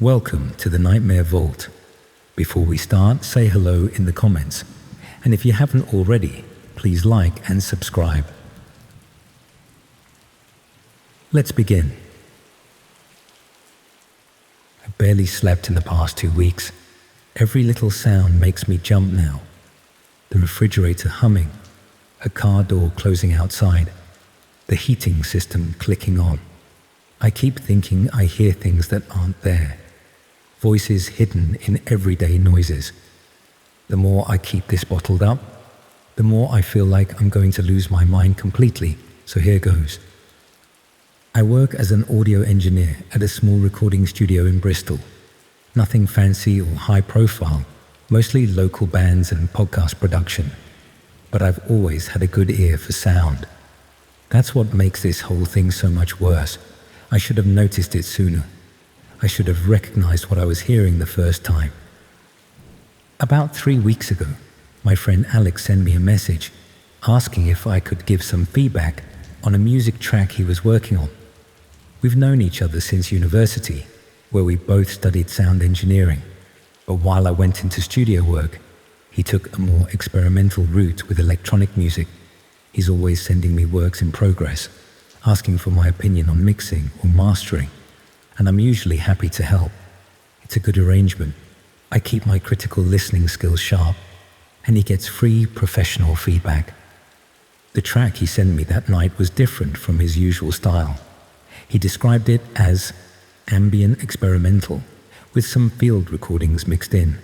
Welcome to the Nightmare Vault. Before we start, say hello in the comments. And if you haven't already, please like and subscribe. Let's begin. I barely slept in the past 2 weeks. Every little sound makes me jump now. The refrigerator humming, a car door closing outside, the heating system clicking on. I keep thinking I hear things that aren't there. Voices hidden in everyday noises. The more I keep this bottled up, the more I feel like I'm going to lose my mind completely, so here goes. I work as an audio engineer at a small recording studio in Bristol. Nothing fancy or high profile, mostly local bands and podcast production. But I've always had a good ear for sound. That's what makes this whole thing so much worse. I should have noticed it sooner. I should have recognized what I was hearing the first time. About 3 weeks ago, my friend Alex sent me a message asking if I could give some feedback on a music track he was working on. We've known each other since university, where we both studied sound engineering. But while I went into studio work, he took a more experimental route with electronic music. He's always sending me works in progress, asking for my opinion on mixing or mastering, and I'm usually happy to help. It's a good arrangement. I keep my critical listening skills sharp, and he gets free professional feedback. The track he sent me that night was different from his usual style. He described it as ambient experimental, with some field recordings mixed in.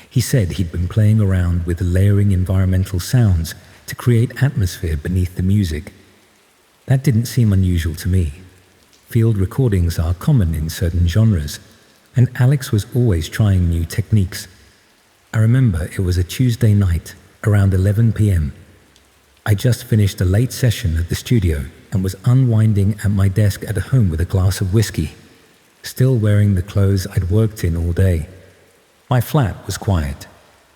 He said he'd been playing around with layering environmental sounds to create atmosphere beneath the music. That didn't seem unusual to me. Field recordings are common in certain genres, and Alex was always trying new techniques. I remember it was a Tuesday night, around 11 p.m. I just finished a late session at the studio and was unwinding at my desk at home with a glass of whiskey, still wearing the clothes I'd worked in all day. My flat was quiet,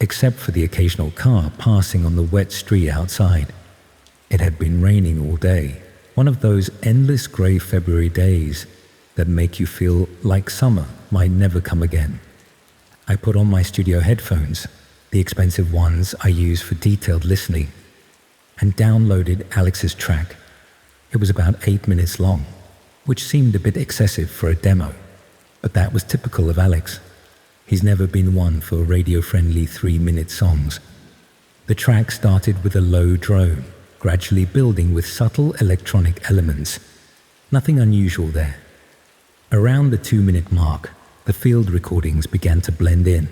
except for the occasional car passing on the wet street outside. It had been raining all day. One of those endless grey February days that make you feel like summer might never come again. I put on my studio headphones, the expensive ones I use for detailed listening, and downloaded Alex's track. It was about 8 minutes long, which seemed a bit excessive for a demo, but that was typical of Alex. He's never been one for radio-friendly 3-minute songs. The track started with a low drone, gradually building with subtle electronic elements. Nothing unusual there. Around the 2-minute mark, the field recordings began to blend in.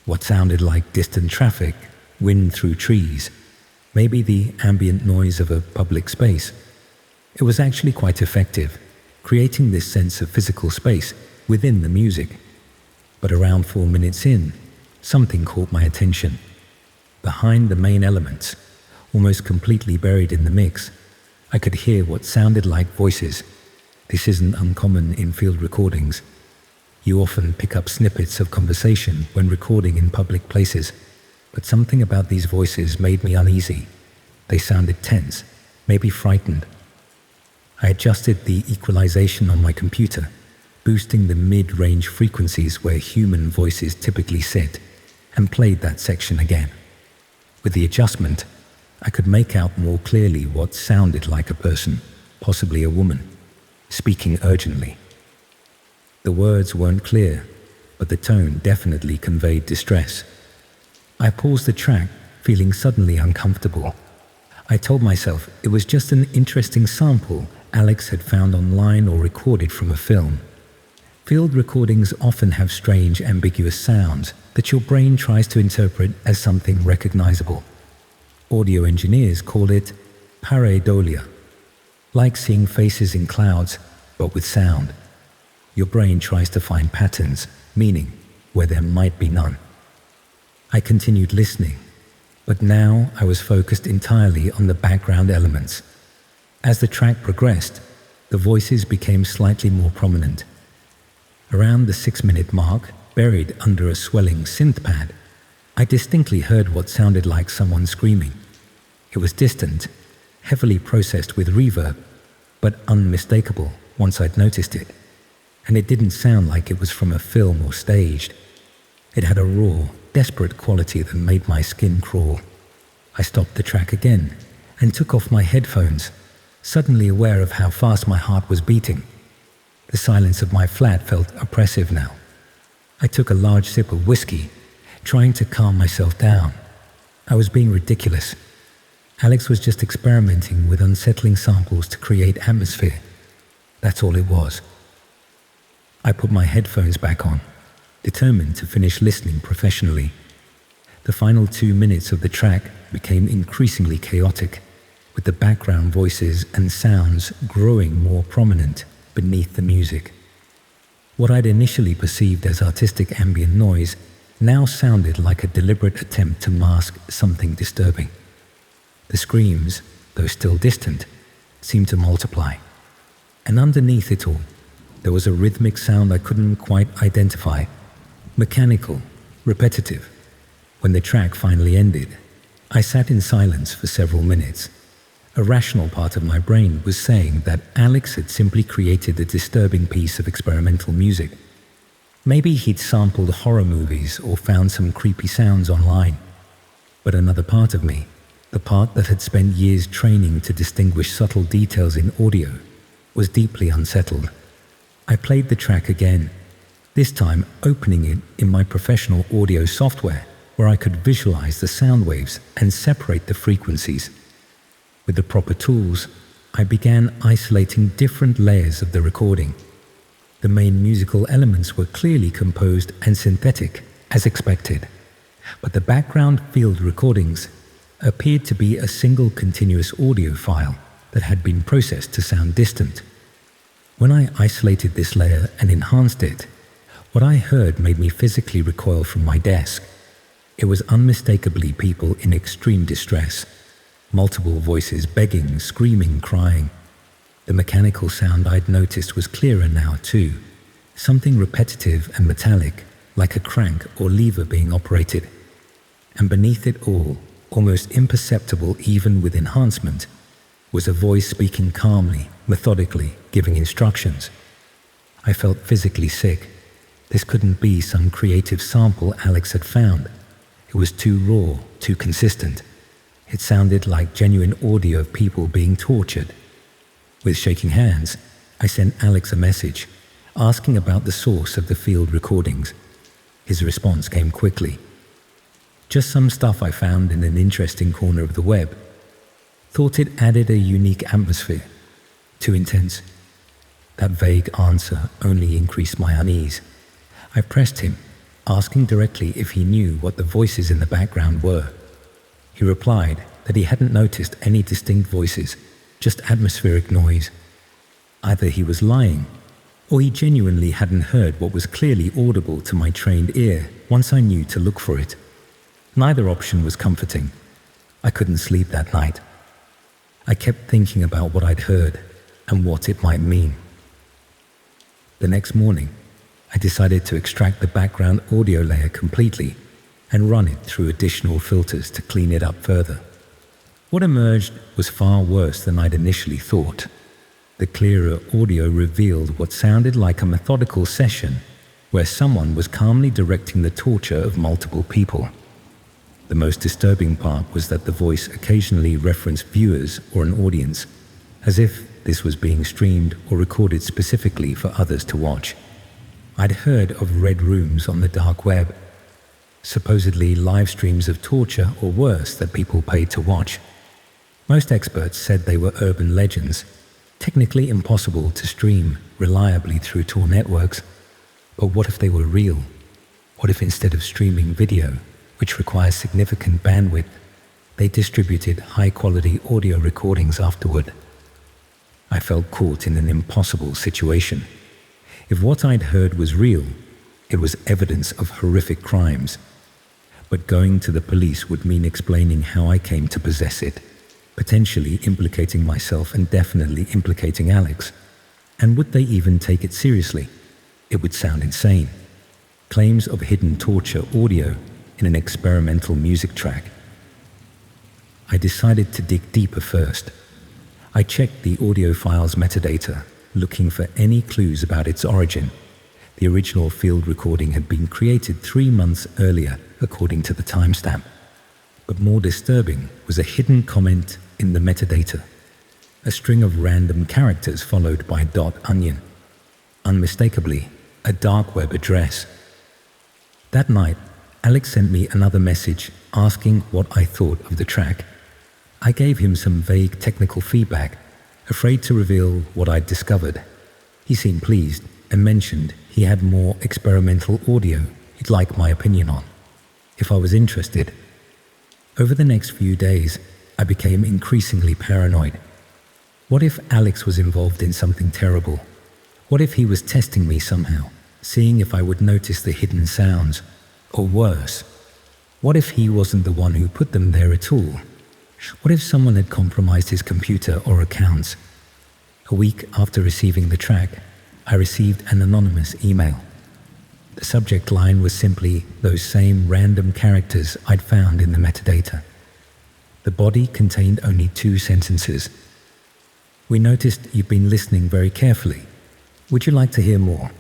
What sounded like distant traffic, wind through trees, maybe the ambient noise of a public space. It was actually quite effective, creating this sense of physical space within the music. But around 4 minutes in, something caught my attention. Behind the main elements, almost completely buried in the mix, I could hear what sounded like voices. This isn't uncommon in field recordings. You often pick up snippets of conversation when recording in public places, but something about these voices made me uneasy. They sounded tense, maybe frightened. I adjusted the equalization on my computer, boosting the mid-range frequencies where human voices typically sit, and played that section again. With the adjustment, I could make out more clearly what sounded like a person, possibly a woman, speaking urgently. The words weren't clear, but the tone definitely conveyed distress. I paused the track, feeling suddenly uncomfortable. I told myself it was just an interesting sample Alex had found online or recorded from a film. Field recordings often have strange, ambiguous sounds that your brain tries to interpret as something recognizable. Audio engineers call it pareidolia, like seeing faces in clouds, but with sound. Your brain tries to find patterns, meaning, where there might be none. I continued listening, but now I was focused entirely on the background elements. As the track progressed, the voices became slightly more prominent. Around the 6-minute mark, buried under a swelling synth pad, I distinctly heard what sounded like someone screaming. It was distant, heavily processed with reverb, but unmistakable once I'd noticed it. and it didn't sound like it was from a film or staged. It had a raw, desperate quality that made my skin crawl. I stopped the track again and took off my headphones, suddenly aware of how fast my heart was beating. The silence of my flat felt oppressive now. I took a large sip of whiskey, trying to calm myself down. I was being ridiculous. Alex was just experimenting with unsettling samples to create atmosphere. That's all it was. I put my headphones back on, determined to finish listening professionally. The final 2 minutes of the track became increasingly chaotic, with the background voices and sounds growing more prominent beneath the music. What I'd initially perceived as artistic ambient noise now sounded like a deliberate attempt to mask something disturbing. The screams, though still distant, seemed to multiply. And underneath it all, there was a rhythmic sound I couldn't quite identify. Mechanical, repetitive. When the track finally ended, I sat in silence for several minutes. A rational part of my brain was saying that Alex had simply created a disturbing piece of experimental music. Maybe he'd sampled horror movies or found some creepy sounds online. But another part of me, the part that had spent years training to distinguish subtle details in audio, was deeply unsettled. I played the track again, this time opening it in my professional audio software, where I could visualize the sound waves and separate the frequencies. With the proper tools, I began isolating different layers of the recording. The main musical elements were clearly composed and synthetic, as expected, but the background field recordings appeared to be a single continuous audio file that had been processed to sound distant. When I isolated this layer and enhanced it, what I heard made me physically recoil from my desk. It was unmistakably people in extreme distress, multiple voices begging, screaming, crying. The mechanical sound I'd noticed was clearer now too, something repetitive and metallic, like a crank or lever being operated. And beneath it all, almost imperceptible even with enhancement, was a voice speaking calmly, methodically, giving instructions. I felt physically sick. This couldn't be some creative sample Alex had found. It was too raw, too consistent. It sounded like genuine audio of people being tortured. With shaking hands, I sent Alex a message, asking about the source of the field recordings. His response came quickly. Just some stuff I found in an interesting corner of the web. Thought it added a unique atmosphere. Too intense. That vague answer only increased my unease. I pressed him, asking directly if he knew what the voices in the background were. He replied that he hadn't noticed any distinct voices, just atmospheric noise. Either he was lying, or he genuinely hadn't heard what was clearly audible to my trained ear once I knew to look for it. Neither option was comforting. I couldn't sleep that night. I kept thinking about what I'd heard and what it might mean. The next morning, I decided to extract the background audio layer completely and run it through additional filters to clean it up further. What emerged was far worse than I'd initially thought. The clearer audio revealed what sounded like a methodical session where someone was calmly directing the torture of multiple people. The most disturbing part was that the voice occasionally referenced viewers or an audience, as if this was being streamed or recorded specifically for others to watch. I'd heard of red rooms on the dark web, supposedly live streams of torture or worse that people paid to watch. Most experts said they were urban legends, technically impossible to stream reliably through Tor networks. But what if they were real? What if instead of streaming video, which requires significant bandwidth, they distributed high-quality audio recordings afterward? I felt caught in an impossible situation. If what I'd heard was real, it was evidence of horrific crimes. But going to the police would mean explaining how I came to possess it, potentially implicating myself and definitely implicating Alex. And would they even take it seriously? It would sound insane. Claims of hidden torture audio in an experimental music track. I decided to dig deeper first. I checked the audio file's metadata, looking for any clues about its origin. The original field recording had been created 3 months earlier, according to the timestamp. But more disturbing was a hidden comment in the metadata, a string of random characters followed by .onion, unmistakably a dark web address. That night, Alex sent me another message asking what I thought of the track. I gave him some vague technical feedback, afraid to reveal what I'd discovered. He seemed pleased and mentioned he had more experimental audio he'd like my opinion on, if I was interested. Over the next few days, I became increasingly paranoid. What if Alex was involved in something terrible? What if he was testing me somehow, seeing if I would notice the hidden sounds? Or worse, what if he wasn't the one who put them there at all? What if someone had compromised his computer or accounts? A week after receiving the track, I received an anonymous email. The subject line was simply those same random characters I'd found in the metadata. The body contained only 2 sentences. "We noticed you've been listening very carefully. Would you like to hear more?"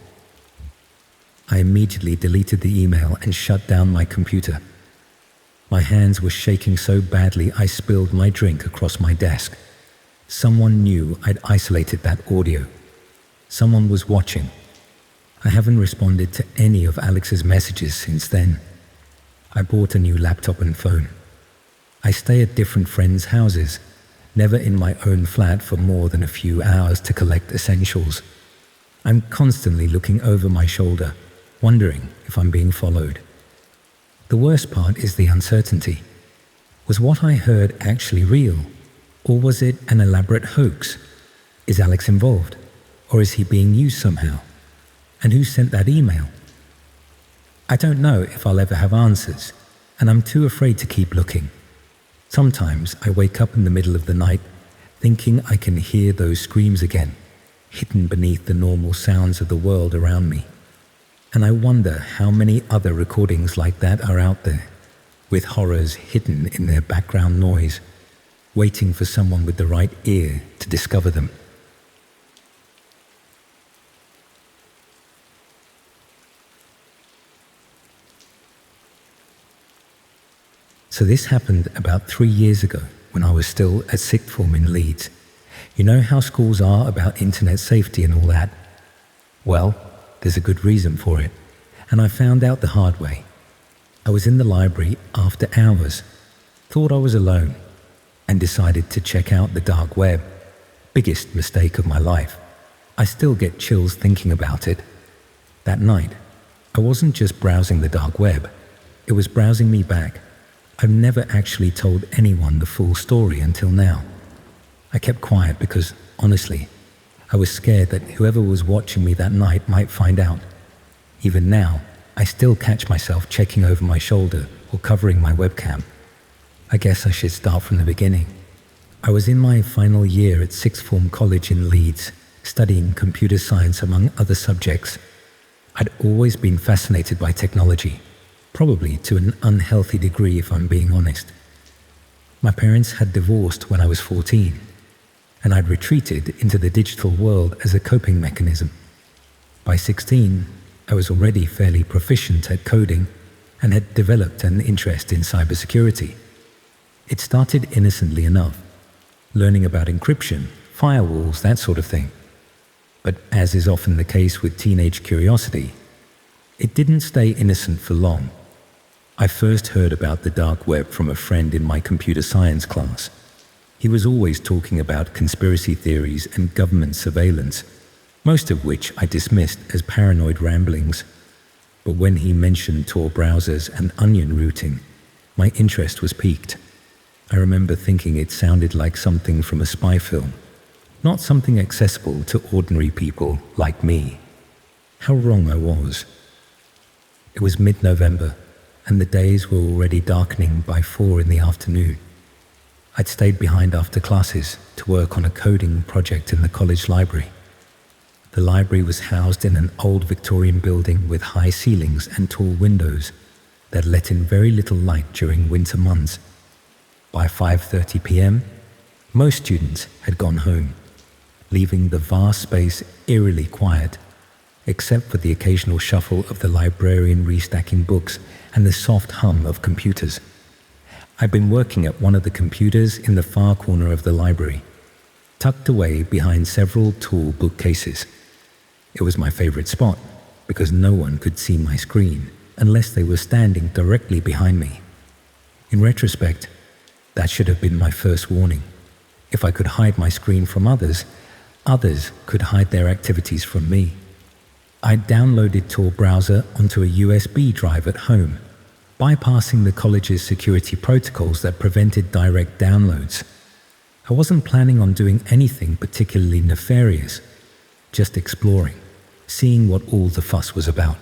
I immediately deleted the email and shut down my computer. My hands were shaking so badly I spilled my drink across my desk. Someone knew I'd isolated that audio. Someone was watching. I haven't responded to any of Alex's messages since then. I bought a new laptop and phone. I stay at different friends' houses, never in my own flat for more than a few hours to collect essentials. I'm constantly looking over my shoulder, wondering if I'm being followed. The worst part is the uncertainty. Was what I heard actually real? Or was it an elaborate hoax? Is Alex involved? Or is he being used somehow? And who sent that email? I don't know if I'll ever have answers, and I'm too afraid to keep looking. Sometimes I wake up in the middle of the night thinking I can hear those screams again, hidden beneath the normal sounds of the world around me. And I wonder how many other recordings like that are out there, with horrors hidden in their background noise, waiting for someone with the right ear to discover them. So this happened about 3 years ago when I was still at sixth form in Leeds. You know how schools are about internet safety and all that? Well, there's a good reason for it, and I found out the hard way. I was in the library after hours, thought I was alone, and decided to check out the dark web. Biggest mistake of my life. I still get chills thinking about it. That night, I wasn't just browsing the dark web, it was browsing me back. I've never actually told anyone the full story until now. I kept quiet because, honestly, I was scared that whoever was watching me that night might find out. Even now, I still catch myself checking over my shoulder or covering my webcam. I guess I should start from the beginning. I was in my final year at sixth form college in Leeds, studying computer science among other subjects. I'd always been fascinated by technology, probably to an unhealthy degree if I'm being honest. My parents had divorced when I was 14, and I'd retreated into the digital world as a coping mechanism. By 16, I was already fairly proficient at coding and had developed an interest in cybersecurity. It started innocently enough, learning about encryption, firewalls, that sort of thing. But as is often the case with teenage curiosity, it didn't stay innocent for long. I first heard about the dark web from a friend in my computer science class. He was always talking about conspiracy theories and government surveillance, most of which I dismissed as paranoid ramblings. But when he mentioned Tor browsers and onion routing, my interest was piqued. I remember thinking it sounded like something from a spy film, not something accessible to ordinary people like me. How wrong I was. It was mid-November, and the days were already darkening by 4 in the afternoon. I'd stayed behind after classes to work on a coding project in the college library. The library was housed in an old Victorian building with high ceilings and tall windows that let in very little light during winter months. By 5:30 p.m., most students had gone home. leaving the vast space eerily quiet, except for the occasional shuffle of the librarian restacking books and the soft hum of computers. I'd been working at one of the computers in the far corner of the library, tucked away behind several tall bookcases. It was my favorite spot because no one could see my screen unless they were standing directly behind me. In retrospect, that should have been my first warning. If I could hide my screen from others, others could hide their activities from me. I'd downloaded Tor browser onto a USB drive at home, bypassing the college's security protocols that prevented direct downloads. I wasn't planning on doing anything particularly nefarious, just exploring, seeing what all the fuss was about.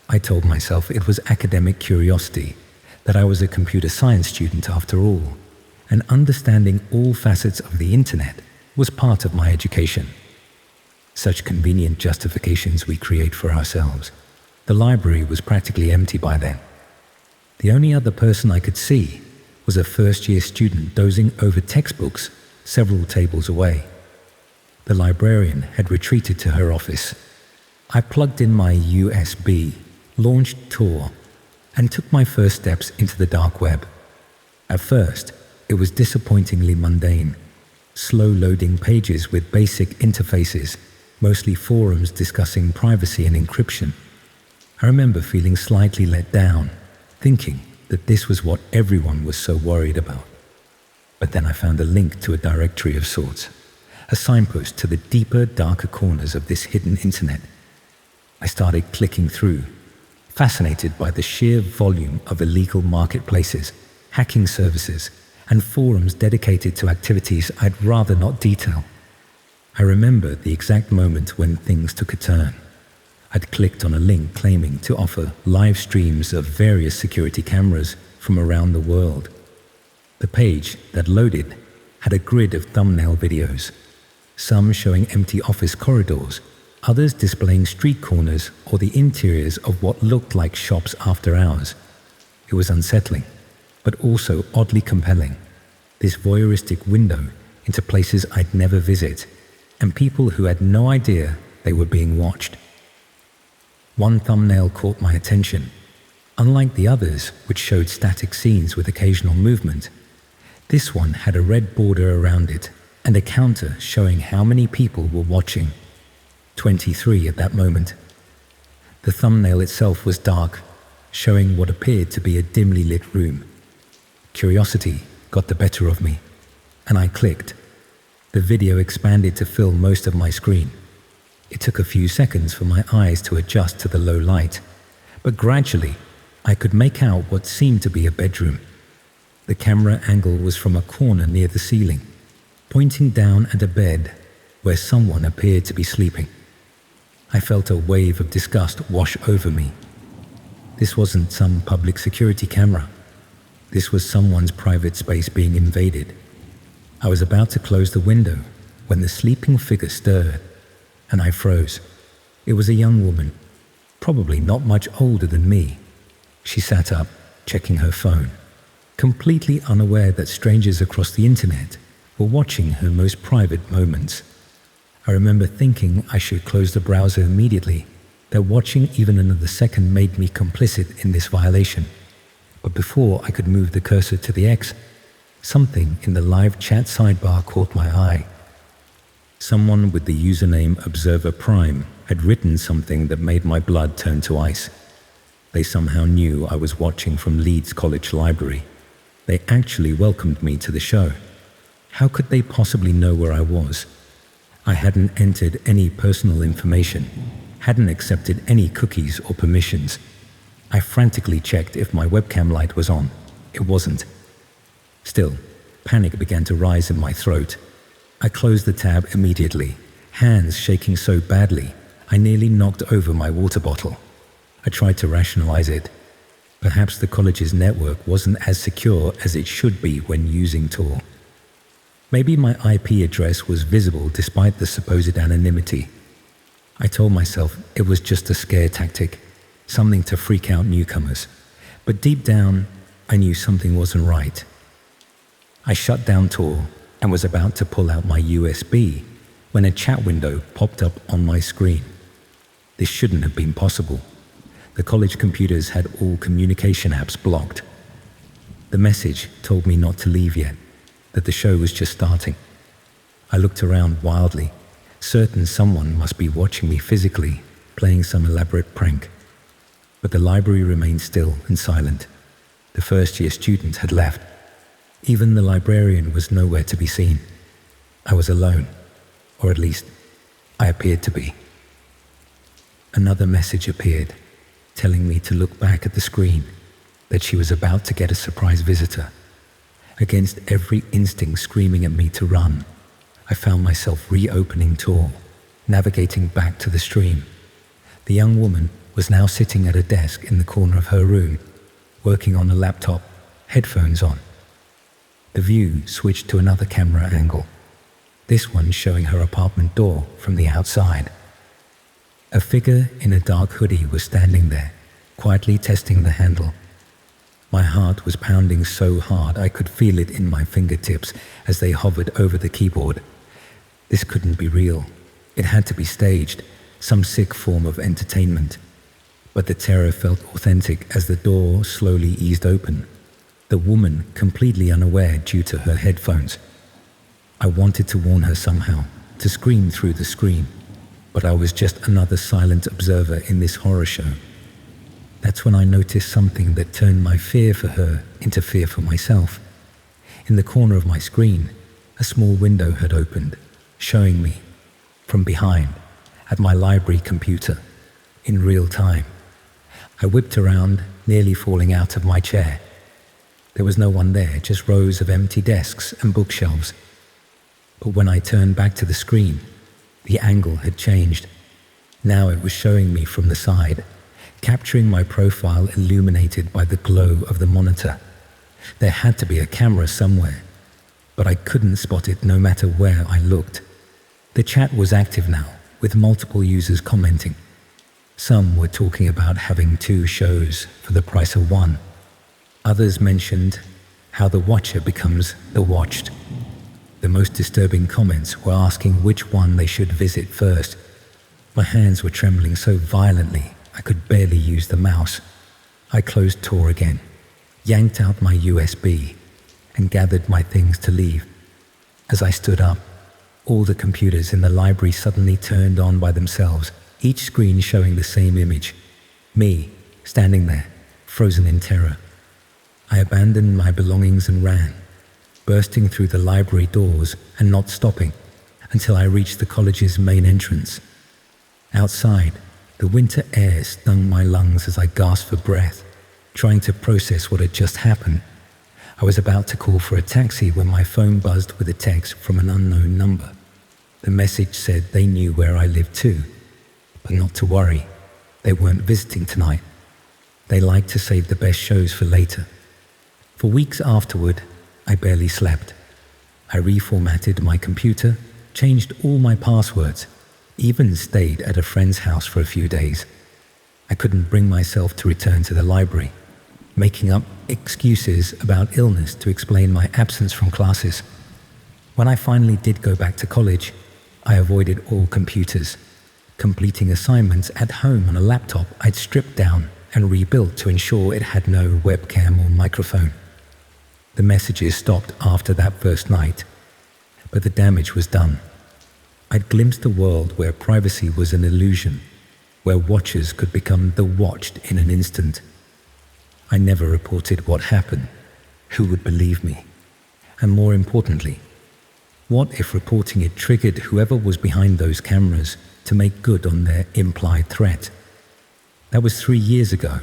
I told myself it was academic curiosity, that I was a computer science student after all, and understanding all facets of the internet was part of my education. Such convenient justifications we create for ourselves. The library was practically empty by then. The only other person I could see was a first-year student dozing over textbooks several tables away. The librarian had retreated to her office. I plugged in my USB, launched Tor, and took my first steps into the dark web. At first, it was disappointingly mundane. Slow-loading pages with basic interfaces, mostly forums discussing privacy and encryption. I remember feeling slightly let down, thinking that this was what everyone was so worried about. But then I found a link to a directory of sorts, a signpost to the deeper, darker corners of this hidden internet. I started clicking through, fascinated by the sheer volume of illegal marketplaces, hacking services, and forums dedicated to activities I'd rather not detail. I remember the exact moment when things took a turn. I'd clicked on a link claiming to offer live streams of various security cameras from around the world. The page that loaded had a grid of thumbnail videos, some showing empty office corridors, others displaying street corners or the interiors of what looked like shops after hours. It was unsettling, but also oddly compelling. This voyeuristic window into places I'd never visit, and people who had no idea they were being watched. One thumbnail caught my attention. Unlike the others, which showed static scenes with occasional movement, this one had a red border around it and a counter showing how many people were watching. 23 at that moment. The thumbnail itself was dark, showing what appeared to be a dimly lit room. Curiosity got the better of me, and I clicked. The video expanded to fill most of my screen. It took a few seconds for my eyes to adjust to the low light, but gradually I could make out what seemed to be a bedroom. The camera angle was from a corner near the ceiling, pointing down at a bed where someone appeared to be sleeping. I felt a wave of disgust wash over me. This wasn't some public security camera. This was someone's private space being invaded. I was about to close the window when the sleeping figure stirred, and I froze. It was a young woman, probably not much older than me. She sat up, checking her phone, completely unaware that strangers across the internet were watching her most private moments. I remember thinking I should close the browser immediately, that watching even another second made me complicit in this violation. But before I could move the cursor to the X, something in the live chat sidebar caught my eye. Someone with the username Observer Prime had written something that made my blood turn to ice. They somehow knew I was watching from Leeds College Library. They actually welcomed me to the show. How could they possibly know where I was? I hadn't entered any personal information, hadn't accepted any cookies or permissions. I frantically checked if my webcam light was on. It wasn't. Still, panic began to rise in my throat. I closed the tab immediately, hands shaking so badly I nearly knocked over my water bottle. I tried to rationalize it. Perhaps the college's network wasn't as secure as it should be when using Tor. Maybe my IP address was visible despite the supposed anonymity. I told myself it was just a scare tactic, something to freak out newcomers. But deep down, I knew something wasn't right. I shut down Tor and was about to pull out my USB when a chat window popped up on my screen. This shouldn't have been possible. The college computers had all communication apps blocked. The message told me not to leave yet, that the show was just starting. I looked around wildly, certain someone must be watching me physically, playing some elaborate prank. But the library remained still and silent. The first-year student had left. Even the librarian was nowhere to be seen. I was alone, or at least, I appeared to be. Another message appeared, telling me to look back at the screen, that she was about to get a surprise visitor. Against every instinct screaming at me to run, I found myself reopening Tor, navigating back to the stream. The young woman was now sitting at a desk in the corner of her room, working on a laptop, headphones on. The view switched to another camera angle, this one showing her apartment door from the outside. A figure in a dark hoodie was standing there, quietly testing the handle. My heart was pounding so hard I could feel it in my fingertips as they hovered over the keyboard. This couldn't be real. It had to be staged, some sick form of entertainment. But the terror felt authentic as the door slowly eased open, the woman completely unaware due to her headphones. I wanted to warn her somehow, to scream through the screen, but I was just another silent observer in this horror show. That's when I noticed something that turned my fear for her into fear for myself. In the corner of my screen, a small window had opened, showing me, from behind, at my library computer, in real time. I whipped around, nearly falling out of my chair. There was no one there, just rows of empty desks and bookshelves. But when I turned back to the screen, the angle had changed. Now it was showing me from the side, capturing my profile illuminated by the glow of the monitor. There had to be a camera somewhere, but I couldn't spot it no matter where I looked. The chat was active now, with multiple users commenting. Some were talking about having 2 shows for the price of 1. Others mentioned how the watcher becomes the watched. The most disturbing comments were asking which one they should visit first. My hands were trembling so violently I could barely use the mouse. I closed Tor again, yanked out my USB, and gathered my things to leave. As I stood up, all the computers in the library suddenly turned on by themselves, each screen showing the same image. Me, standing there, frozen in terror. I abandoned my belongings and ran, bursting through the library doors and not stopping until I reached the college's main entrance. Outside, the winter air stung my lungs as I gasped for breath, trying to process what had just happened. I was about to call for a taxi when my phone buzzed with a text from an unknown number. The message said they knew where I lived too, but not to worry. They weren't visiting tonight. They liked to save the best shows for later. For weeks afterward, I barely slept. I reformatted my computer, changed all my passwords, even stayed at a friend's house for a few days. I couldn't bring myself to return to the library, making up excuses about illness to explain my absence from classes. When I finally did go back to college, I avoided all computers, completing assignments at home on a laptop I'd stripped down and rebuilt to ensure it had no webcam or microphone. The messages stopped after that first night, but the damage was done. I'd glimpsed a world where privacy was an illusion, where watchers could become the watched in an instant. I never reported what happened. Who would believe me? And more importantly, what if reporting it triggered whoever was behind those cameras to make good on their implied threat? That was 3 years ago.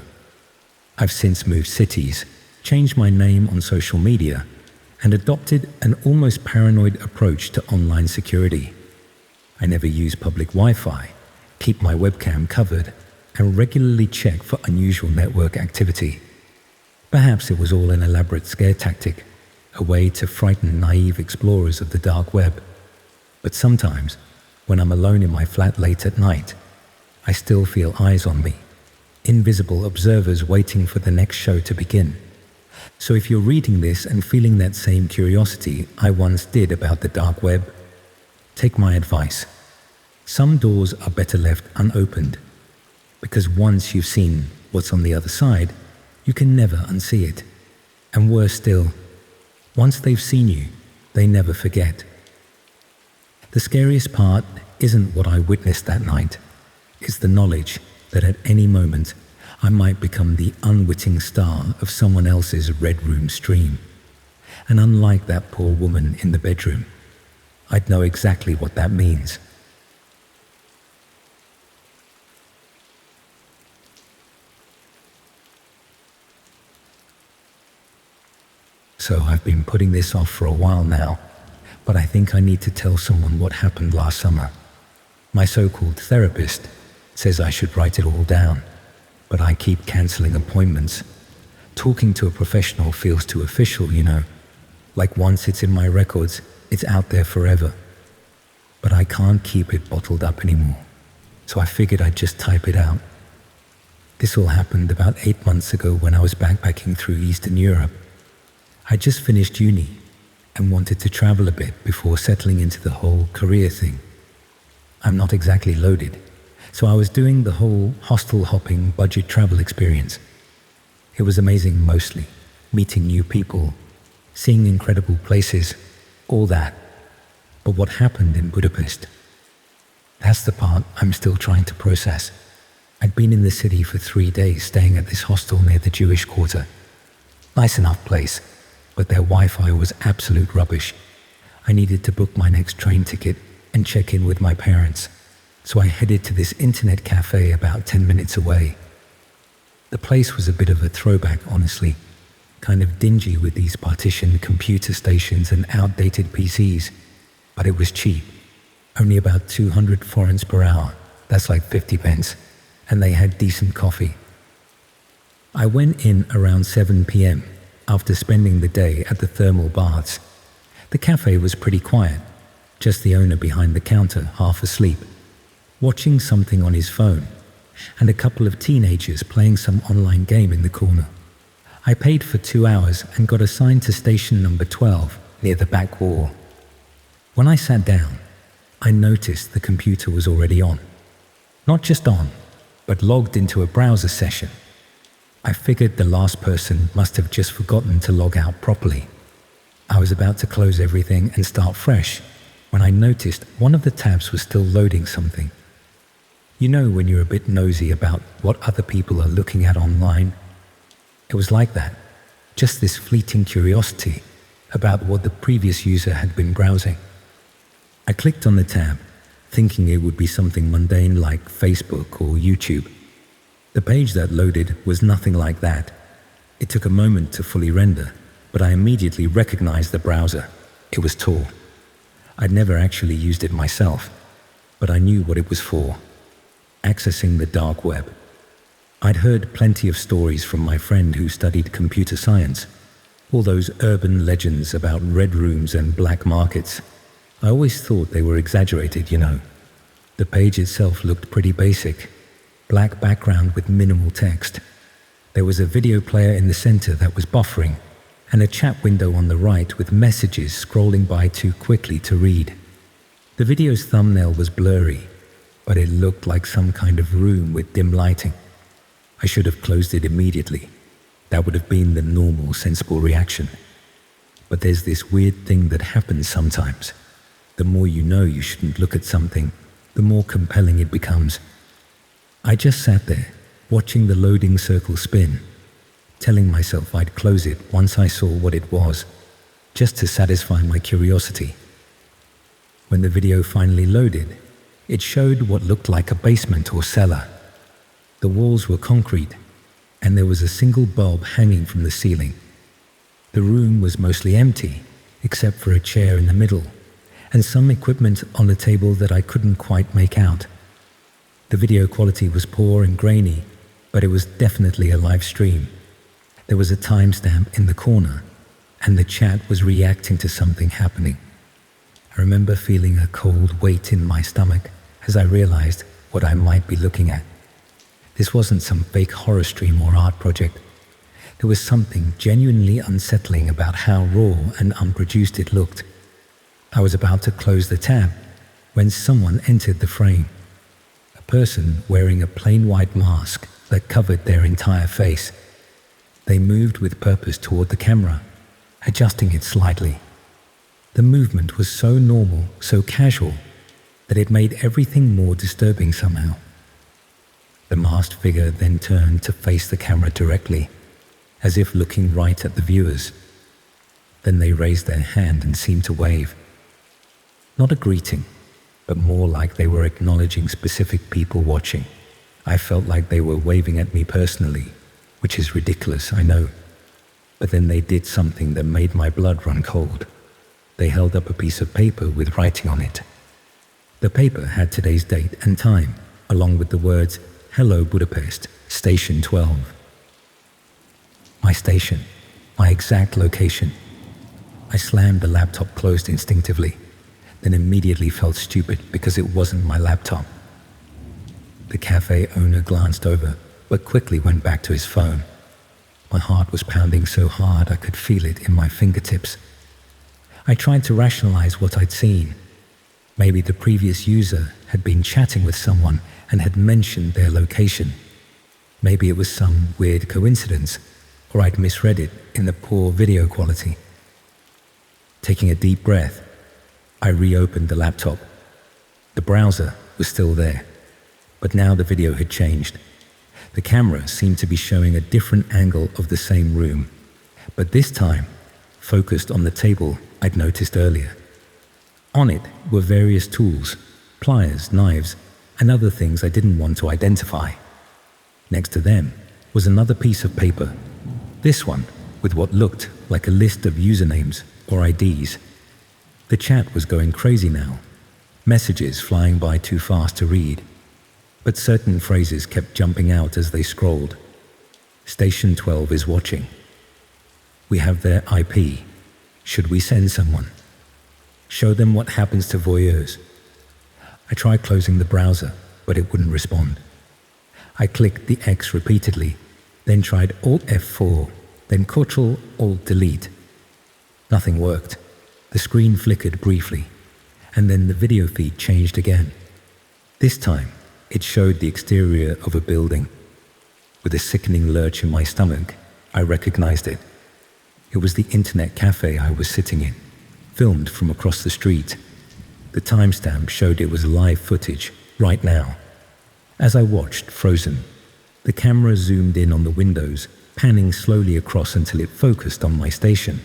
I've since moved cities, changed my name on social media, and adopted an almost paranoid approach to online security. I never use public Wi-Fi, keep my webcam covered, and regularly check for unusual network activity. Perhaps it was all an elaborate scare tactic, a way to frighten naive explorers of the dark web. But sometimes, when I'm alone in my flat late at night, I still feel eyes on me, invisible observers waiting for the next show to begin. So if you're reading this and feeling that same curiosity I once did about the dark web, take my advice. Some doors are better left unopened, because once you've seen what's on the other side, you can never unsee it. And worse still, once they've seen you, they never forget. The scariest part isn't what I witnessed that night. It's the knowledge that at any moment I might become the unwitting star of someone else's red room stream. And unlike that poor woman in the bedroom, I'd know exactly what that means. So I've been putting this off for a while now, but I think I need to tell someone what happened last summer. My so-called therapist says I should write it all down, but I keep cancelling appointments. Talking to a professional feels too official, you know. Like once it's in my records, it's out there forever. But I can't keep it bottled up anymore, so I figured I'd just type it out. This all happened about 8 months ago when I was backpacking through Eastern Europe. I just finished uni and wanted to travel a bit before settling into the whole career thing. I'm not exactly loaded, so I was doing the whole hostel hopping budget travel experience. It was amazing mostly, meeting new people, seeing incredible places, all that. But what happened in Budapest? That's the part I'm still trying to process. I'd been in the city for 3 days staying at this hostel near the Jewish quarter. Nice enough place, but their Wi-Fi was absolute rubbish. I needed to book my next train ticket and check in with my parents, so I headed to this internet cafe about 10 minutes away. The place was a bit of a throwback, honestly, kind of dingy with these partitioned computer stations and outdated PCs, but it was cheap, only about 200 forints per hour, that's like 50 pence, and they had decent coffee. I went in around 7 p.m. after spending the day at the thermal baths. The cafe was pretty quiet, just the owner behind the counter, half asleep, watching something on his phone, and a couple of teenagers playing some online game in the corner. I paid for 2 hours and got assigned to station number 12 near the back wall. When I sat down, I noticed the computer was already on. Not just on, but logged into a browser session. I figured the last person must have just forgotten to log out properly. I was about to close everything and start fresh when I noticed one of the tabs was still loading something. You know when you're a bit nosy about what other people are looking at online? It was like that, just this fleeting curiosity about what the previous user had been browsing. I clicked on the tab, thinking it would be something mundane like Facebook or YouTube. The page that loaded was nothing like that. It took a moment to fully render, but I immediately recognized the browser. It was Tor. I'd never actually used it myself, but I knew what it was for. Accessing the dark web. I'd heard plenty of stories from my friend who studied computer science, all those urban legends about red rooms and black markets. I always thought they were exaggerated, you know. The page itself looked pretty basic. Black background with minimal text. There was a video player in the center that was buffering, and a chat window on the right with messages scrolling by too quickly to read. The video's thumbnail was blurry, but it looked like some kind of room with dim lighting. I should have closed it immediately. That would have been the normal, sensible reaction. But there's this weird thing that happens sometimes. The more you know you shouldn't look at something, the more compelling it becomes. I just sat there, watching the loading circle spin, telling myself I'd close it once I saw what it was, just to satisfy my curiosity. When the video finally loaded, it showed what looked like a basement or cellar. The walls were concrete, and there was a single bulb hanging from the ceiling. The room was mostly empty, except for a chair in the middle, and some equipment on a table that I couldn't quite make out. The video quality was poor and grainy, but it was definitely a live stream. There was a timestamp in the corner, and the chat was reacting to something happening. I remember feeling a cold weight in my stomach as I realized what I might be looking at. This wasn't some fake horror stream or art project. There was something genuinely unsettling about how raw and unproduced it looked. I was about to close the tab when someone entered the frame. A person wearing a plain white mask that covered their entire face. They moved with purpose toward the camera, adjusting it slightly. The movement was so normal, so casual, that it made everything more disturbing somehow. The masked figure then turned to face the camera directly, as if looking right at the viewers. Then they raised their hand and seemed to wave. Not a greeting, but more like they were acknowledging specific people watching. I felt like they were waving at me personally, which is ridiculous, I know. But then they did something that made my blood run cold. They held up a piece of paper with writing on it. The paper had today's date and time, along with the words, "Hello Budapest, Station 12. My station, my exact location. I slammed the laptop closed instinctively, then immediately felt stupid because it wasn't my laptop. The cafe owner glanced over, but quickly went back to his phone. My heart was pounding so hard I could feel it in my fingertips. I tried to rationalize what I'd seen. Maybe the previous user had been chatting with someone and had mentioned their location. Maybe it was some weird coincidence, or I'd misread it in the poor video quality. Taking a deep breath, I reopened the laptop. The browser was still there, but now the video had changed. The camera seemed to be showing a different angle of the same room, but this time focused on the table I'd noticed earlier. On it were various tools, pliers, knives, and other things I didn't want to identify. Next to them was another piece of paper, this one with what looked like a list of usernames or IDs. The chat was going crazy now, messages flying by too fast to read, but certain phrases kept jumping out as they scrolled. Station 12 is watching. We have their IP. Should we send someone? Show them what happens to voyeurs. I tried closing the browser, but it wouldn't respond. I clicked the X repeatedly, then tried Alt F4, then Ctrl-Alt Delete. Nothing worked. The screen flickered briefly, and then the video feed changed again. This time, it showed the exterior of a building. With a sickening lurch in my stomach, I recognized it. It was the internet cafe I was sitting in, filmed from across the street. The timestamp showed it was live footage, right now. As I watched, frozen, the camera zoomed in on the windows, panning slowly across until it focused on my station.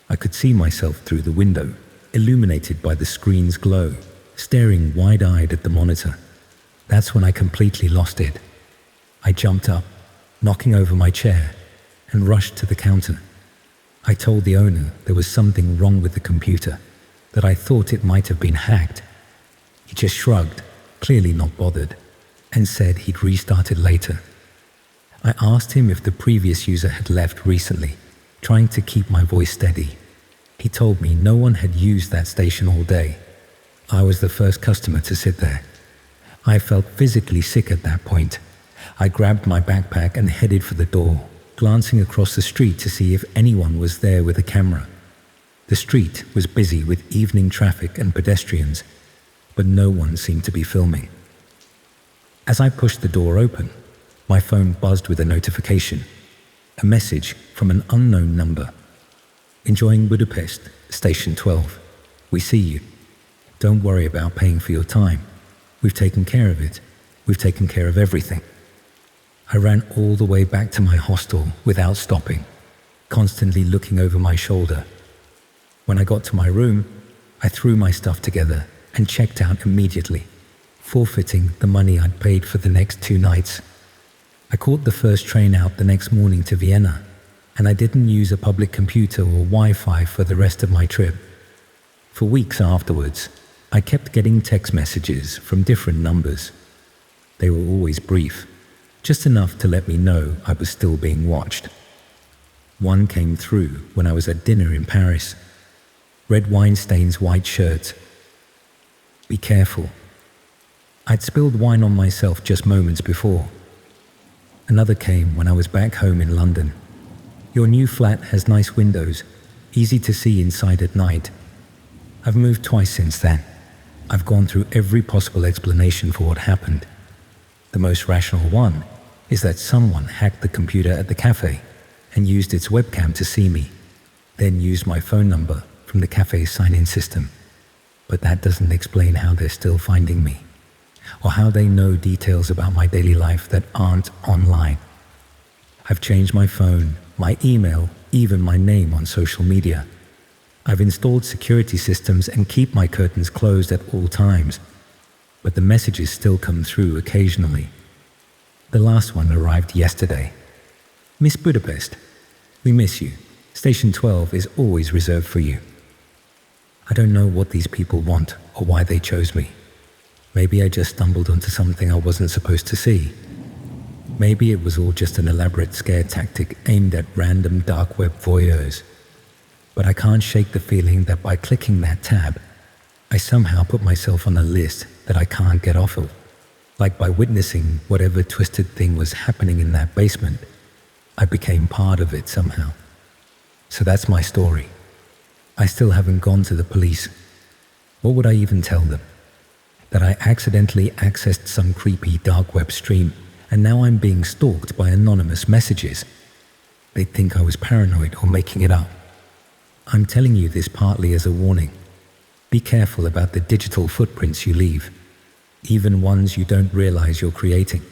I could see myself through the window, illuminated by the screen's glow, staring wide-eyed at the monitor. That's when I completely lost it. I jumped up, knocking over my chair, and rushed to the counter. I told the owner there was something wrong with the computer, that I thought it might have been hacked. He just shrugged, clearly not bothered, and said he'd restart it later. I asked him if the previous user had left recently, trying to keep my voice steady. He told me no one had used that station all day. I was the first customer to sit there. I felt physically sick at that point. I grabbed my backpack and headed for the door, glancing across the street to see if anyone was there with a camera. The street was busy with evening traffic and pedestrians, but no one seemed to be filming. As I pushed the door open, my phone buzzed with a notification, a message from an unknown number. Enjoying Budapest, Station 12. We see you. Don't worry about paying for your time. We've taken care of it. We've taken care of everything. I ran all the way back to my hostel without stopping, constantly looking over my shoulder. When I got to my room, I threw my stuff together and checked out immediately, forfeiting the money I'd paid for the next 2 nights. I caught the first train out the next morning to Vienna, and I didn't use a public computer or Wi-Fi for the rest of my trip. For weeks afterwards, I kept getting text messages from different numbers. They were always brief, just enough to let me know I was still being watched. One came through when I was at dinner in Paris. Red wine stains white shirt. Be careful. I'd spilled wine on myself just moments before. Another came when I was back home in London. Your new flat has nice windows, easy to see inside at night. I've moved twice since then. I've gone through every possible explanation for what happened. The most rational one is that someone hacked the computer at the cafe and used its webcam to see me, then used my phone number from the cafe's sign-in system. But that doesn't explain how they're still finding me, or how they know details about my daily life that aren't online. I've changed my phone, my email, even my name on social media. I've installed security systems and keep my curtains closed at all times, but the messages still come through occasionally. The last one arrived yesterday. Miss Budapest, we miss you. Station 12 is always reserved for you. I don't know what these people want or why they chose me. Maybe I just stumbled onto something I wasn't supposed to see. Maybe it was all just an elaborate scare tactic aimed at random dark web voyeurs. But I can't shake the feeling that by clicking that tab, I somehow put myself on a list that I can't get off of. Like by witnessing whatever twisted thing was happening in that basement, I became part of it somehow. So that's my story. I still haven't gone to the police. What would I even tell them? That I accidentally accessed some creepy dark web stream and now I'm being stalked by anonymous messages. They'd think I was paranoid or making it up. I'm telling you this partly as a warning. Be careful about the digital footprints you leave, even ones you don't realize you're creating.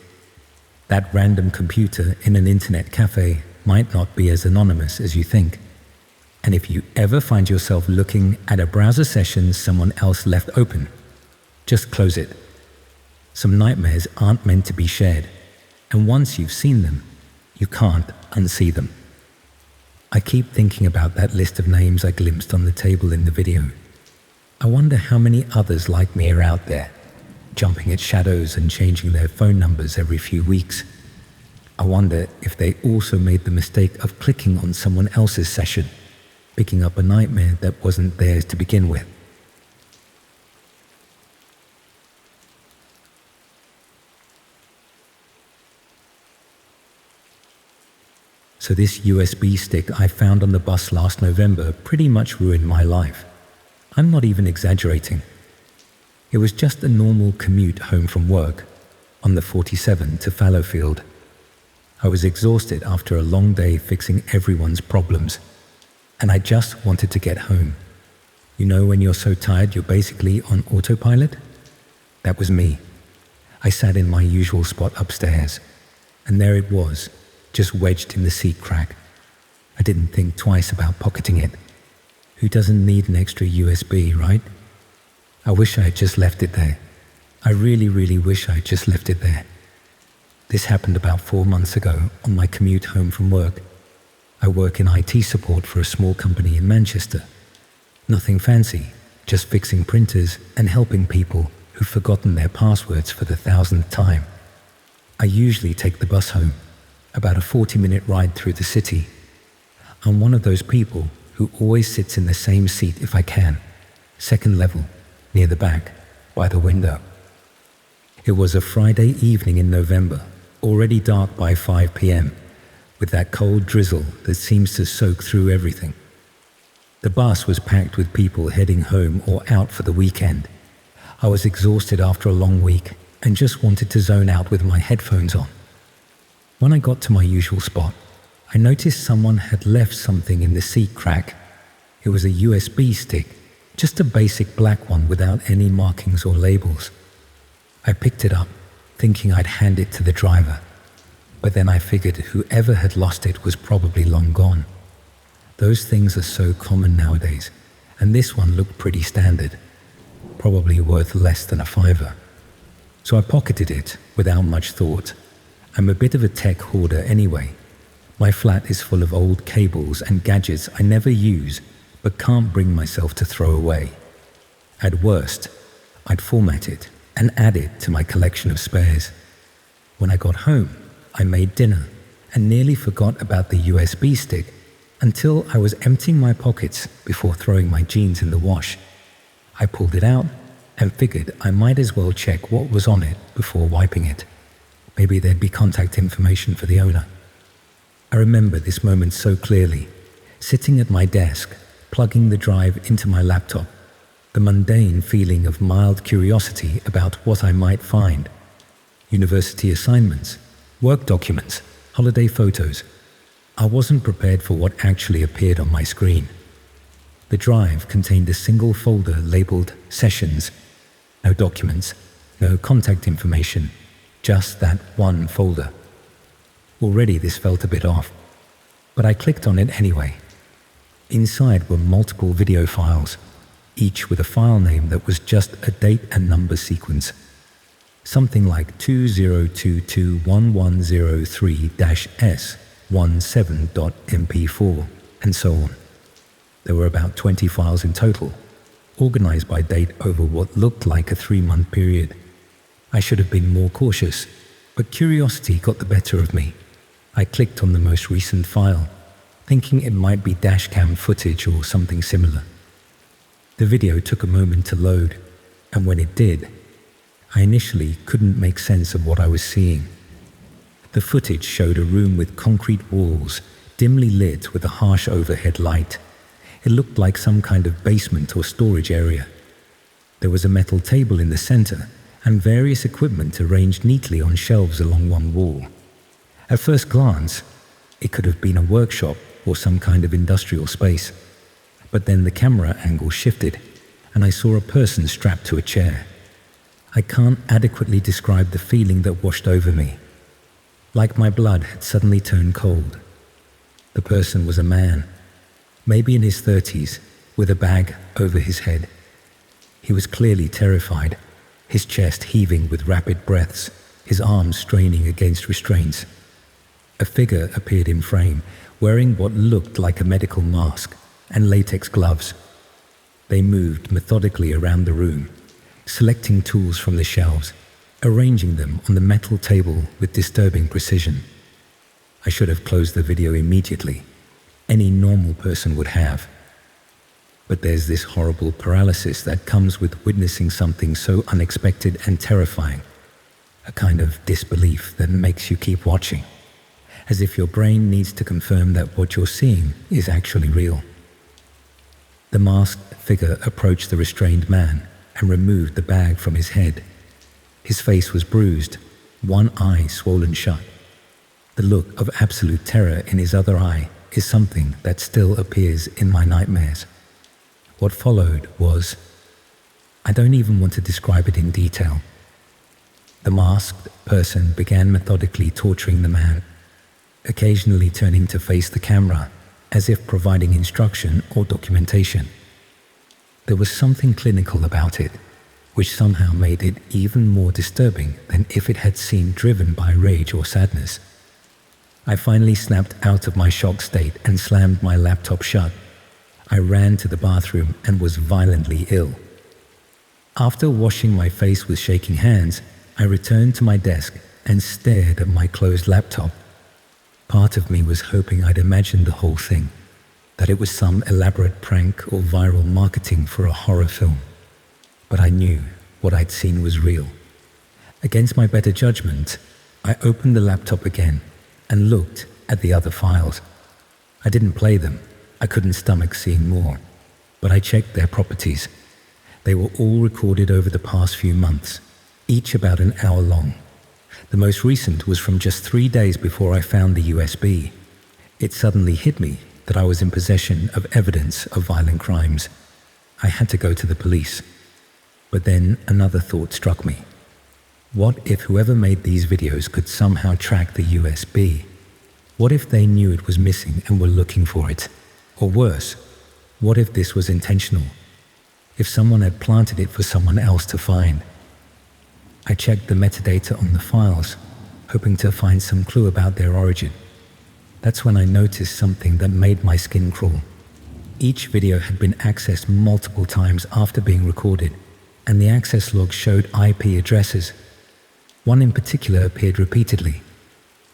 That random computer in an internet cafe might not be as anonymous as you think. And if you ever find yourself looking at a browser session someone else left open, just close it. Some nightmares aren't meant to be shared, and once you've seen them, you can't unsee them. I keep thinking about that list of names I glimpsed on the table in the video. I wonder how many others like me are out there, jumping at shadows and changing their phone numbers every few weeks. I wonder if they also made the mistake of clicking on someone else's session, picking up a nightmare that wasn't theirs to begin with. So this USB stick I found on the bus last November pretty much ruined my life. I'm not even exaggerating. It was just a normal commute home from work on the 47 to Fallowfield. I was exhausted after a long day fixing everyone's problems, and I just wanted to get home. You know when you're so tired you're basically on autopilot? That was me. I sat in my usual spot upstairs, and there it was, just wedged in the seat crack. I didn't think twice about pocketing it. Who doesn't need an extra USB, right? I wish I had just left it there. I really, really wish I had just left it there. This happened about 4 months ago on my commute home from work. I work in IT support for a small company in Manchester. Nothing fancy, just fixing printers and helping people who've forgotten their passwords for the 1000th time. I usually take the bus home, about a 40-minute ride through the city. I'm one of those people who always sits in the same seat if I can, second level, near the back, by the window. It was a Friday evening in November, already dark by 5 p.m., with that cold drizzle that seems to soak through everything. The bus was packed with people heading home or out for the weekend. I was exhausted after a long week and just wanted to zone out with my headphones on. When I got to my usual spot, I noticed someone had left something in the seat crack. It was a USB stick, just a basic black one without any markings or labels. I picked it up, thinking I'd hand it to the driver. But then I figured whoever had lost it was probably long gone. Those things are so common nowadays, and this one looked pretty standard, probably worth less than a $5. So I pocketed it without much thought. I'm a bit of a tech hoarder anyway. My flat is full of old cables and gadgets I never use but can't bring myself to throw away. At worst, I'd format it and add it to my collection of spares. When I got home, I made dinner and nearly forgot about the USB stick until I was emptying my pockets before throwing my jeans in the wash. I pulled it out and figured I might as well check what was on it before wiping it. Maybe there'd be contact information for the owner. I remember this moment so clearly, sitting at my desk, plugging the drive into my laptop. The mundane feeling of mild curiosity about what I might find. University assignments, work documents, holiday photos. I wasn't prepared for what actually appeared on my screen. The drive contained a single folder labeled Sessions. No documents, no contact information, just that one folder. Already this felt a bit off, but I clicked on it anyway. Inside were multiple video files, each with a file name that was just a date and number sequence. Something like 20221103-S17.mp4, and so on. There were about 20 files in total, organized by date over what looked like a 3-month period. I should have been more cautious, but curiosity got the better of me. I clicked on the most recent file, thinking it might be dashcam footage or something similar. The video took a moment to load, and when it did, I initially couldn't make sense of what I was seeing. The footage showed a room with concrete walls, dimly lit with a harsh overhead light. It looked like some kind of basement or storage area. There was a metal table in the center and various equipment arranged neatly on shelves along one wall. At first glance, it could have been a workshop or some kind of industrial space. But then the camera angle shifted, and I saw a person strapped to a chair. I can't adequately describe the feeling that washed over me. Like my blood had suddenly turned cold. The person was a man, maybe in his 30s, with a bag over his head. He was clearly terrified, his chest heaving with rapid breaths, his arms straining against restraints. A figure appeared in frame, wearing what looked like a medical mask and latex gloves. They moved methodically around the room, selecting tools from the shelves, arranging them on the metal table with disturbing precision. I should have closed the video immediately. Any normal person would have. But there's this horrible paralysis that comes with witnessing something so unexpected and terrifying. A kind of disbelief that makes you keep watching, as if your brain needs to confirm that what you're seeing is actually real. The masked figure approached the restrained man and removed the bag from his head. His face was bruised, one eye swollen shut. The look of absolute terror in his other eye is something that still appears in my nightmares. What followed was, I don't even want to describe it in detail. The masked person began methodically torturing the man, occasionally turning to face the camera as if providing instruction or documentation. There was something clinical about it, which somehow made it even more disturbing than if it had seemed driven by rage or sadness. I finally snapped out of my shocked state and slammed my laptop shut. I ran to the bathroom and was violently ill. After washing my face with shaking hands, I returned to my desk and stared at my closed laptop. Part of me was hoping I'd imagined the whole thing, that it was some elaborate prank or viral marketing for a horror film. But I knew what I'd seen was real. Against my better judgment, I opened the laptop again and looked at the other files. I didn't play them. I couldn't stomach seeing more. But I checked their properties. They were all recorded over the past few months, each about an hour long. The most recent was from just 3 days before I found the USB. It suddenly hit me that I was in possession of evidence of violent crimes. I had to go to the police. But then another thought struck me. What if whoever made these videos could somehow track the USB? What if they knew it was missing and were looking for it? Or worse, what if this was intentional? If someone had planted it for someone else to find? I checked the metadata on the files, hoping to find some clue about their origin. That's when I noticed something that made my skin crawl. Each video had been accessed multiple times after being recorded, and the access log showed IP addresses. One in particular appeared repeatedly,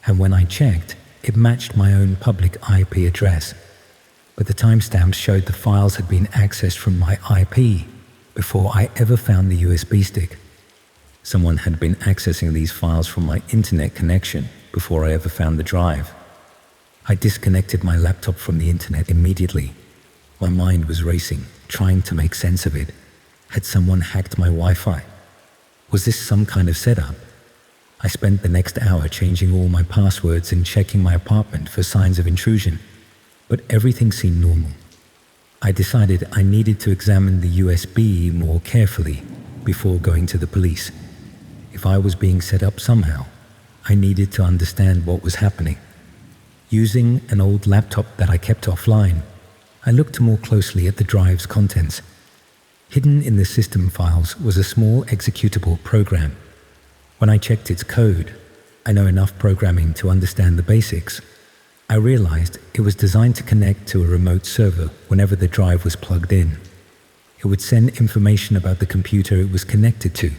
and when I checked, it matched my own public IP address. But the timestamps showed the files had been accessed from my IP before I ever found the USB stick. Someone had been accessing these files from my internet connection before I ever found the drive. I disconnected my laptop from the internet immediately. My mind was racing, trying to make sense of it. Had someone hacked my Wi-Fi? Was this some kind of setup? I spent the next hour changing all my passwords and checking my apartment for signs of intrusion, but everything seemed normal. I decided I needed to examine the USB more carefully before going to the police. If I was being set up somehow, I needed to understand what was happening. Using an old laptop that I kept offline, I looked more closely at the drive's contents. Hidden in the system files was a small executable program. When I checked its code, I know enough programming to understand the basics. I realized it was designed to connect to a remote server whenever the drive was plugged in. It would send information about the computer it was connected to,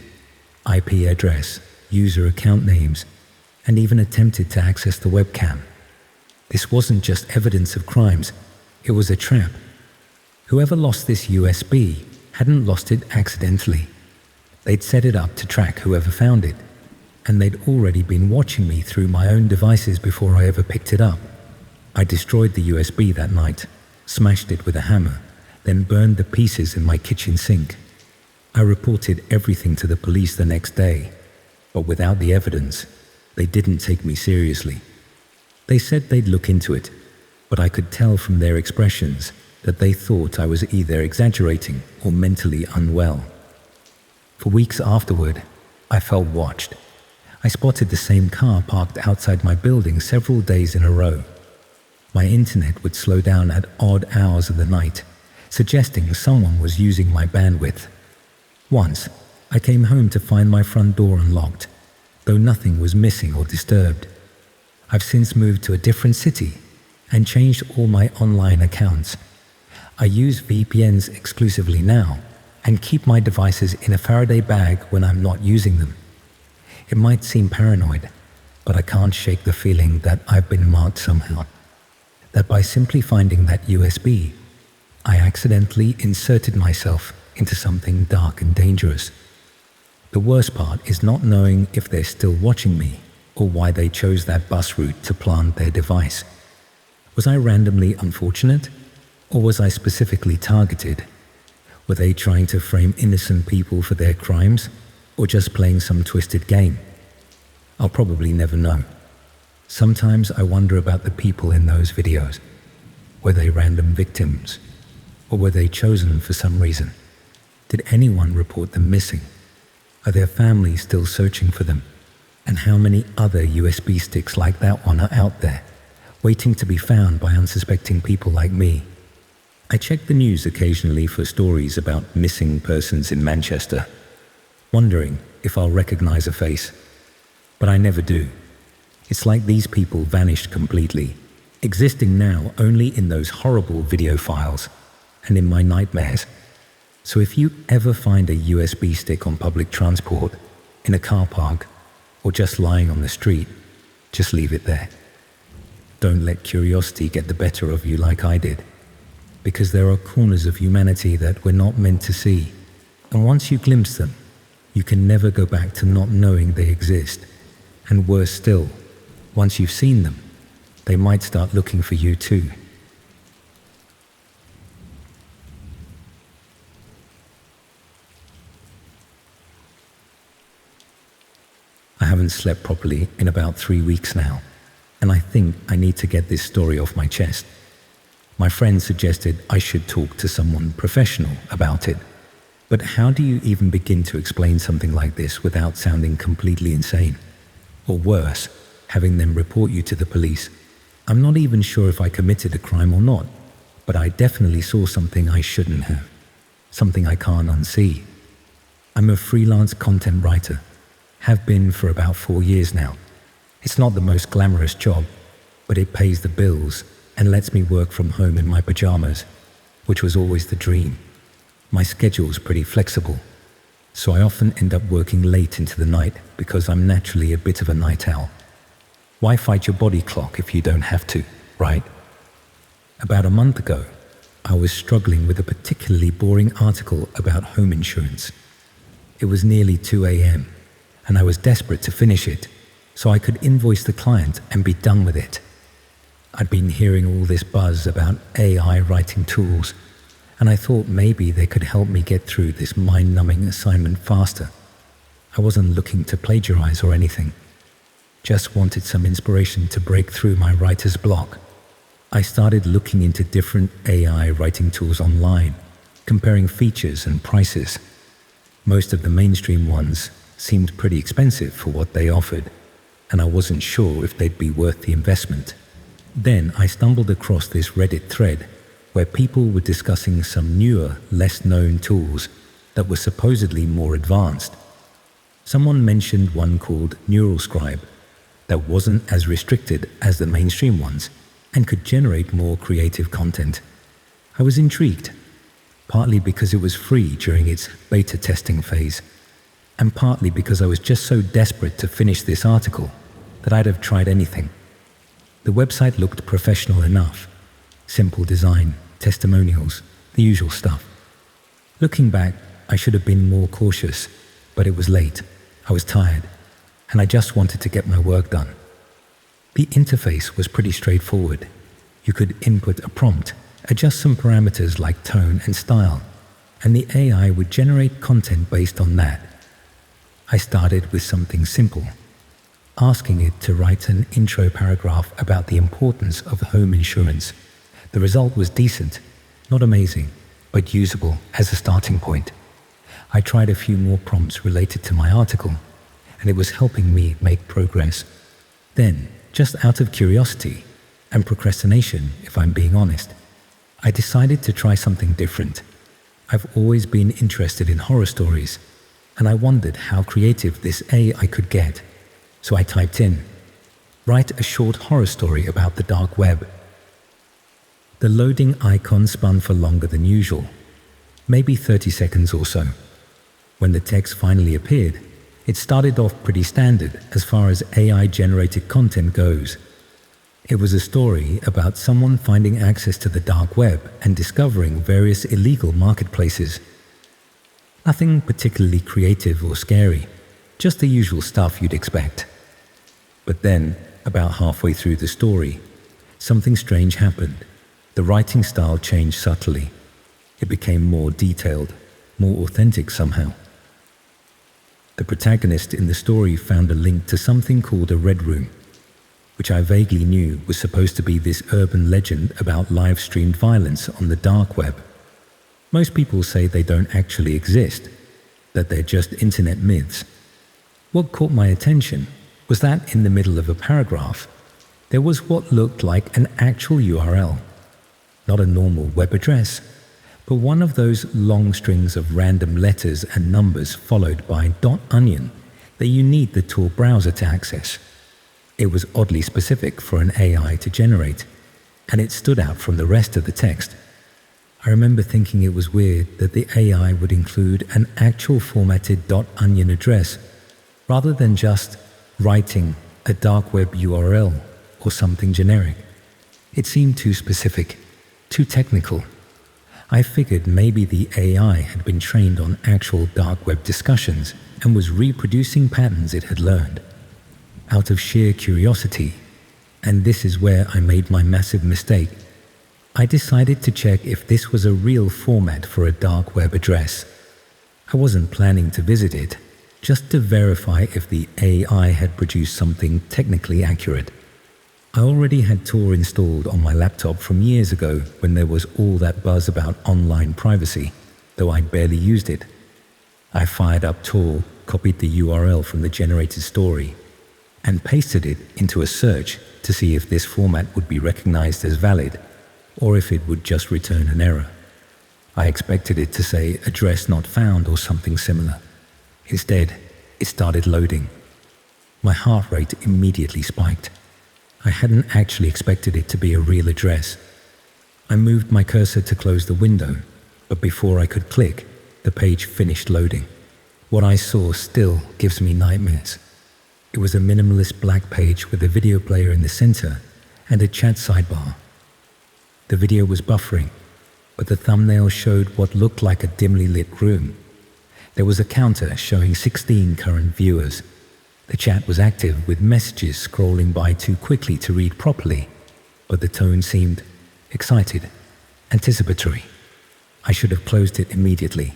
IP address, user account names, and even attempted to access the webcam. This wasn't just evidence of crimes, it was a trap. Whoever lost this USB hadn't lost it accidentally. They'd set it up to track whoever found it, and they'd already been watching me through my own devices before I ever picked it up. I destroyed the USB that night, smashed it with a hammer, then burned the pieces in my kitchen sink. I reported everything to the police the next day, but without the evidence, they didn't take me seriously. They said they'd look into it, but I could tell from their expressions that they thought I was either exaggerating or mentally unwell. For weeks afterward, I felt watched. I spotted the same car parked outside my building several days in a row. My internet would slow down at odd hours of the night, suggesting someone was using my bandwidth. Once, I came home to find my front door unlocked, though nothing was missing or disturbed. I've since moved to a different city and changed all my online accounts. I use VPNs exclusively now and keep my devices in a Faraday bag when I'm not using them. It might seem paranoid, but I can't shake the feeling that I've been marked somehow. That by simply finding that USB, I accidentally inserted myself into something dark and dangerous. The worst part is not knowing if they're still watching me or why they chose that bus route to plant their device. Was I randomly unfortunate, or was I specifically targeted? Were they trying to frame innocent people for their crimes, or just playing some twisted game? I'll probably never know. Sometimes I wonder about the people in those videos. Were they random victims, or were they chosen for some reason? Did anyone report them missing? Are their families still searching for them? And how many other USB sticks like that one are out there, waiting to be found by unsuspecting people like me? I check the news occasionally for stories about missing persons in Manchester, wondering if I'll recognize a face. But I never do. It's like these people vanished completely, existing now only in those horrible video files and in my nightmares. So if you ever find a USB stick on public transport, in a car park, or just lying on the street, just leave it there. Don't let curiosity get the better of you like I did, because there are corners of humanity that we're not meant to see, and once you glimpse them, you can never go back to not knowing they exist. And worse still, once you've seen them, they might start looking for you too. I haven't slept properly in about 3 weeks now, and I think I need to get this story off my chest. My friend suggested I should talk to someone professional about it. But how do you even begin to explain something like this without sounding completely insane? Or worse, having them report you to the police. I'm not even sure if I committed a crime or not, but I definitely saw something I shouldn't have. Something I can't unsee. I'm a freelance content writer. Have been for about 4 years now. It's not the most glamorous job, but it pays the bills and lets me work from home in my pajamas, which was always the dream. My schedule's pretty flexible, so I often end up working late into the night because I'm naturally a bit of a night owl. Why fight your body clock if you don't have to, right? About a month ago, I was struggling with a particularly boring article about home insurance. It was nearly 2 a.m., and I was desperate to finish it so I could invoice the client and be done with it. I'd been hearing all this buzz about AI writing tools, and I thought maybe they could help me get through this mind-numbing assignment faster. I wasn't looking to plagiarize or anything, just wanted some inspiration to break through my writer's block. I started looking into different AI writing tools online, comparing features and prices. Most of the mainstream ones seemed pretty expensive for what they offered, and I wasn't sure if they'd be worth the investment. Then I stumbled across this Reddit thread where people were discussing some newer, less-known tools that were supposedly more advanced. Someone mentioned one called NeuralScribe that wasn't as restricted as the mainstream ones and could generate more creative content. I was intrigued, partly because it was free during its beta testing phase, and partly because I was just so desperate to finish this article that I'd have tried anything. The website looked professional enough. Simple design, testimonials, the usual stuff. Looking back, I should have been more cautious, but it was late. I was tired, and I just wanted to get my work done. The interface was pretty straightforward. You could input a prompt, adjust some parameters like tone and style, and the AI would generate content based on that. I started with something simple, asking it to write an intro paragraph about the importance of home insurance. The result was decent, not amazing, but usable as a starting point. I tried a few more prompts related to my article, and it was helping me make progress. Then, just out of curiosity and procrastination, if I'm being honest, I decided to try something different. I've always been interested in horror stories, and I wondered how creative this AI could get. So I typed in, "Write a short horror story about the dark web." The loading icon spun for longer than usual, maybe 30 seconds or so. When the text finally appeared, it started off pretty standard as far as AI-generated content goes. It was a story about someone finding access to the dark web and discovering various illegal marketplaces. Nothing particularly creative or scary, just the usual stuff you'd expect. But then, about halfway through the story, something strange happened. The writing style changed subtly. It became more detailed, more authentic somehow. The protagonist in the story found a link to something called a Red Room, which I vaguely knew was supposed to be this urban legend about live-streamed violence on the dark web. Most people say they don't actually exist, that they're just internet myths. What caught my attention was that in the middle of a paragraph, there was what looked like an actual URL. Not a normal web address, but one of those long strings of random letters and numbers followed by .onion that you need the Tor browser to access. It was oddly specific for an AI to generate, and it stood out from the rest of the text. I remember thinking it was weird that the AI would include an actual formatted .onion address rather than just writing a dark web URL or something generic. It seemed too specific, too technical. I figured maybe the AI had been trained on actual dark web discussions and was reproducing patterns it had learned. Out of sheer curiosity, and this is where I made my massive mistake, I decided to check if this was a real format for a dark web address. I wasn't planning to visit it, just to verify if the AI had produced something technically accurate. I already had Tor installed on my laptop from years ago when there was all that buzz about online privacy, though I'd barely used it. I fired up Tor, copied the URL from the generated story, and pasted it into a search to see if this format would be recognized as valid, or if it would just return an error. I expected it to say address not found or something similar. Instead, it started loading. My heart rate immediately spiked. I hadn't actually expected it to be a real address. I moved my cursor to close the window, but before I could click, the page finished loading. What I saw still gives me nightmares. It was a minimalist black page with a video player in the center and a chat sidebar. The video was buffering, but the thumbnail showed what looked like a dimly lit room. There was a counter showing 16 current viewers. The chat was active with messages scrolling by too quickly to read properly, but the tone seemed excited, anticipatory. I should have closed it immediately.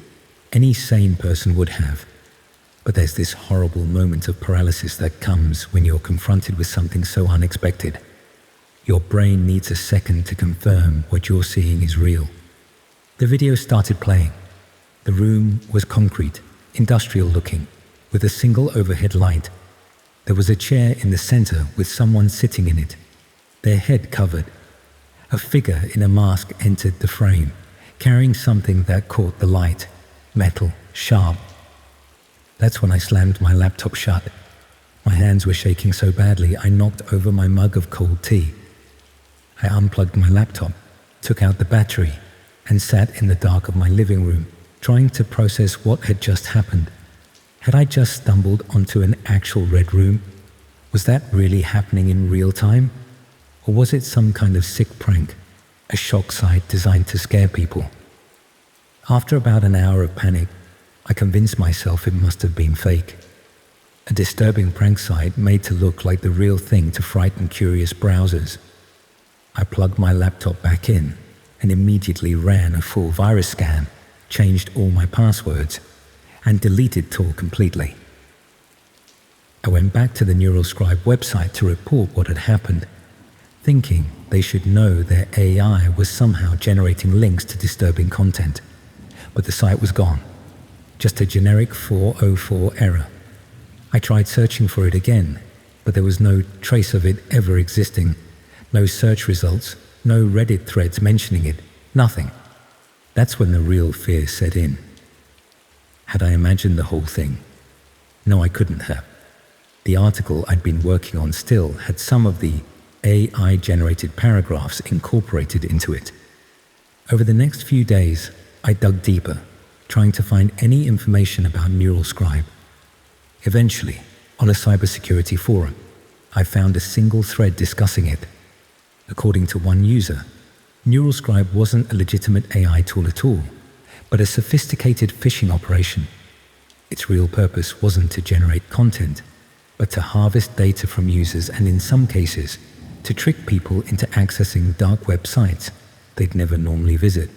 Any sane person would have. But there's this horrible moment of paralysis that comes when you're confronted with something so unexpected. Your brain needs a second to confirm what you're seeing is real. The video started playing. The room was concrete, industrial looking, with a single overhead light. There was a chair in the center with someone sitting in it, their head covered. A figure in a mask entered the frame, carrying something that caught the light, metal, sharp. That's when I slammed my laptop shut. My hands were shaking so badly I knocked over my mug of cold tea. I unplugged my laptop, took out the battery, and sat in the dark of my living room, trying to process what had just happened. Had I just stumbled onto an actual red room? Was that really happening in real time? Or was it some kind of sick prank, a shock site designed to scare people? After about an hour of panic, I convinced myself it must have been fake. A disturbing prank site made to look like the real thing to frighten curious browsers. I plugged my laptop back in and immediately ran a full virus scan, changed all my passwords, and deleted Tor completely. I went back to the NeuralScribe website to report what had happened, thinking they should know their AI was somehow generating links to disturbing content. But the site was gone. Just a generic 404 error. I tried searching for it again, but there was no trace of it ever existing. No search results, no Reddit threads mentioning it, nothing. That's when the real fear set in. Had I imagined the whole thing? No, I couldn't have. The article I'd been working on still had some of the AI-generated paragraphs incorporated into it. Over the next few days, I dug deeper, trying to find any information about NeuralScribe. Eventually, on a cybersecurity forum, I found a single thread discussing it. According to one user, NeuralScribe wasn't a legitimate AI tool at all, but a sophisticated phishing operation. Its real purpose wasn't to generate content, but to harvest data from users and, in some cases, to trick people into accessing dark web sites they'd never normally visit.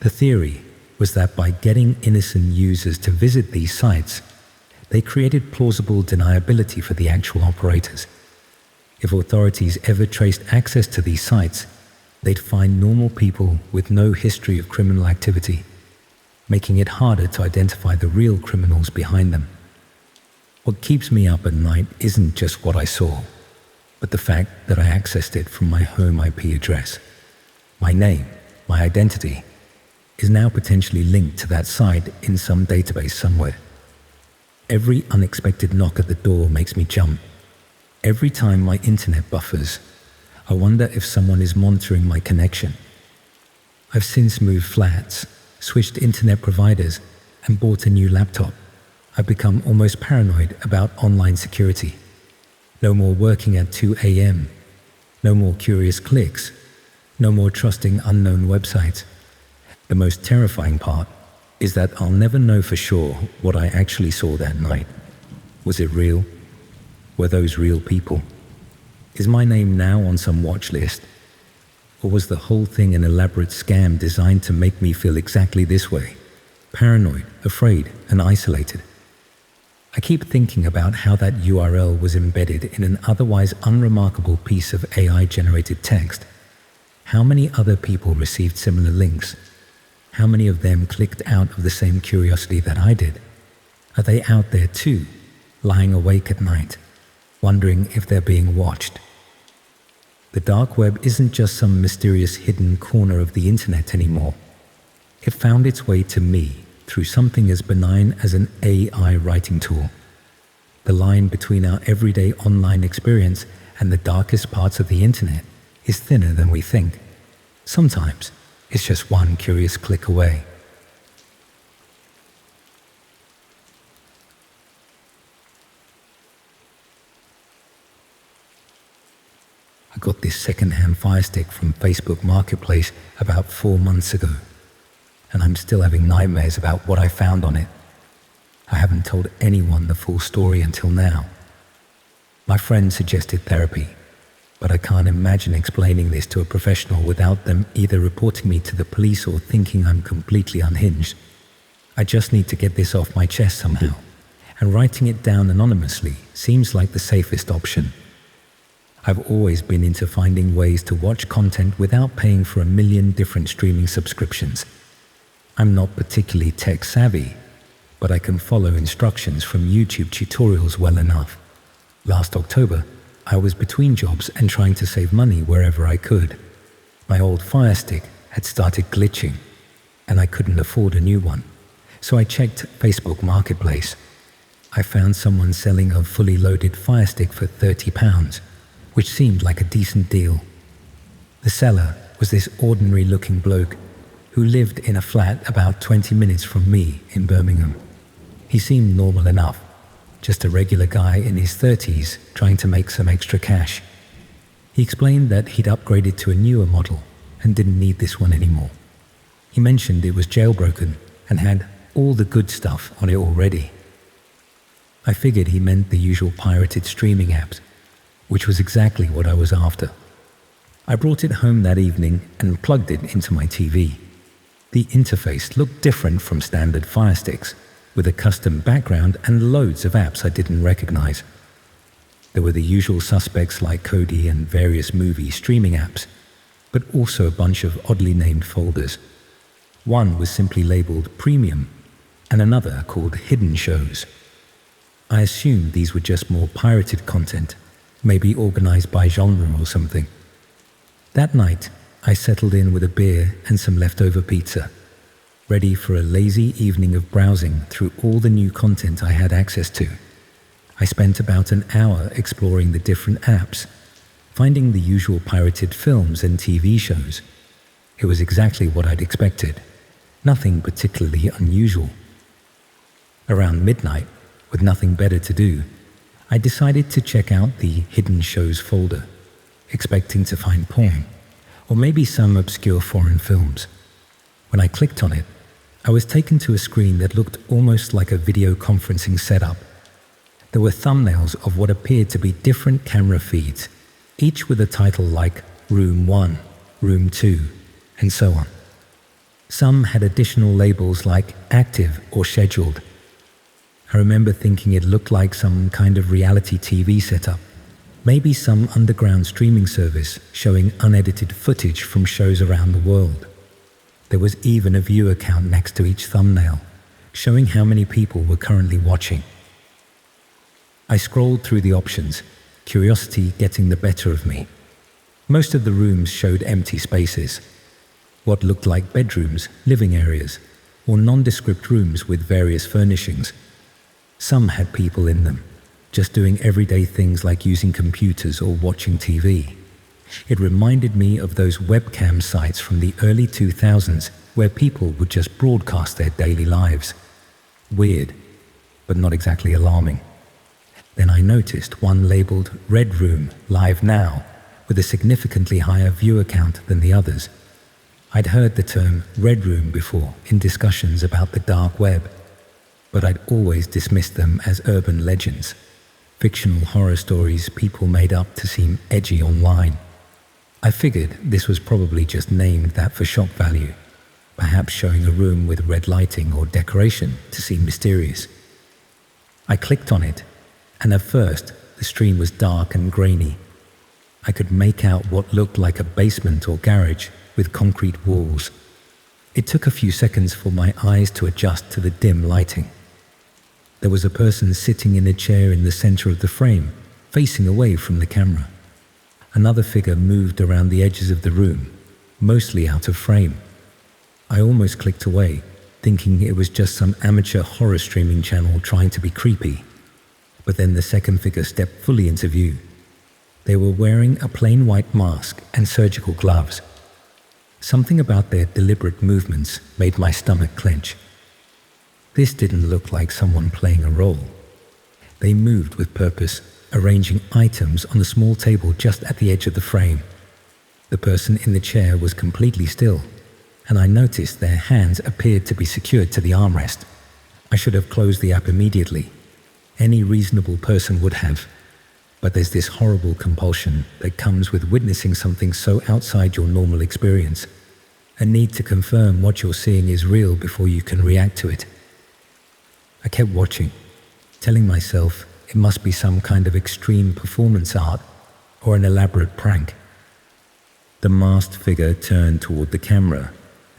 The theory was that by getting innocent users to visit these sites, they created plausible deniability for the actual operators. If authorities ever traced access to these sites, they'd find normal people with no history of criminal activity, making it harder to identify the real criminals behind them. What keeps me up at night isn't just what I saw, but the fact that I accessed it from my home IP address. My name, my identity, is now potentially linked to that site in some database somewhere. Every unexpected knock at the door makes me jump. Every time my internet buffers, I wonder if someone is monitoring my connection. I've since moved flats, switched internet providers, and bought a new laptop. I've become almost paranoid about online security. No more working at 2 a.m. No more curious clicks. No more trusting unknown websites. The most terrifying part is that I'll never know for sure what I actually saw that night. Was it real? Were those real people? Is my name now on some watch list? Or was the whole thing an elaborate scam designed to make me feel exactly this way? Paranoid, afraid, and isolated. I keep thinking about how that URL was embedded in an otherwise unremarkable piece of AI-generated text. How many other people received similar links? How many of them clicked out of the same curiosity that I did? Are they out there too, lying awake at night, wondering if they're being watched? The dark web isn't just some mysterious hidden corner of the internet anymore. It found its way to me through something as benign as an AI writing tool. The line between our everyday online experience and the darkest parts of the internet is thinner than we think. Sometimes it's just one curious click away. I got this second-hand Fire Stick from Facebook Marketplace about 4 months ago, and I'm still having nightmares about what I found on it. I haven't told anyone the full story until now. My friend suggested therapy, but I can't imagine explaining this to a professional without them either reporting me to the police or thinking I'm completely unhinged. I just need to get this off my chest somehow, and writing it down anonymously seems like the safest option. I've always been into finding ways to watch content without paying for a million different streaming subscriptions. I'm not particularly tech savvy, but I can follow instructions from YouTube tutorials well enough. Last October, I was between jobs and trying to save money wherever I could. My old Fire Stick had started glitching, and I couldn't afford a new one, so I checked Facebook Marketplace. I found someone selling a fully loaded Fire Stick for £30, which seemed like a decent deal. The seller was this ordinary-looking bloke who lived in a flat about 20 minutes from me in Birmingham. He seemed normal enough, just a regular guy in his 30s trying to make some extra cash. He explained that he'd upgraded to a newer model and didn't need this one anymore. He mentioned it was jailbroken and had all the good stuff on it already. I figured he meant the usual pirated streaming apps, which was exactly what I was after. I brought it home that evening and plugged it into my TV. The interface looked different from standard Fire Sticks, with a custom background and loads of apps I didn't recognize. There were the usual suspects like Kodi and various movie streaming apps, but also a bunch of oddly named folders. One was simply labeled Premium, and another called Hidden Shows. I assumed these were just more pirated content, maybe organized by genre or something. That night, I settled in with a beer and some leftover pizza, ready for a lazy evening of browsing through all the new content I had access to. I spent about an hour exploring the different apps, finding the usual pirated films and TV shows. It was exactly what I'd expected, nothing particularly unusual. Around midnight, with nothing better to do, I decided to check out the Hidden Shows folder, expecting to find porn, or maybe some obscure foreign films. When I clicked on it, I was taken to a screen that looked almost like a video conferencing setup. There were thumbnails of what appeared to be different camera feeds, each with a title like Room 1, Room 2, and so on. Some had additional labels like Active or Scheduled. I remember thinking it looked like some kind of reality TV setup, maybe some underground streaming service showing unedited footage from shows around the world. There was even a viewer count next to each thumbnail, showing how many people were currently watching. I scrolled through the options, curiosity getting the better of me. Most of the rooms showed empty spaces, what looked like bedrooms, living areas, or nondescript rooms with various furnishings. Some had people in them, just doing everyday things like using computers or watching TV. It reminded me of those webcam sites from the early 2000s where people would just broadcast their daily lives. Weird, but not exactly alarming. Then I noticed one labeled Red Room Live Now with a significantly higher viewer count than the others. I'd heard the term Red Room before in discussions about the dark web, but I'd always dismissed them as urban legends, fictional horror stories people made up to seem edgy online. I figured this was probably just named that for shock value, perhaps showing a room with red lighting or decoration to seem mysterious. I clicked on it, and at first the stream was dark and grainy. I could make out what looked like a basement or garage with concrete walls. It took a few seconds for my eyes to adjust to the dim lighting. There was a person sitting in a chair in the center of the frame, facing away from the camera. Another figure moved around the edges of the room, mostly out of frame. I almost clicked away, thinking it was just some amateur horror streaming channel trying to be creepy. But then the second figure stepped fully into view. They were wearing a plain white mask and surgical gloves. Something about their deliberate movements made my stomach clench. This didn't look like someone playing a role. They moved with purpose, arranging items on a small table just at the edge of the frame. The person in the chair was completely still, and I noticed their hands appeared to be secured to the armrest. I should have closed the app immediately. Any reasonable person would have. But there's this horrible compulsion that comes with witnessing something so outside your normal experience, a need to confirm what you're seeing is real before you can react to it. I kept watching, telling myself it must be some kind of extreme performance art or an elaborate prank. The masked figure turned toward the camera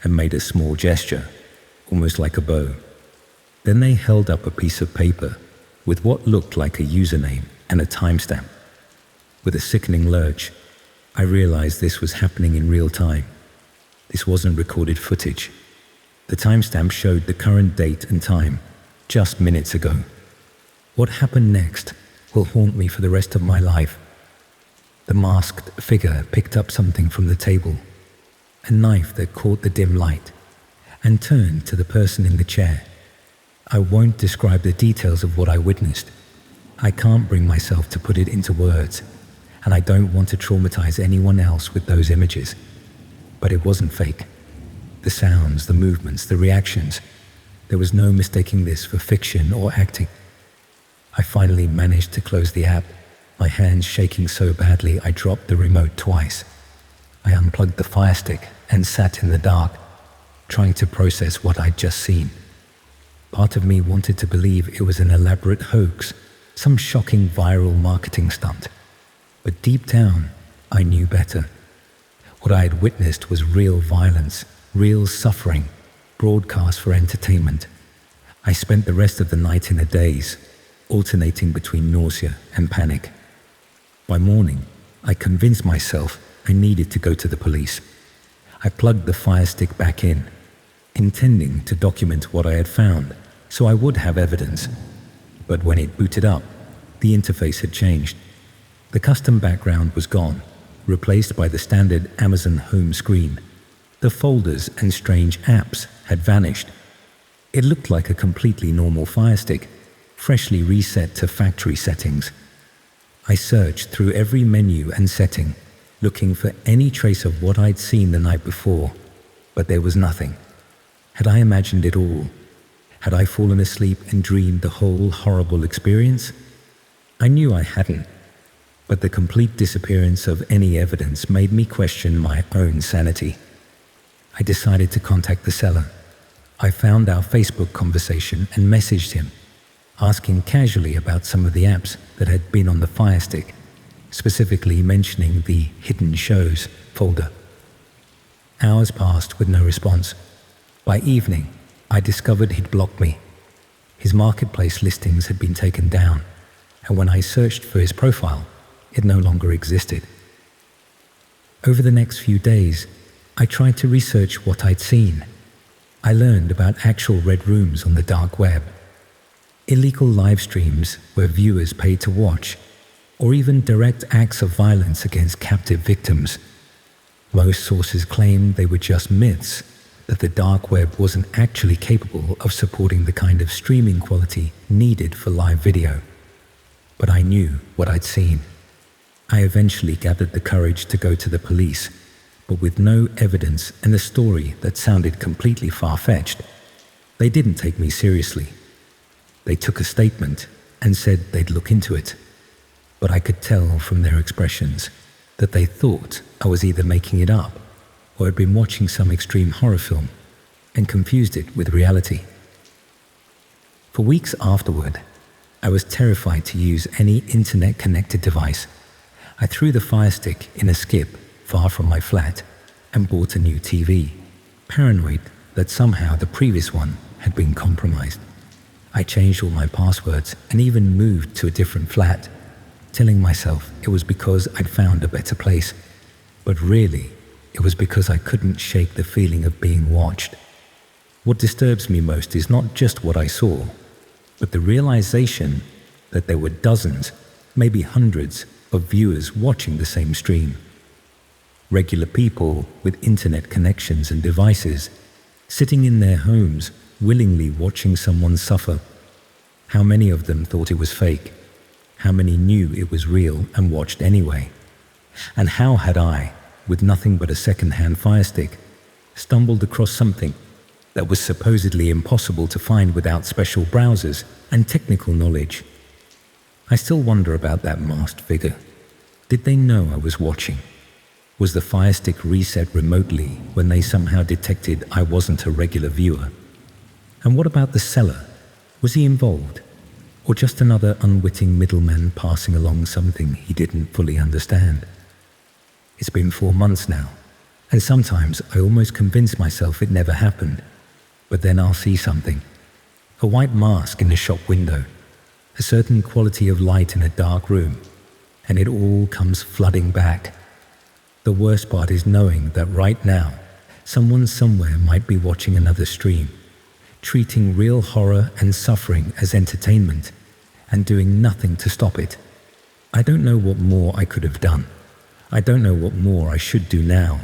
and made a small gesture, almost like a bow. Then they held up a piece of paper with what looked like a username and a timestamp. With a sickening lurch, I realized this was happening in real time. This wasn't recorded footage. The timestamp showed the current date and time, just minutes ago. What happened next will haunt me for the rest of my life. The masked figure picked up something from the table, a knife that caught the dim light, and turned to the person in the chair. I won't describe the details of what I witnessed. I can't bring myself to put it into words, and I don't want to traumatize anyone else with those images. But it wasn't fake. The sounds, the movements, the reactions, there was no mistaking this for fiction or acting. I finally managed to close the app, my hands shaking so badly I dropped the remote twice. I unplugged the Fire Stick and sat in the dark, trying to process what I'd just seen. Part of me wanted to believe it was an elaborate hoax, some shocking viral marketing stunt. But deep down, I knew better. What I had witnessed was real violence, real suffering, broadcast for entertainment. I spent the rest of the night in a daze, alternating between nausea and panic. By morning, I convinced myself I needed to go to the police. I plugged the Fire Stick back in, intending to document what I had found so I would have evidence. But when it booted up, the interface had changed. The custom background was gone, replaced by the standard Amazon home screen. The folders and strange apps had vanished. It looked like a completely normal Fire Stick, freshly reset to factory settings. I searched through every menu and setting, looking for any trace of what I'd seen the night before, but there was nothing. Had I imagined it all? Had I fallen asleep and dreamed the whole horrible experience? I knew I hadn't, but the complete disappearance of any evidence made me question my own sanity. I decided to contact the seller. I found our Facebook conversation and messaged him, asking casually about some of the apps that had been on the Fire Stick, specifically mentioning the hidden shows folder. Hours passed with no response. By evening, I discovered he'd blocked me. His marketplace listings had been taken down, and when I searched for his profile, it no longer existed. Over the next few days, I tried to research what I'd seen. I learned about actual red rooms on the dark web, illegal live streams where viewers paid to watch, or even direct acts of violence against captive victims. Most sources claimed they were just myths, that the dark web wasn't actually capable of supporting the kind of streaming quality needed for live video. But I knew what I'd seen. I eventually gathered the courage to go to the police, but with no evidence and a story that sounded completely far-fetched. They didn't take me seriously. They took a statement and said they'd look into it, but I could tell from their expressions that they thought I was either making it up or had been watching some extreme horror film and confused it with reality. For weeks afterward, I was terrified to use any internet-connected device. I threw the Fire Stick in a skip far from my flat and bought a new TV, paranoid that somehow the previous one had been compromised. I changed all my passwords and even moved to a different flat, telling myself it was because I'd found a better place. But really, it was because I couldn't shake the feeling of being watched. What disturbs me most is not just what I saw, but the realization that there were dozens, maybe hundreds, of viewers watching the same stream. Regular people with internet connections and devices, sitting in their homes, willingly watching someone suffer. How many of them thought it was fake? How many knew it was real and watched anyway? And how had I, with nothing but a second-hand Fire Stick, stumbled across something that was supposedly impossible to find without special browsers and technical knowledge? I still wonder about that masked figure. Did they know I was watching? Was the Fire Stick reset remotely when they somehow detected I wasn't a regular viewer? And what about the seller? Was he involved? Or just another unwitting middleman passing along something he didn't fully understand? It's been 4 months now, and sometimes I almost convince myself it never happened. But then I'll see something. A white mask in a shop window, a certain quality of light in a dark room, and it all comes flooding back. The worst part is knowing that right now, someone somewhere might be watching another stream, treating real horror and suffering as entertainment, and doing nothing to stop it. I don't know what more I could have done. I don't know what more I should do now.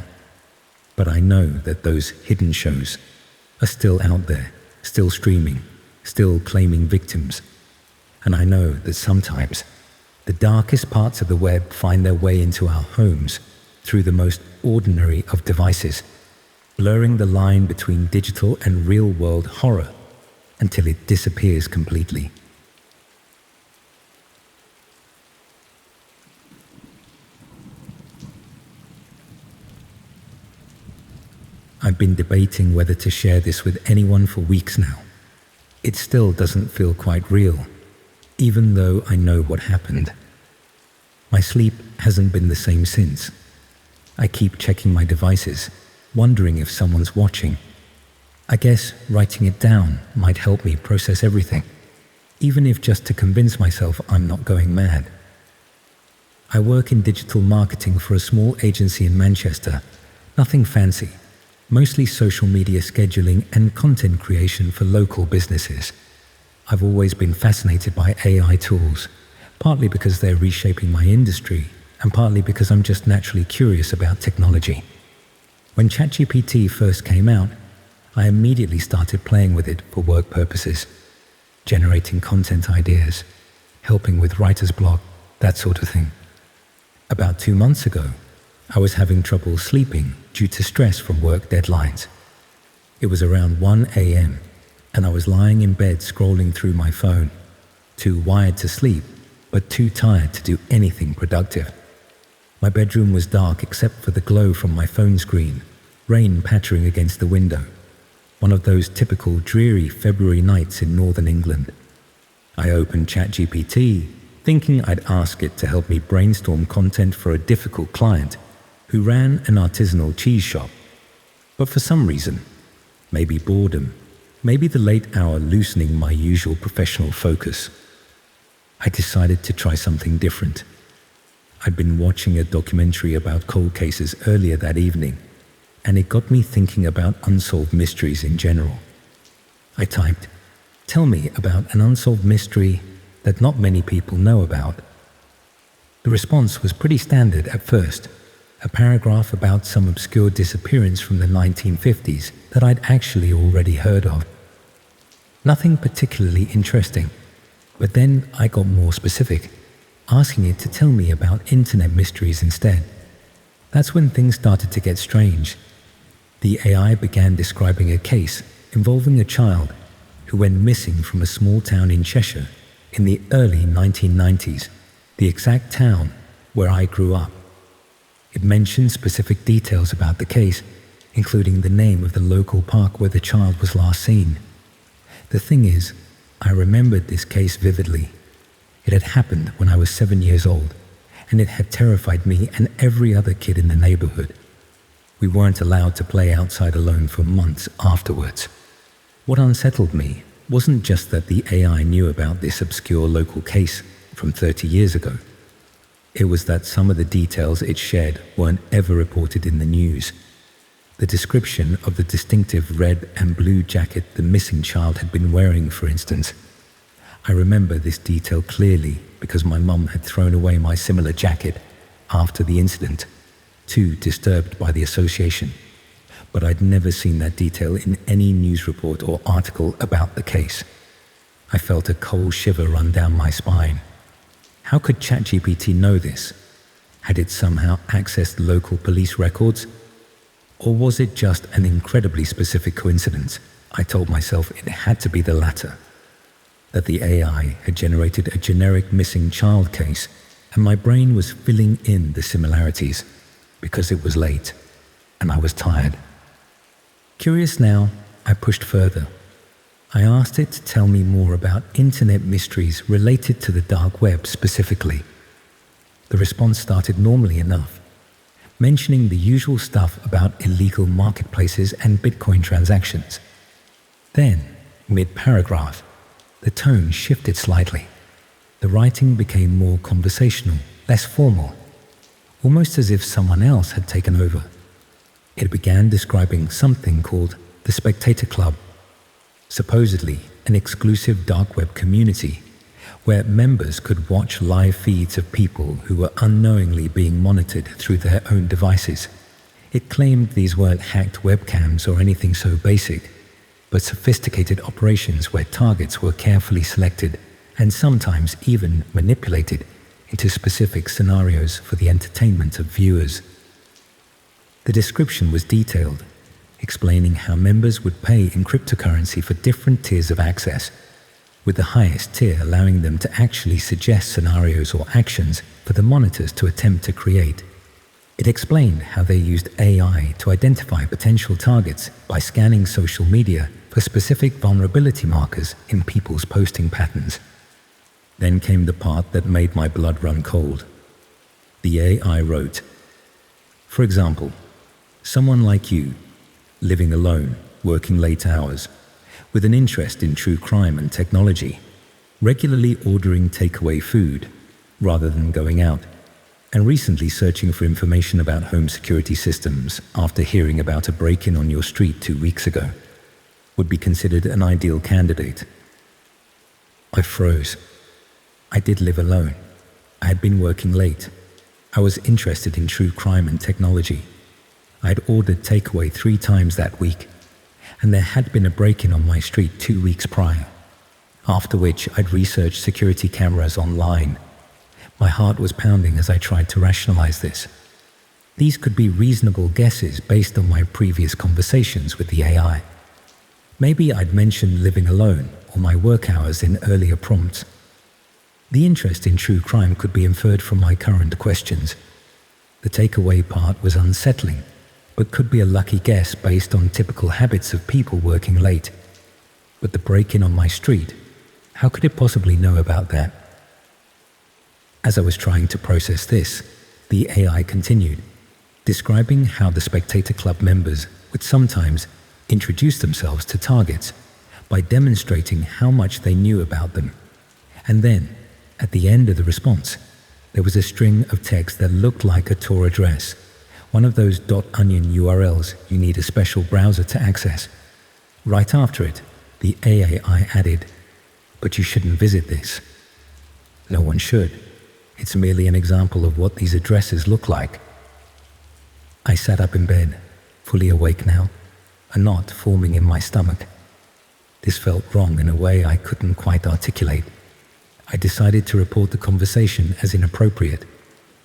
But I know that those hidden shows are still out there, still streaming, still claiming victims. And I know that sometimes the darkest parts of the web find their way into our homes through the most ordinary of devices, blurring the line between digital and real-world horror until it disappears completely. I've been debating whether to share this with anyone for weeks now. It still doesn't feel quite real, even though I know what happened. My sleep hasn't been the same since. I keep checking my devices, wondering if someone's watching. I guess writing it down might help me process everything, even if just to convince myself I'm not going mad. I work in digital marketing for a small agency in Manchester, nothing fancy. Mostly social media scheduling and content creation for local businesses. I've always been fascinated by AI tools, partly because they're reshaping my industry, and partly because I'm just naturally curious about technology. When ChatGPT first came out, I immediately started playing with it for work purposes, generating content ideas, helping with writer's block, that sort of thing. About 2 months ago, I was having trouble sleeping due to stress from work deadlines. It was around 1 a.m. and I was lying in bed scrolling through my phone, too wired to sleep, but too tired to do anything productive. My bedroom was dark except for the glow from my phone screen, rain pattering against the window, one of those typical dreary February nights in northern England. I opened ChatGPT, thinking I'd ask it to help me brainstorm content for a difficult client who ran an artisanal cheese shop. But for some reason, maybe boredom, maybe the late hour loosening my usual professional focus, I decided to try something different. I'd been watching a documentary about cold cases earlier that evening, and it got me thinking about unsolved mysteries in general. I typed, "Tell me about an unsolved mystery that not many people know about." The response was pretty standard at first, a paragraph about some obscure disappearance from the 1950s that I'd actually already heard of. Nothing particularly interesting, but then I got more specific, asking it to tell me about internet mysteries instead. That's when things started to get strange. The AI began describing a case involving a child who went missing from a small town in Cheshire in the early 1990s, the exact town where I grew up. It mentioned specific details about the case, including the name of the local park where the child was last seen. The thing is, I remembered this case vividly. It had happened when I was 7 years old, and it had terrified me and every other kid in the neighborhood. We weren't allowed to play outside alone for months afterwards. What unsettled me wasn't just that the AI knew about this obscure local case from 30 years ago. It was that some of the details it shared weren't ever reported in the news. The description of the distinctive red and blue jacket the missing child had been wearing, for instance. I remember this detail clearly because my mum had thrown away my similar jacket after the incident, too disturbed by the association. But I'd never seen that detail in any news report or article about the case. I felt a cold shiver run down my spine. How could ChatGPT know this? Had it somehow accessed local police records? Or was it just an incredibly specific coincidence? I told myself it had to be the latter. that the AI had generated a generic missing child case, and my brain was filling in the similarities because it was late and I was tired. Curious now, I pushed further. I asked it to tell me more about internet mysteries related to the dark web specifically. The response started normally enough, mentioning the usual stuff about illegal marketplaces and Bitcoin transactions. Then, mid-paragraph, the tone shifted slightly. The writing became more conversational, less formal, almost as if someone else had taken over. It began describing something called the Spectator Club, supposedly an exclusive dark web community where members could watch live feeds of people who were unknowingly being monitored through their own devices. It claimed these weren't hacked webcams or anything so basic, but sophisticated operations where targets were carefully selected and sometimes even manipulated into specific scenarios for the entertainment of viewers. The description was detailed, explaining how members would pay in cryptocurrency for different tiers of access, with the highest tier allowing them to actually suggest scenarios or actions for the monitors to attempt to create. It explained how they used AI to identify potential targets by scanning social media for specific vulnerability markers in people's posting patterns. Then came the part that made my blood run cold. The AI wrote, for example, someone like you, living alone, working late hours, with an interest in true crime and technology, regularly ordering takeaway food rather than going out, and recently searching for information about home security systems after hearing about a break-in on your street 2 weeks ago, would be considered an ideal candidate. I froze. I did live alone. I had been working late. I was interested in true crime and technology. I had ordered takeaway 3 times that week, and there had been a break-in on my street 2 weeks prior, after which I'd researched security cameras online. My heart was pounding as I tried to rationalize this. These could be reasonable guesses based on my previous conversations with the AI. Maybe I'd mentioned living alone or my work hours in earlier prompts. The interest in true crime could be inferred from my current questions. The takeaway part was unsettling, but could be a lucky guess based on typical habits of people working late. But the break-in on my street, how could it possibly know about that? As I was trying to process this, the AI continued, describing how the Spectator Club members would sometimes introduce themselves to targets by demonstrating how much they knew about them. And then, at the end of the response, there was a string of text that looked like a Tor address, one of those .onion URLs you need a special browser to access. Right after it, the AI added, "But you shouldn't visit this." No one should. It's merely an example of what these addresses look like. I sat up in bed, fully awake now, a knot forming in my stomach. This felt wrong in a way I couldn't quite articulate. I decided to report the conversation as inappropriate,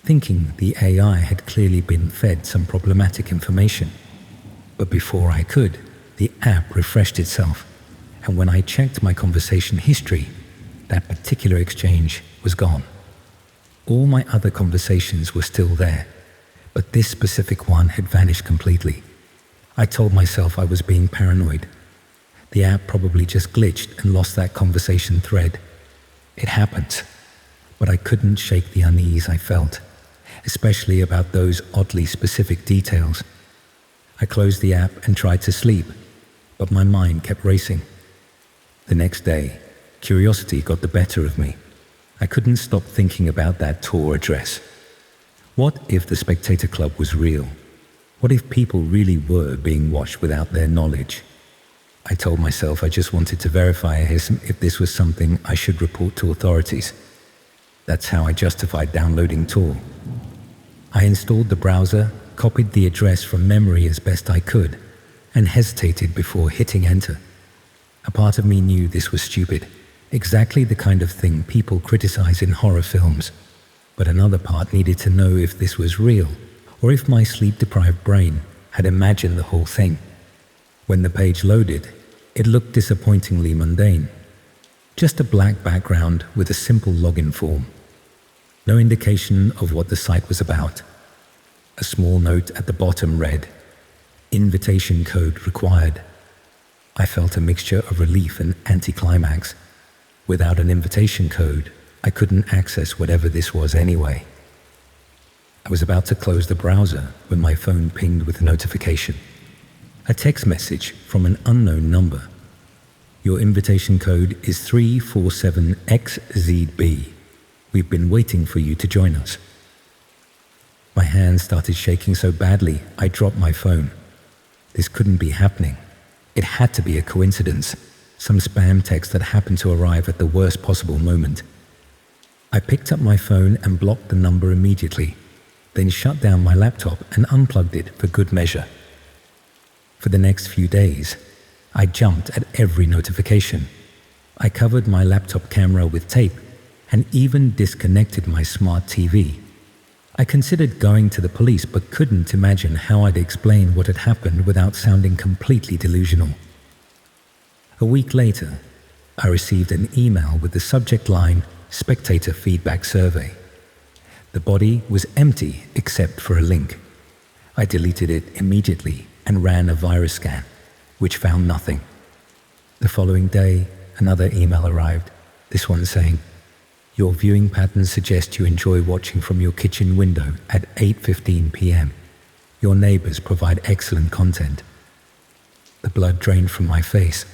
thinking the AI had clearly been fed some problematic information. But before I could, the app refreshed itself, and when I checked my conversation history, that particular exchange was gone. All my other conversations were still there, but this specific one had vanished completely. I told myself I was being paranoid. The app probably just glitched and lost that conversation thread. It happened, but I couldn't shake the unease I felt, especially about those oddly specific details. I closed the app and tried to sleep, but my mind kept racing. The next day, curiosity got the better of me. I couldn't stop thinking about that Tor address. What if the Spectator Club was real? What if people really were being watched without their knowledge? I told myself I just wanted to verify if this was something I should report to authorities. That's how I justified downloading Tor. I installed the browser, copied the address from memory as best I could, and hesitated before hitting enter. A part of me knew this was stupid, exactly the kind of thing people criticize in horror films, but another part needed to know if this was real, or if my sleep-deprived brain had imagined the whole thing. When the page loaded, it looked disappointingly mundane. Just a black background with a simple login form. No indication of what the site was about. A small note at the bottom read, "Invitation code required." I felt a mixture of relief and anticlimax. Without an invitation code, I couldn't access whatever this was anyway. I was about to close the browser when my phone pinged with a notification. A text message from an unknown number. "Your invitation code is 347XZB. We've been waiting for you to join us." My hands started shaking so badly, I dropped my phone. This couldn't be happening. It had to be a coincidence, some spam text that happened to arrive at the worst possible moment. I picked up my phone and blocked the number immediately, then shut down my laptop and unplugged it for good measure. For the next few days, I jumped at every notification. I covered my laptop camera with tape and even disconnected my smart TV. I considered going to the police but couldn't imagine how I'd explain what had happened without sounding completely delusional. A week later, I received an email with the subject line, "Spectator Feedback Survey." The body was empty except for a link. I deleted it immediately and ran a virus scan, which found nothing. The following day, another email arrived, this one saying, "Your viewing patterns suggest you enjoy watching from your kitchen window at 8:15 p.m. Your neighbors provide excellent content." The blood drained from my face.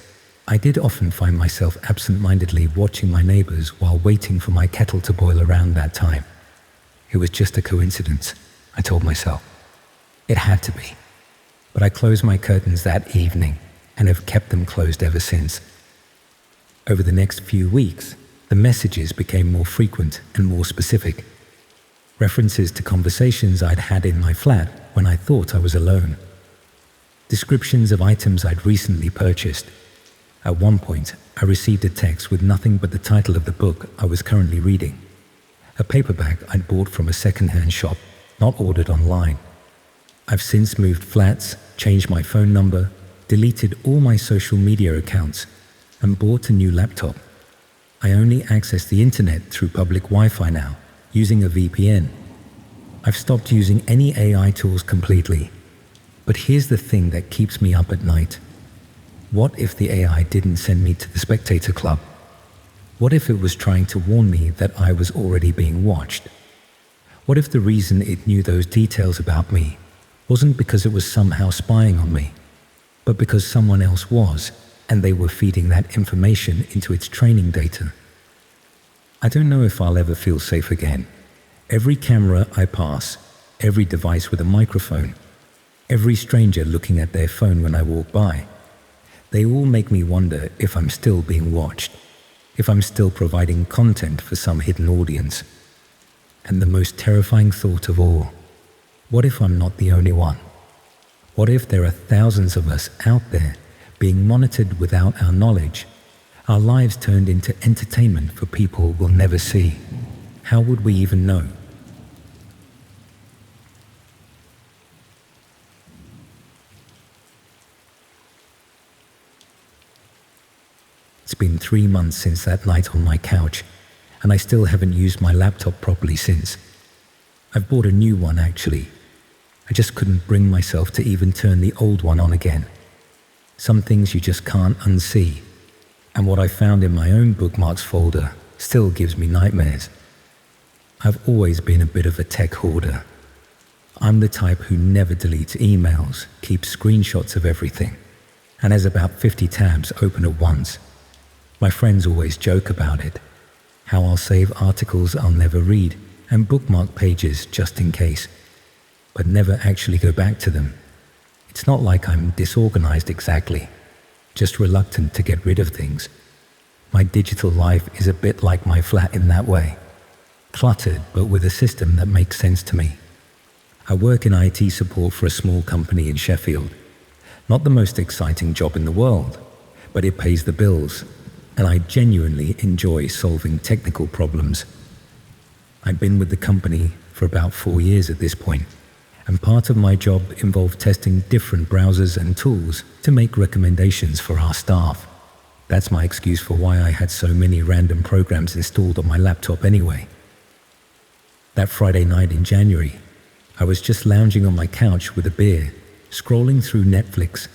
I did often find myself absent-mindedly watching my neighbors while waiting for my kettle to boil around that time. It was just a coincidence, I told myself. It had to be. But I closed my curtains that evening and have kept them closed ever since. Over the next few weeks, the messages became more frequent and more specific. References to conversations I'd had in my flat when I thought I was alone. Descriptions of items I'd recently purchased. At one point, I received a text with nothing but the title of the book I was currently reading. A paperback I'd bought from a second-hand shop, not ordered online. I've since moved flats, changed my phone number, deleted all my social media accounts, and bought a new laptop. I only access the internet through public Wi-Fi now, using a VPN. I've stopped using any AI tools completely. But here's the thing that keeps me up at night. What if the AI didn't send me to the Spectator Club? What if it was trying to warn me that I was already being watched? What if the reason it knew those details about me wasn't because it was somehow spying on me, but because someone else was, and they were feeding that information into its training data? I don't know if I'll ever feel safe again. Every camera I pass, every device with a microphone, every stranger looking at their phone when I walk by, they all make me wonder if I'm still being watched, if I'm still providing content for some hidden audience. And the most terrifying thought of all, what if I'm not the only one? What if there are thousands of us out there being monitored without our knowledge, our lives turned into entertainment for people we'll never see? How would we even know? It's been 3 months since that night on my couch, and I still haven't used my laptop properly since. I've bought a new one actually. I just couldn't bring myself to even turn the old one on again. Some things you just can't unsee, and what I found in my own bookmarks folder still gives me nightmares. I've always been a bit of a tech hoarder. I'm the type who never deletes emails, keeps screenshots of everything, and has about 50 tabs open at once. My friends always joke about it, how I'll save articles I'll never read and bookmark pages just in case, but never actually go back to them. It's not like I'm disorganized exactly, just reluctant to get rid of things. My digital life is a bit like my flat in that way, cluttered but with a system that makes sense to me. I work in IT support for a small company in Sheffield. Not the most exciting job in the world, but it pays the bills, and I genuinely enjoy solving technical problems. I've been with the company for about 4 years at this point, and part of my job involved testing different browsers and tools to make recommendations for our staff. That's my excuse for why I had so many random programs installed on my laptop anyway. That Friday night in January, I was just lounging on my couch with a beer, scrolling through Netflix,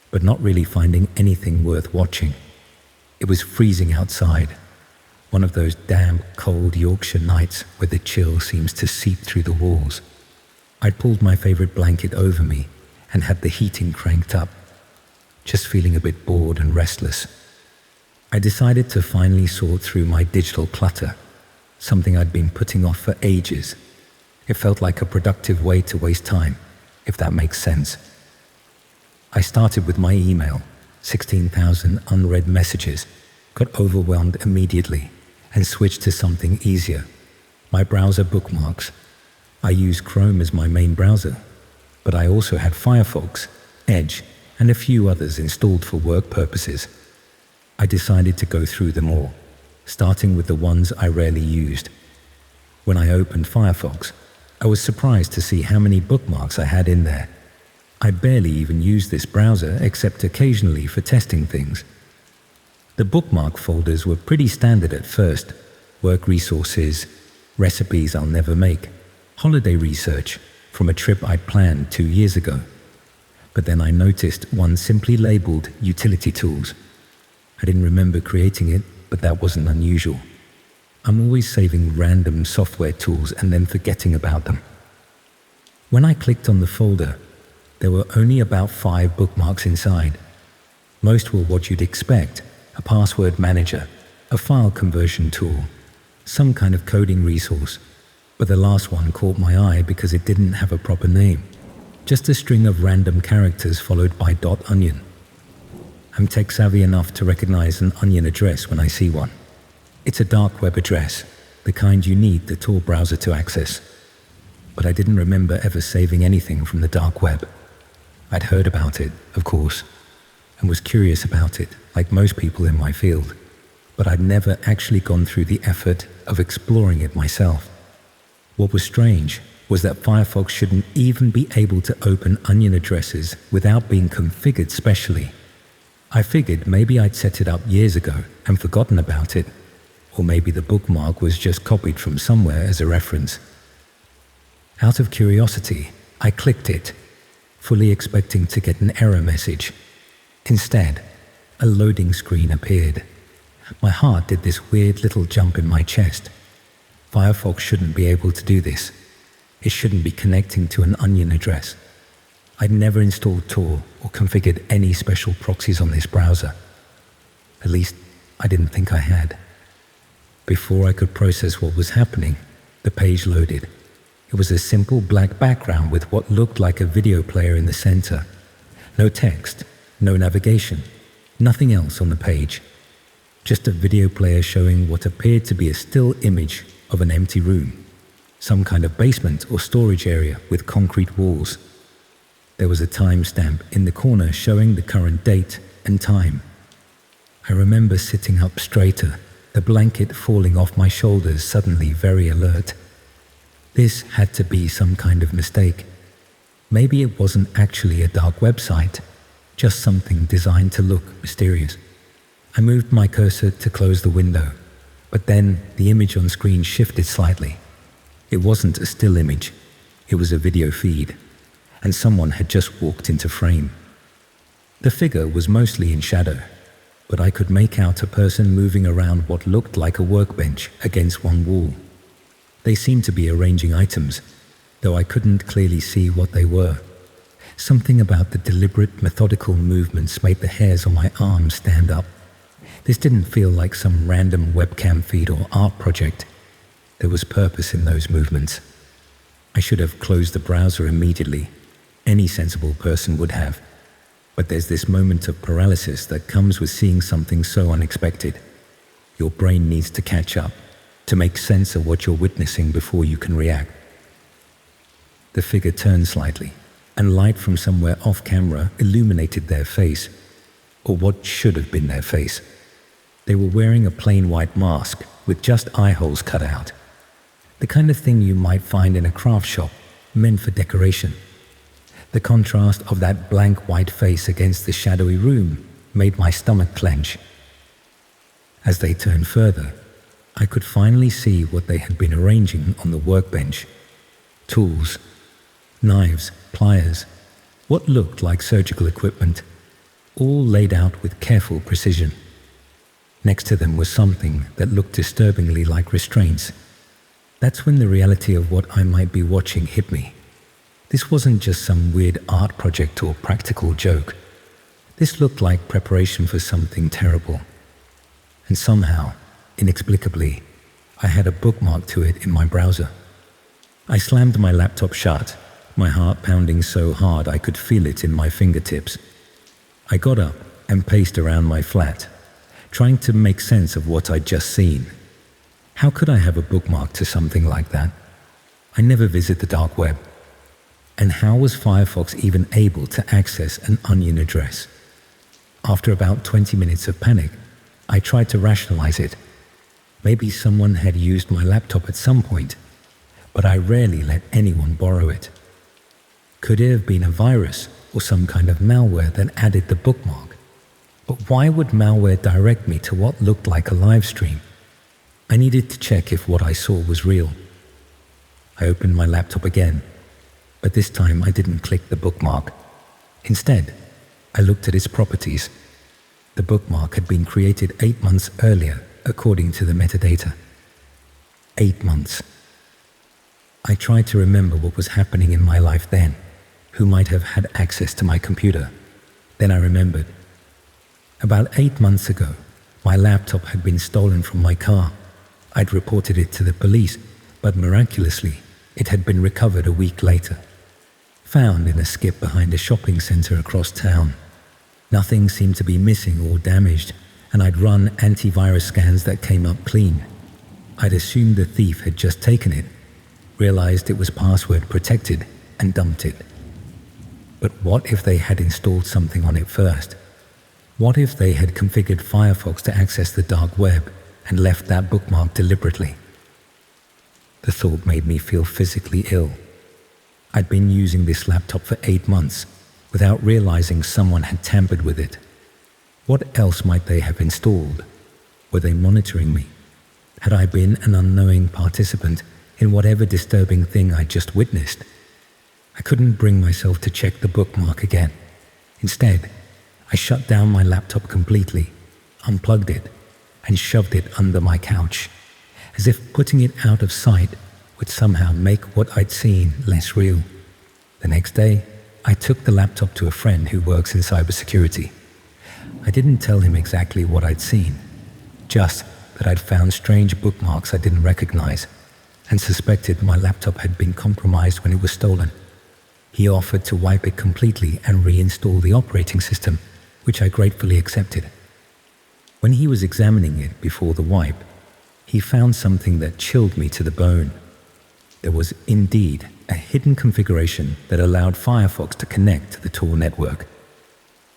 but not really finding anything worth watching. It was freezing outside, one of those damp, cold Yorkshire nights where the chill seems to seep through the walls. I'd pulled my favorite blanket over me and had the heating cranked up, just feeling a bit bored and restless. I decided to finally sort through my digital clutter, something I'd been putting off for ages. It felt like a productive way to waste time, if that makes sense. I started with my email, 16,000 unread messages, got overwhelmed immediately, and switched to something easier, my browser bookmarks. I use Chrome as my main browser, but I also had Firefox, Edge, and a few others installed for work purposes. I decided to go through them all, starting with the ones I rarely used. When I opened Firefox, I was surprised to see how many bookmarks I had in there. I barely even use this browser except occasionally for testing things. The bookmark folders were pretty standard at first: work resources, recipes I'll never make, holiday research from a trip I'd planned 2 years ago. But then I noticed one simply labeled utility tools. I didn't remember creating it, but that wasn't unusual. I'm always saving random software tools and then forgetting about them. When I clicked on the folder, there were only about 5 bookmarks inside. Most were what you'd expect: a password manager, a file conversion tool, some kind of coding resource. But the last one caught my eye because it didn't have a proper name, just a string of random characters followed by .onion. I'm tech savvy enough to recognize an onion address when I see one. It's a dark web address, the kind you need the Tor browser to access. But I didn't remember ever saving anything from the dark web. I'd heard about it, of course, and was curious about it, like most people in my field, but I'd never actually gone through the effort of exploring it myself. What was strange was that Firefox shouldn't even be able to open onion addresses without being configured specially. I figured maybe I'd set it up years ago and forgotten about it, or maybe the bookmark was just copied from somewhere as a reference. Out of curiosity, I clicked it, fully expecting to get an error message. Instead, a loading screen appeared. My heart did this weird little jump in my chest. Firefox shouldn't be able to do this. It shouldn't be connecting to an onion address. I'd never installed Tor or configured any special proxies on this browser. At least, I didn't think I had. Before I could process what was happening, the page loaded. It was a simple black background with what looked like a video player in the center. No text, no navigation, nothing else on the page. Just a video player showing what appeared to be a still image of an empty room, some kind of basement or storage area with concrete walls. There was a timestamp in the corner showing the current date and time. I remember sitting up straighter, the blanket falling off my shoulders, suddenly very alert. This had to be some kind of mistake. Maybe it wasn't actually a dark website, just something designed to look mysterious. I moved my cursor to close the window, but then the image on screen shifted slightly. It wasn't a still image, it was a video feed, and someone had just walked into frame. The figure was mostly in shadow, but I could make out a person moving around what looked like a workbench against one wall. They seemed to be arranging items, though I couldn't clearly see what they were. Something about the deliberate, methodical movements made the hairs on my arms stand up. This didn't feel like some random webcam feed or art project. There was purpose in those movements. I should have closed the browser immediately. Any sensible person would have. But there's this moment of paralysis that comes with seeing something so unexpected. Your brain needs to catch up, to make sense of what you're witnessing before you can react. The figure turned slightly, and light from somewhere off camera illuminated their face, or what should have been their face. They were wearing a plain white mask with just eye holes cut out. The kind of thing you might find in a craft shop, meant for decoration. The contrast of that blank white face against the shadowy room made my stomach clench As they turned further, I could finally see what they had been arranging on the workbench. Tools, knives, pliers, what looked like surgical equipment, all laid out with careful precision. Next to them was something that looked disturbingly like restraints. That's when the reality of what I might be watching hit me. This wasn't just some weird art project or practical joke. This looked like preparation for something terrible. And somehow, inexplicably, I had a bookmark to it in my browser. I slammed my laptop shut, my heart pounding so hard I could feel it in my fingertips. I got up and paced around my flat, trying to make sense of what I'd just seen. How could I have a bookmark to something like that? I never visit the dark web. And how was Firefox even able to access an onion address? After about 20 minutes of panic, I tried to rationalize it. Maybe someone had used my laptop at some point, but I rarely let anyone borrow it. Could it have been a virus or some kind of malware that added the bookmark? But why would malware direct me to what looked like a live stream? I needed to check if what I saw was real. I opened my laptop again, but this time I didn't click the bookmark. Instead, I looked at its properties. The bookmark had been created 8 months earlier, according to the metadata. 8 months. I tried to remember what was happening in my life then, who might have had access to my computer. Then I remembered. About 8 months ago, my laptop had been stolen from my car. I'd reported it to the police, but miraculously, it had been recovered a week later. Found in a skip behind a shopping center across town. Nothing seemed to be missing or damaged, and I'd run antivirus scans that came up clean. I'd assumed the thief had just taken it, realized it was password protected, and dumped it. But what if they had installed something on it first? What if they had configured Firefox to access the dark web and left that bookmark deliberately? The thought made me feel physically ill. I'd been using this laptop for 8 months without realizing someone had tampered with it. What else might they have installed? Were they monitoring me? Had I been an unknowing participant in whatever disturbing thing I just witnessed? I couldn't bring myself to check the bookmark again. Instead, I shut down my laptop completely, unplugged it, and shoved it under my couch, as if putting it out of sight would somehow make what I'd seen less real. The next day, I took the laptop to a friend who works in cybersecurity. I didn't tell him exactly what I'd seen, just that I'd found strange bookmarks I didn't recognize and suspected my laptop had been compromised when it was stolen. He offered to wipe it completely and reinstall the operating system, which I gratefully accepted. When he was examining it before the wipe, he found something that chilled me to the bone. There was indeed a hidden configuration that allowed Firefox to connect to the Tor network.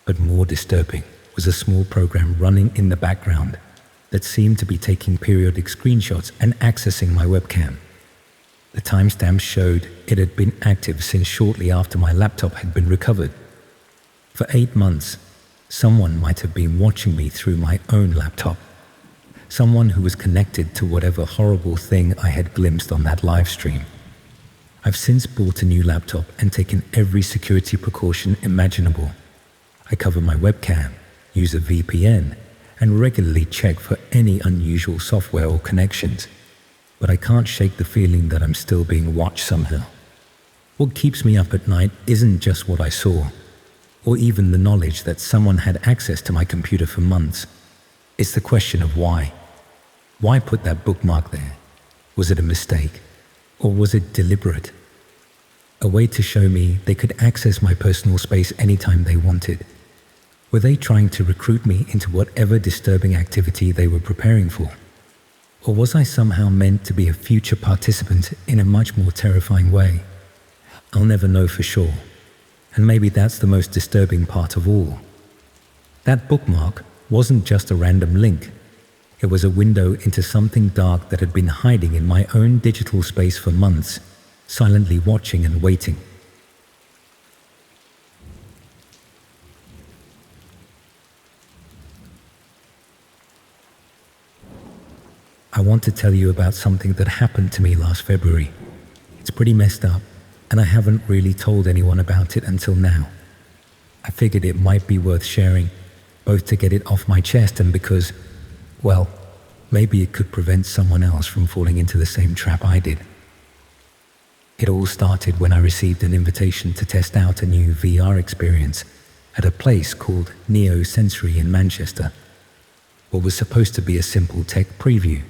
But more disturbing was a small program running in the background that seemed to be taking periodic screenshots and accessing my webcam. The timestamp showed it had been active since shortly after my laptop had been recovered. For 8 months, someone might have been watching me through my own laptop. Someone who was connected to whatever horrible thing I had glimpsed on that live stream. I've since bought a new laptop and taken every security precaution imaginable. I cover my webcam, use a VPN, and regularly check for any unusual software or connections. But I can't shake the feeling that I'm still being watched somehow. What keeps me up at night isn't just what I saw, or even the knowledge that someone had access to my computer for months. It's the question of why. Why put that bookmark there? Was it a mistake? Or was it deliberate? A way to show me they could access my personal space anytime they wanted. Were they trying to recruit me into whatever disturbing activity they were preparing for? Or was I somehow meant to be a future participant in a much more terrifying way? I'll never know for sure. And maybe that's the most disturbing part of all. That bookmark wasn't just a random link. It was a window into something dark that had been hiding in my own digital space for months, silently watching and waiting. want to tell you about something that happened to me last February. It's pretty messed up, and I haven't really told anyone about it until now. I figured it might be worth sharing, both to get it off my chest and because, well, maybe it could prevent someone else from falling into the same trap I did. It all started when I received an invitation to test out a new VR experience at a place called Neo Sensory in Manchester. What was supposed to be a simple tech preview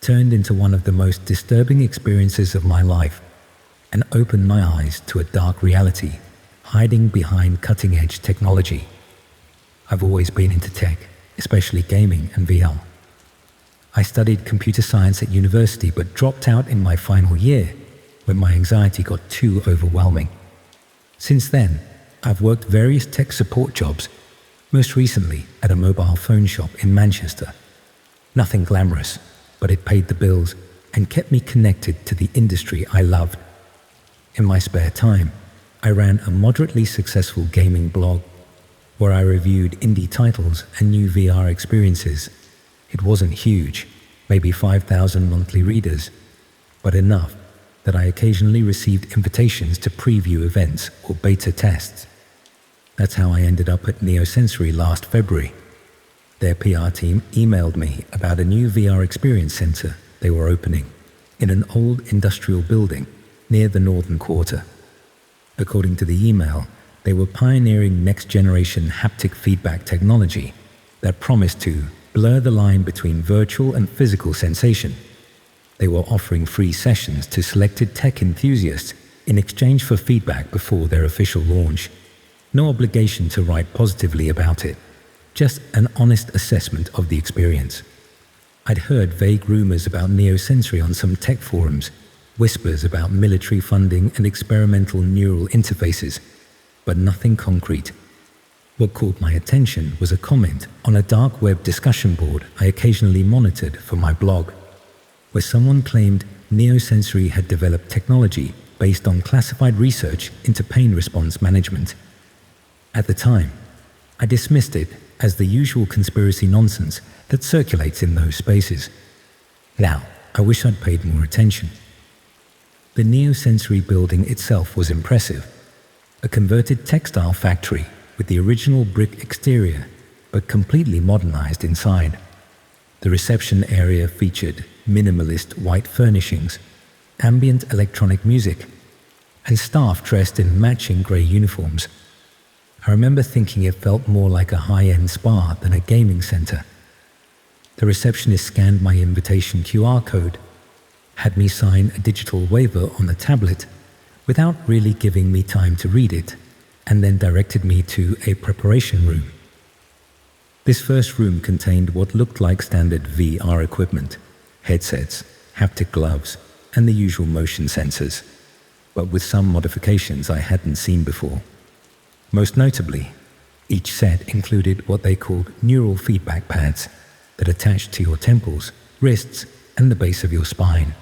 turned into one of the most disturbing experiences of my life and opened my eyes to a dark reality hiding behind cutting-edge technology. I've always been into tech, especially gaming and VR. I studied computer science at university but dropped out in my final year when my anxiety got too overwhelming. Since then, I've worked various tech support jobs, most recently at a mobile phone shop in Manchester. Nothing glamorous, but it paid the bills and kept me connected to the industry I loved. In my spare time, I ran a moderately successful gaming blog where I reviewed indie titles and new VR experiences. It wasn't huge, maybe 5,000 monthly readers, but enough that I occasionally received invitations to preview events or beta tests. That's how I ended up at Neo Sensory last February. Their PR team emailed me about a new VR experience center they were opening in an old industrial building near the Northern Quarter. According to the email, they were pioneering next-generation haptic feedback technology that promised to blur the line between virtual and physical sensation. They were offering free sessions to selected tech enthusiasts in exchange for feedback before their official launch. No obligation to write positively about it, just an honest assessment of the experience. I'd heard vague rumors about Neo-Sensory on some tech forums, whispers about military funding and experimental neural interfaces, but nothing concrete. What caught my attention was a comment on a dark web discussion board I occasionally monitored for my blog, where someone claimed Neo-Sensory had developed technology based on classified research into pain response management. At the time, I dismissed it as the usual conspiracy nonsense that circulates in those spaces. Now, I wish I'd paid more attention. The Neo-Sensory building itself was impressive. A converted textile factory with the original brick exterior, but completely modernized inside. The reception area featured minimalist white furnishings, ambient electronic music, and staff dressed in matching grey uniforms. I remember thinking it felt more like a high-end spa than a gaming center. The receptionist scanned my invitation QR code, had me sign a digital waiver on the tablet without really giving me time to read it, and then directed me to a preparation room. This first room contained what looked like standard VR equipment, headsets, haptic gloves, and the usual motion sensors, but with some modifications I hadn't seen before. Most notably, each set included what they called neural feedback pads that attached to your temples, wrists, and the base of your spine.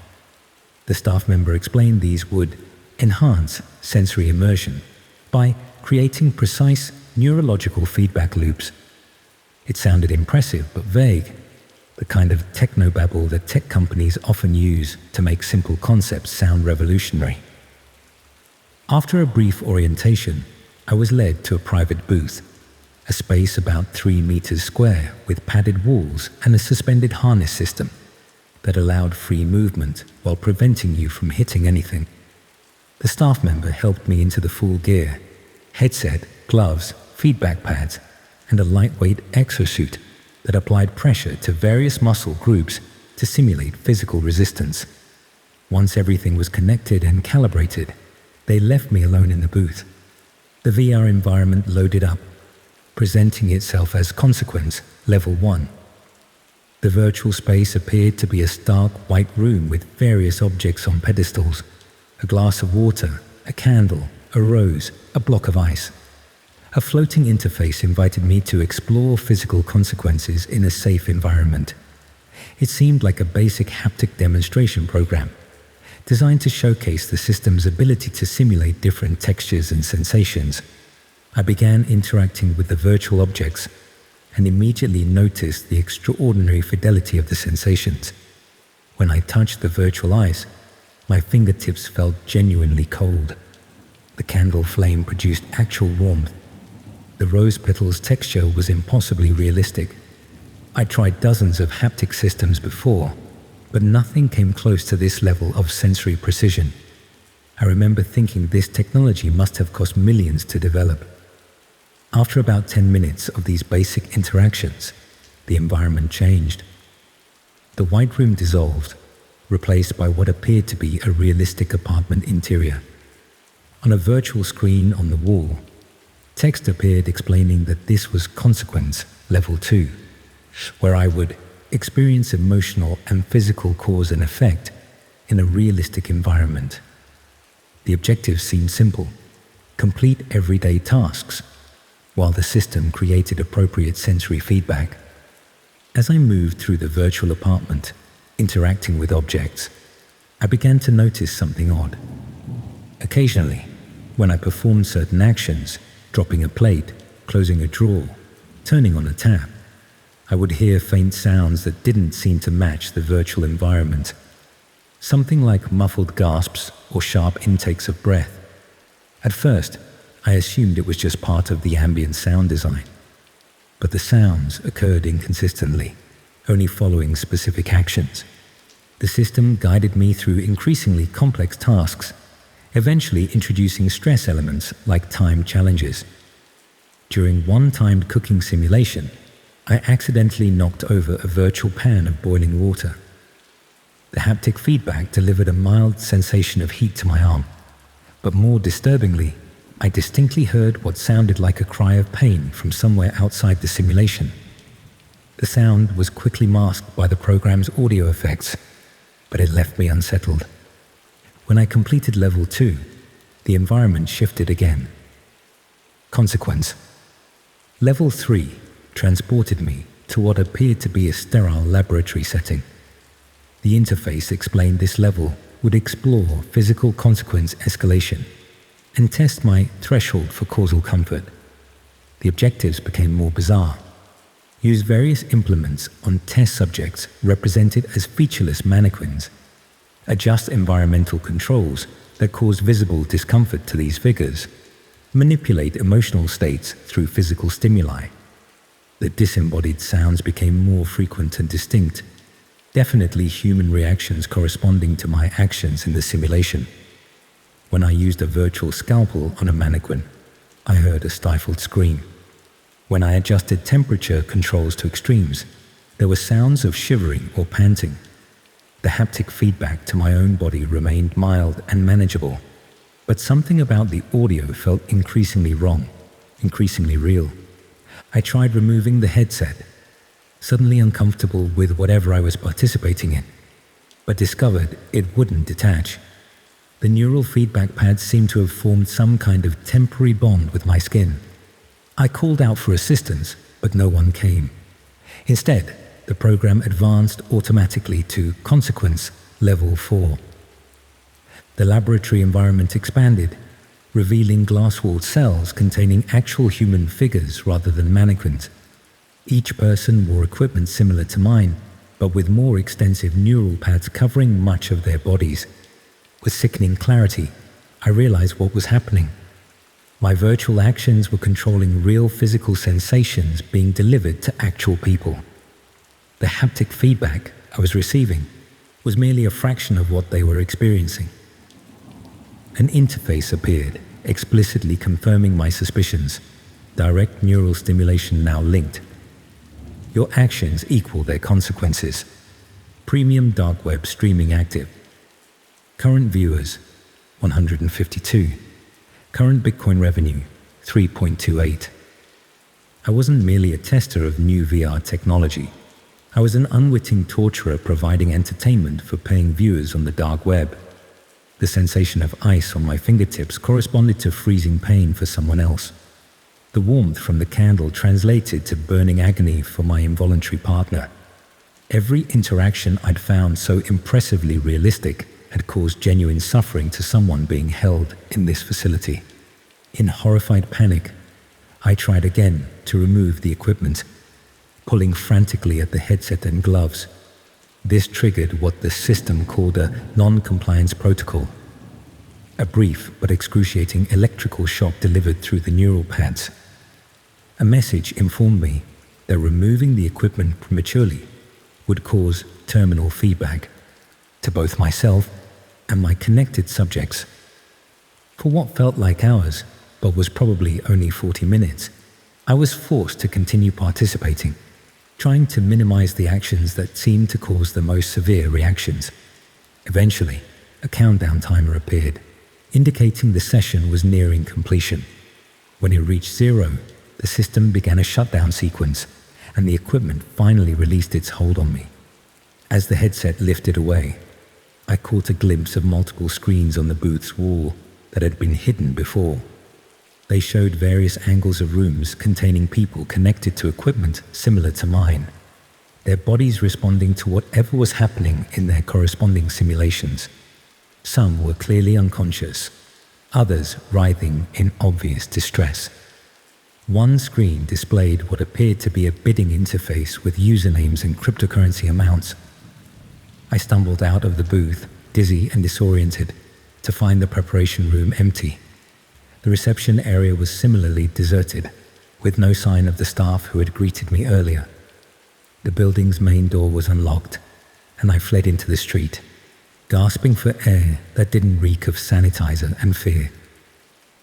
The staff member explained these would enhance sensory immersion by creating precise neurological feedback loops. It sounded impressive but vague, the kind of technobabble that tech companies often use to make simple concepts sound revolutionary. After a brief orientation, I was led to a private booth, a space about 3 meters square with padded walls and a suspended harness system that allowed free movement while preventing you from hitting anything. The staff member helped me into the full gear, headset, gloves, feedback pads, and a lightweight exosuit that applied pressure to various muscle groups to simulate physical resistance. Once everything was connected and calibrated, they left me alone in the booth. The VR environment loaded up, presenting itself as Consequence Level 1. The virtual space appeared to be a stark white room with various objects on pedestals, a glass of water, a candle, a rose, a block of ice. A floating interface invited me to explore physical consequences in a safe environment. It seemed like a basic haptic demonstration program, designed to showcase the system's ability to simulate different textures and sensations. I began interacting with the virtual objects and immediately noticed the extraordinary fidelity of the sensations. When I touched the virtual ice, my fingertips felt genuinely cold. The candle flame produced actual warmth. The rose petals' texture was impossibly realistic. I tried dozens of haptic systems before, but nothing came close to this level of sensory precision. I remember thinking this technology must have cost millions to develop. After about 10 minutes of these basic interactions, the environment changed. The white room dissolved, replaced by what appeared to be a realistic apartment interior. On a virtual screen on the wall, text appeared explaining that this was Consequence Level 2, where I would experience emotional and physical cause and effect in a realistic environment. The objectives seemed simple: complete everyday tasks, while the system created appropriate sensory feedback. As I moved through the virtual apartment, interacting with objects, I began to notice something odd. Occasionally, when I performed certain actions, dropping a plate, closing a drawer, turning on a tap, I would hear faint sounds that didn't seem to match the virtual environment. Something like muffled gasps or sharp intakes of breath. At first, I assumed it was just part of the ambient sound design. But the sounds occurred inconsistently, only following specific actions. The system guided me through increasingly complex tasks, eventually introducing stress elements like time challenges. During one timed cooking simulation, I accidentally knocked over a virtual pan of boiling water. The haptic feedback delivered a mild sensation of heat to my arm, but more disturbingly, I distinctly heard what sounded like a cry of pain from somewhere outside the simulation. The sound was quickly masked by the program's audio effects, but it left me unsettled. When I completed Level 2, the environment shifted again. Consequence. Level 3 transported me to what appeared to be a sterile laboratory setting. The interface explained this level would explore physical consequence escalation and test my threshold for causal comfort. The objectives became more bizarre. Use various implements on test subjects represented as featureless mannequins. Adjust environmental controls that cause visible discomfort to these figures. Manipulate emotional states through physical stimuli. The disembodied sounds became more frequent and distinct, definitely human reactions corresponding to my actions in the simulation. When I used a virtual scalpel on a mannequin, I heard a stifled scream. When I adjusted temperature controls to extremes, there were sounds of shivering or panting. The haptic feedback to my own body remained mild and manageable, but something about the audio felt increasingly wrong, increasingly real. I tried removing the headset, suddenly uncomfortable with whatever I was participating in, but discovered it wouldn't detach. The neural feedback pads seemed to have formed some kind of temporary bond with my skin. I called out for assistance, but no one came. Instead, the program advanced automatically to Consequence Level 4. The laboratory environment expanded, revealing glass-walled cells containing actual human figures rather than mannequins. Each person wore equipment similar to mine, but with more extensive neural pads covering much of their bodies. With sickening clarity, I realized what was happening. My virtual actions were controlling real physical sensations being delivered to actual people. The haptic feedback I was receiving was merely a fraction of what they were experiencing. An interface appeared, explicitly confirming my suspicions. Direct neural stimulation now linked. Your actions equal their consequences. Premium dark web streaming active. Current viewers, 152. Current Bitcoin revenue, 3.28. I wasn't merely a tester of new VR technology. I was an unwitting torturer providing entertainment for paying viewers on the dark web. The sensation of ice on my fingertips corresponded to freezing pain for someone else. The warmth from the candle translated to burning agony for my involuntary partner. Every interaction I'd found so impressively realistic had caused genuine suffering to someone being held in this facility. In horrified panic, I tried again to remove the equipment, pulling frantically at the headset and gloves. This triggered what the system called a non-compliance protocol, a brief but excruciating electrical shock delivered through the neural pads. A message informed me that removing the equipment prematurely would cause terminal feedback to both myself and my connected subjects. For what felt like hours, but was probably only 40 minutes, I was forced to continue participating, trying to minimize the actions that seemed to cause the most severe reactions. Eventually, a countdown timer appeared, indicating the session was nearing completion. When it reached 0, the system began a shutdown sequence, and the equipment finally released its hold on me. As the headset lifted away, I caught a glimpse of multiple screens on the booth's wall that had been hidden before. They showed various angles of rooms containing people connected to equipment similar to mine, their bodies responding to whatever was happening in their corresponding simulations. Some were clearly unconscious, others writhing in obvious distress. One screen displayed what appeared to be a bidding interface with usernames and cryptocurrency amounts. I stumbled out of the booth, dizzy and disoriented, to find the preparation room empty. The reception area was similarly deserted, with no sign of the staff who had greeted me earlier. The building's main door was unlocked, and I fled into the street, gasping for air that didn't reek of sanitizer and fear.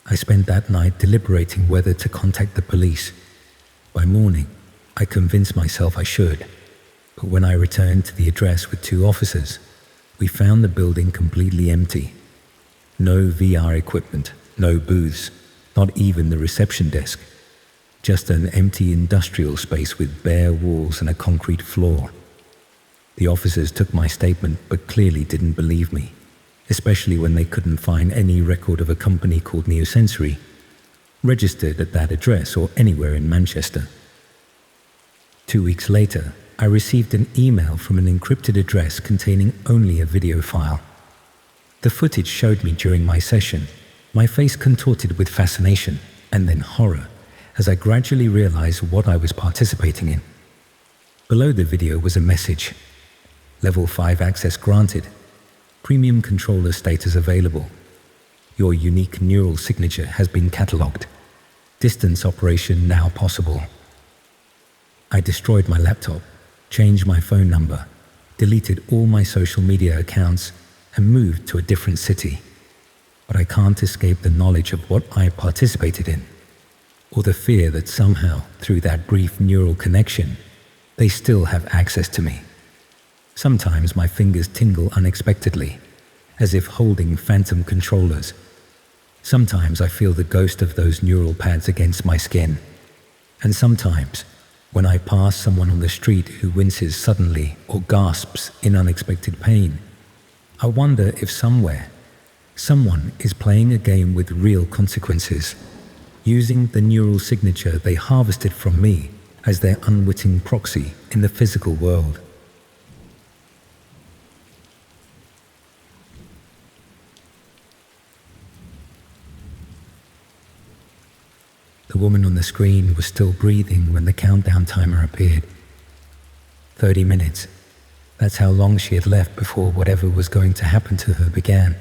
I spent that night deliberating whether to contact the police. By morning, I convinced myself I should, but when I returned to the address with 2 officers, we found the building completely empty. No VR equipment, no booths, not even the reception desk. Just an empty industrial space with bare walls and a concrete floor. The officers took my statement but clearly didn't believe me, especially when they couldn't find any record of a company called Neosensory registered at that address or anywhere in Manchester. 2 weeks later, I received an email from an encrypted address containing only a video file. The footage showed me during my session, my face contorted with fascination and then horror as I gradually realized what I was participating in. Below the video was a message: Level 5 access granted. Premium controller status available. Your unique neural signature has been catalogued. Distance operation now possible. I destroyed my laptop, changed my phone number, deleted all my social media accounts, and moved to a different city. But I can't escape the knowledge of what I participated in, or the fear that somehow, through that brief neural connection, they still have access to me. Sometimes my fingers tingle unexpectedly, as if holding phantom controllers. Sometimes I feel the ghost of those neural pads against my skin. And sometimes, when I pass someone on the street who winces suddenly or gasps in unexpected pain, I wonder if somewhere, someone is playing a game with real consequences, using the neural signature they harvested from me as their unwitting proxy in the physical world. The woman on the screen was still breathing when the countdown timer appeared. 30 minutes. That's how long she had left before whatever was going to happen to her began.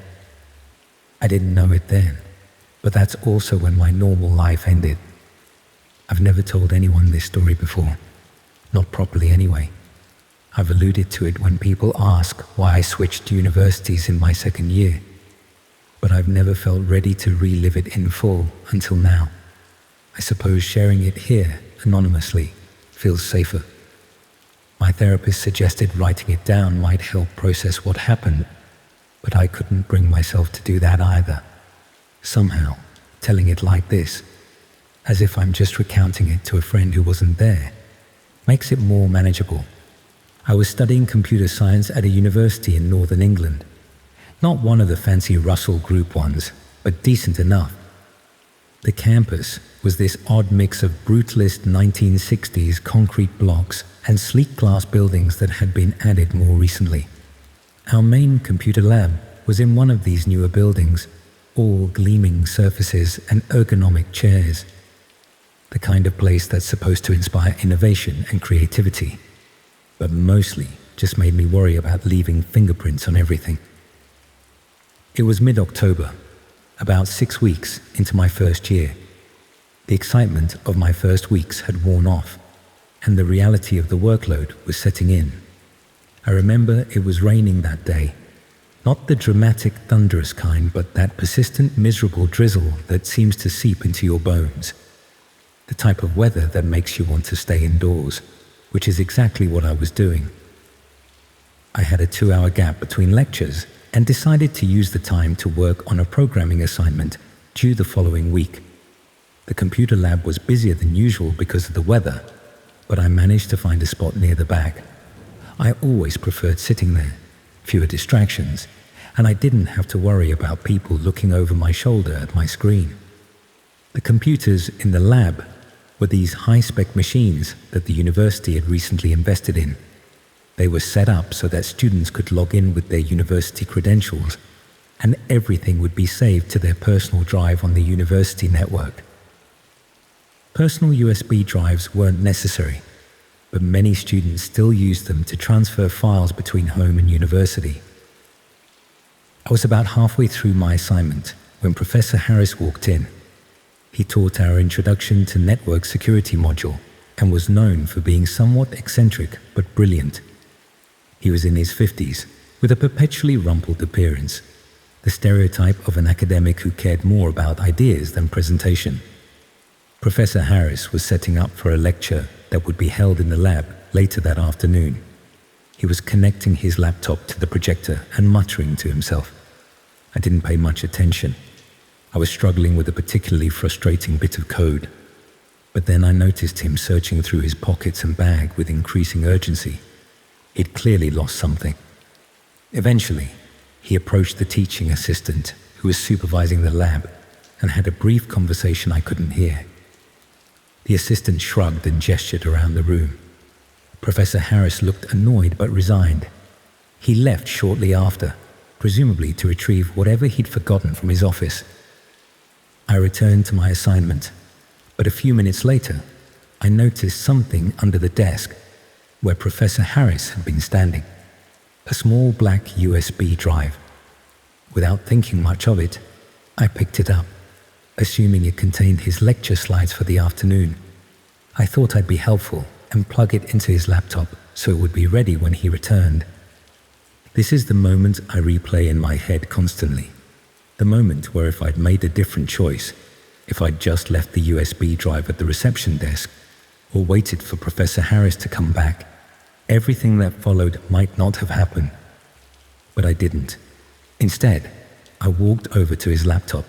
I didn't know it then, but that's also when my normal life ended. I've never told anyone this story before, not properly anyway. I've alluded to it when people ask why I switched universities in my second year, but I've never felt ready to relive it in full until now. I suppose sharing it here, anonymously, feels safer. My therapist suggested writing it down might help process what happened, but I couldn't bring myself to do that either. Somehow, telling it like this, as if I'm just recounting it to a friend who wasn't there, makes it more manageable. I was studying computer science at a university in northern England. Not one of the fancy Russell Group ones, but decent enough. The campus was this odd mix of brutalist 1960s concrete blocks and sleek glass buildings that had been added more recently. Our main computer lab was in one of these newer buildings, all gleaming surfaces and ergonomic chairs. The kind of place that's supposed to inspire innovation and creativity, but mostly just made me worry about leaving fingerprints on everything. It was mid-October, about 6 weeks into my first year. The excitement of my first weeks had worn off, and the reality of the workload was setting in. I remember it was raining that day, not the dramatic, thunderous kind, but that persistent, miserable drizzle that seems to seep into your bones. The type of weather that makes you want to stay indoors, which is exactly what I was doing. I had a 2-hour gap between lectures and decided to use the time to work on a programming assignment due the following week. The computer lab was busier than usual because of the weather, but I managed to find a spot near the back. I always preferred sitting there, fewer distractions, and I didn't have to worry about people looking over my shoulder at my screen. The computers in the lab were these high-spec machines that the university had recently invested in. They were set up so that students could log in with their university credentials, and everything would be saved to their personal drive on the university network. Personal USB drives weren't necessary, but many students still used them to transfer files between home and university. I was about halfway through my assignment when Professor Harris walked in. He taught our Introduction to Network Security module and was known for being somewhat eccentric but brilliant. He was in his 50s, with a perpetually rumpled appearance, the stereotype of an academic who cared more about ideas than presentation. Professor Harris was setting up for a lecture that would be held in the lab later that afternoon. He was connecting his laptop to the projector and muttering to himself. I didn't pay much attention. I was struggling with a particularly frustrating bit of code. But then I noticed him searching through his pockets and bag with increasing urgency. He'd clearly lost something. Eventually, he approached the teaching assistant who was supervising the lab and had a brief conversation I couldn't hear. The assistant shrugged and gestured around the room. Professor Harris looked annoyed but resigned. He left shortly after, presumably to retrieve whatever he'd forgotten from his office. I returned to my assignment, but a few minutes later, I noticed something under the desk where Professor Harris had been standing. A small black USB drive. Without thinking much of it, I picked it up, assuming it contained his lecture slides for the afternoon. I thought I'd be helpful and plug it into his laptop so it would be ready when he returned. This is the moment I replay in my head constantly. The moment where if I'd made a different choice, if I'd just left the USB drive at the reception desk or waited for Professor Harris to come back, everything that followed might not have happened. But I didn't. Instead, I walked over to his laptop,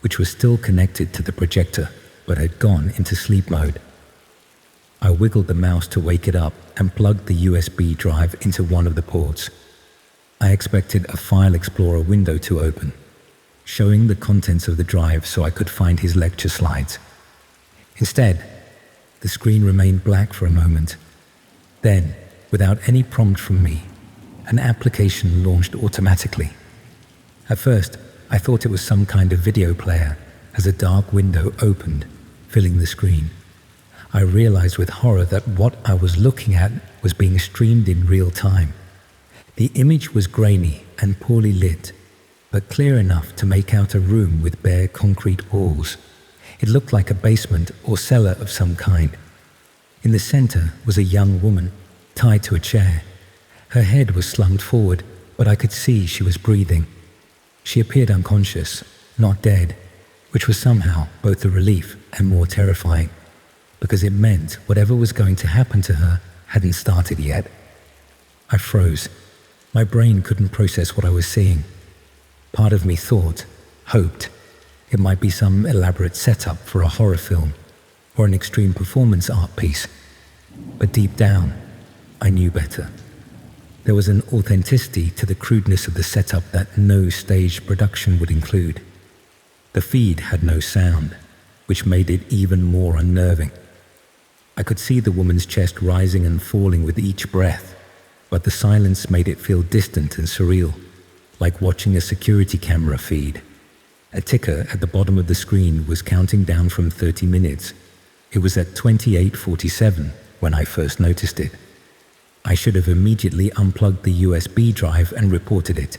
which was still connected to the projector but had gone into sleep mode. I wiggled the mouse to wake it up and plugged the USB drive into one of the ports. I expected a File Explorer window to open, showing the contents of the drive so I could find his lecture slides. Instead, the screen remained black for a moment. Then, without any prompt from me, an application launched automatically. At first, I thought it was some kind of video player as a dark window opened, filling the screen. I realized with horror that what I was looking at was being streamed in real time. The image was grainy and poorly lit, but clear enough to make out a room with bare concrete walls. It looked like a basement or cellar of some kind. In the center was a young woman, tied to a chair. Her head was slumped forward, but I could see she was breathing. She appeared unconscious, not dead, which was somehow both a relief and more terrifying, because it meant whatever was going to happen to her hadn't started yet. I froze. My brain couldn't process what I was seeing. Part of me thought, hoped, it might be some elaborate setup for a horror film or an extreme performance art piece. But deep down, I knew better. There was an authenticity to the crudeness of the setup that no staged production would include. The feed had no sound, which made it even more unnerving. I could see the woman's chest rising and falling with each breath, but the silence made it feel distant and surreal, like watching a security camera feed. A ticker at the bottom of the screen was counting down from 30 minutes. It was at 28:47 when I first noticed it. I should have immediately unplugged the USB drive and reported it.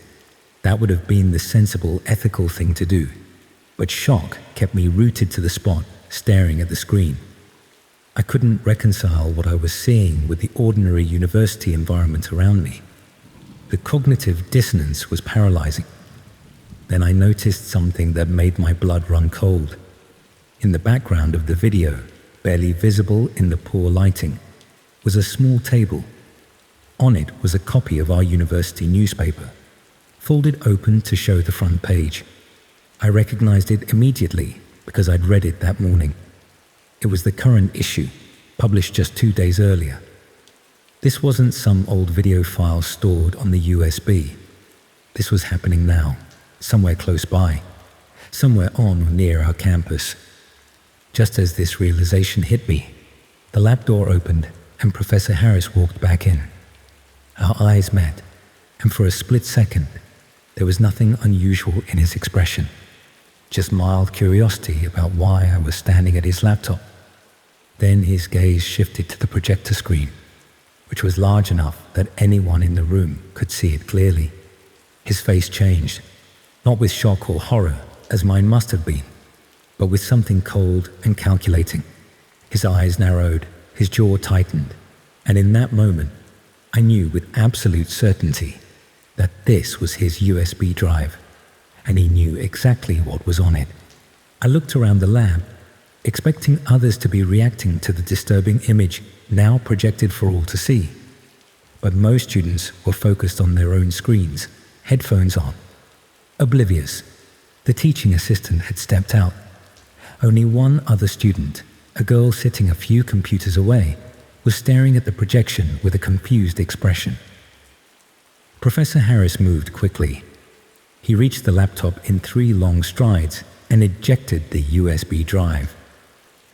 That would have been the sensible, ethical thing to do. But shock kept me rooted to the spot, staring at the screen. I couldn't reconcile what I was seeing with the ordinary university environment around me. The cognitive dissonance was paralyzing. Then I noticed something that made my blood run cold. In the background of the video, barely visible in the poor lighting, was a small table. On it was a copy of our university newspaper, folded open to show the front page. I recognized it immediately because I'd read it that morning. It was the current issue, published just 2 days earlier. This wasn't some old video file stored on the USB. This was happening now, somewhere close by, somewhere on or near our campus. Just as this realization hit me, the lab door opened and Professor Harris walked back in. Our eyes met, and for a split second, there was nothing unusual in his expression, just mild curiosity about why I was standing at his laptop. Then his gaze shifted to the projector screen, which was large enough that anyone in the room could see it clearly. His face changed, not with shock or horror, as mine must have been, but with something cold and calculating. His eyes narrowed, his jaw tightened, and in that moment, I knew with absolute certainty that this was his USB drive, and he knew exactly what was on it. I looked around the lab, expecting others to be reacting to the disturbing image now projected for all to see. But most students were focused on their own screens, headphones on. Oblivious, the teaching assistant had stepped out. Only one other student, a girl sitting a few computers away, was staring at the projection with a confused expression. Professor Harris moved quickly. He reached the laptop in 3 long strides and ejected the USB drive.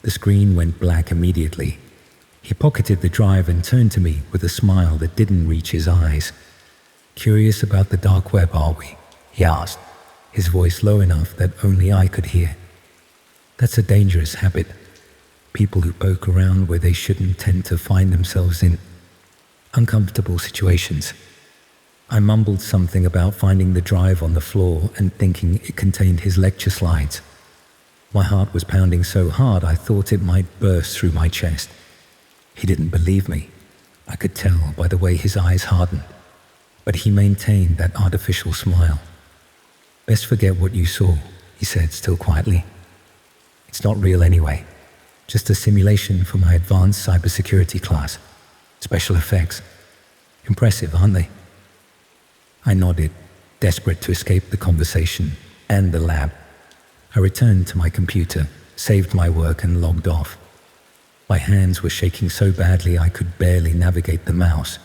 The screen went black immediately. He pocketed the drive and turned to me with a smile that didn't reach his eyes. "Curious about the dark web, are we?" he asked, his voice low enough that only I could hear. "That's a dangerous habit. People who poke around where they shouldn't tend to find themselves in uncomfortable situations." I mumbled something about finding the drive on the floor and thinking it contained his lecture slides. My heart was pounding so hard I thought it might burst through my chest. He didn't believe me. I could tell by the way his eyes hardened, but he maintained that artificial smile. "Best forget what you saw," he said, still quietly. "It's not real anyway. Just a simulation for my advanced cybersecurity class. Special effects. Impressive, aren't they?" I nodded, desperate to escape the conversation and the lab. I returned to my computer, saved my work and logged off. My hands were shaking so badly I could barely navigate the mouse.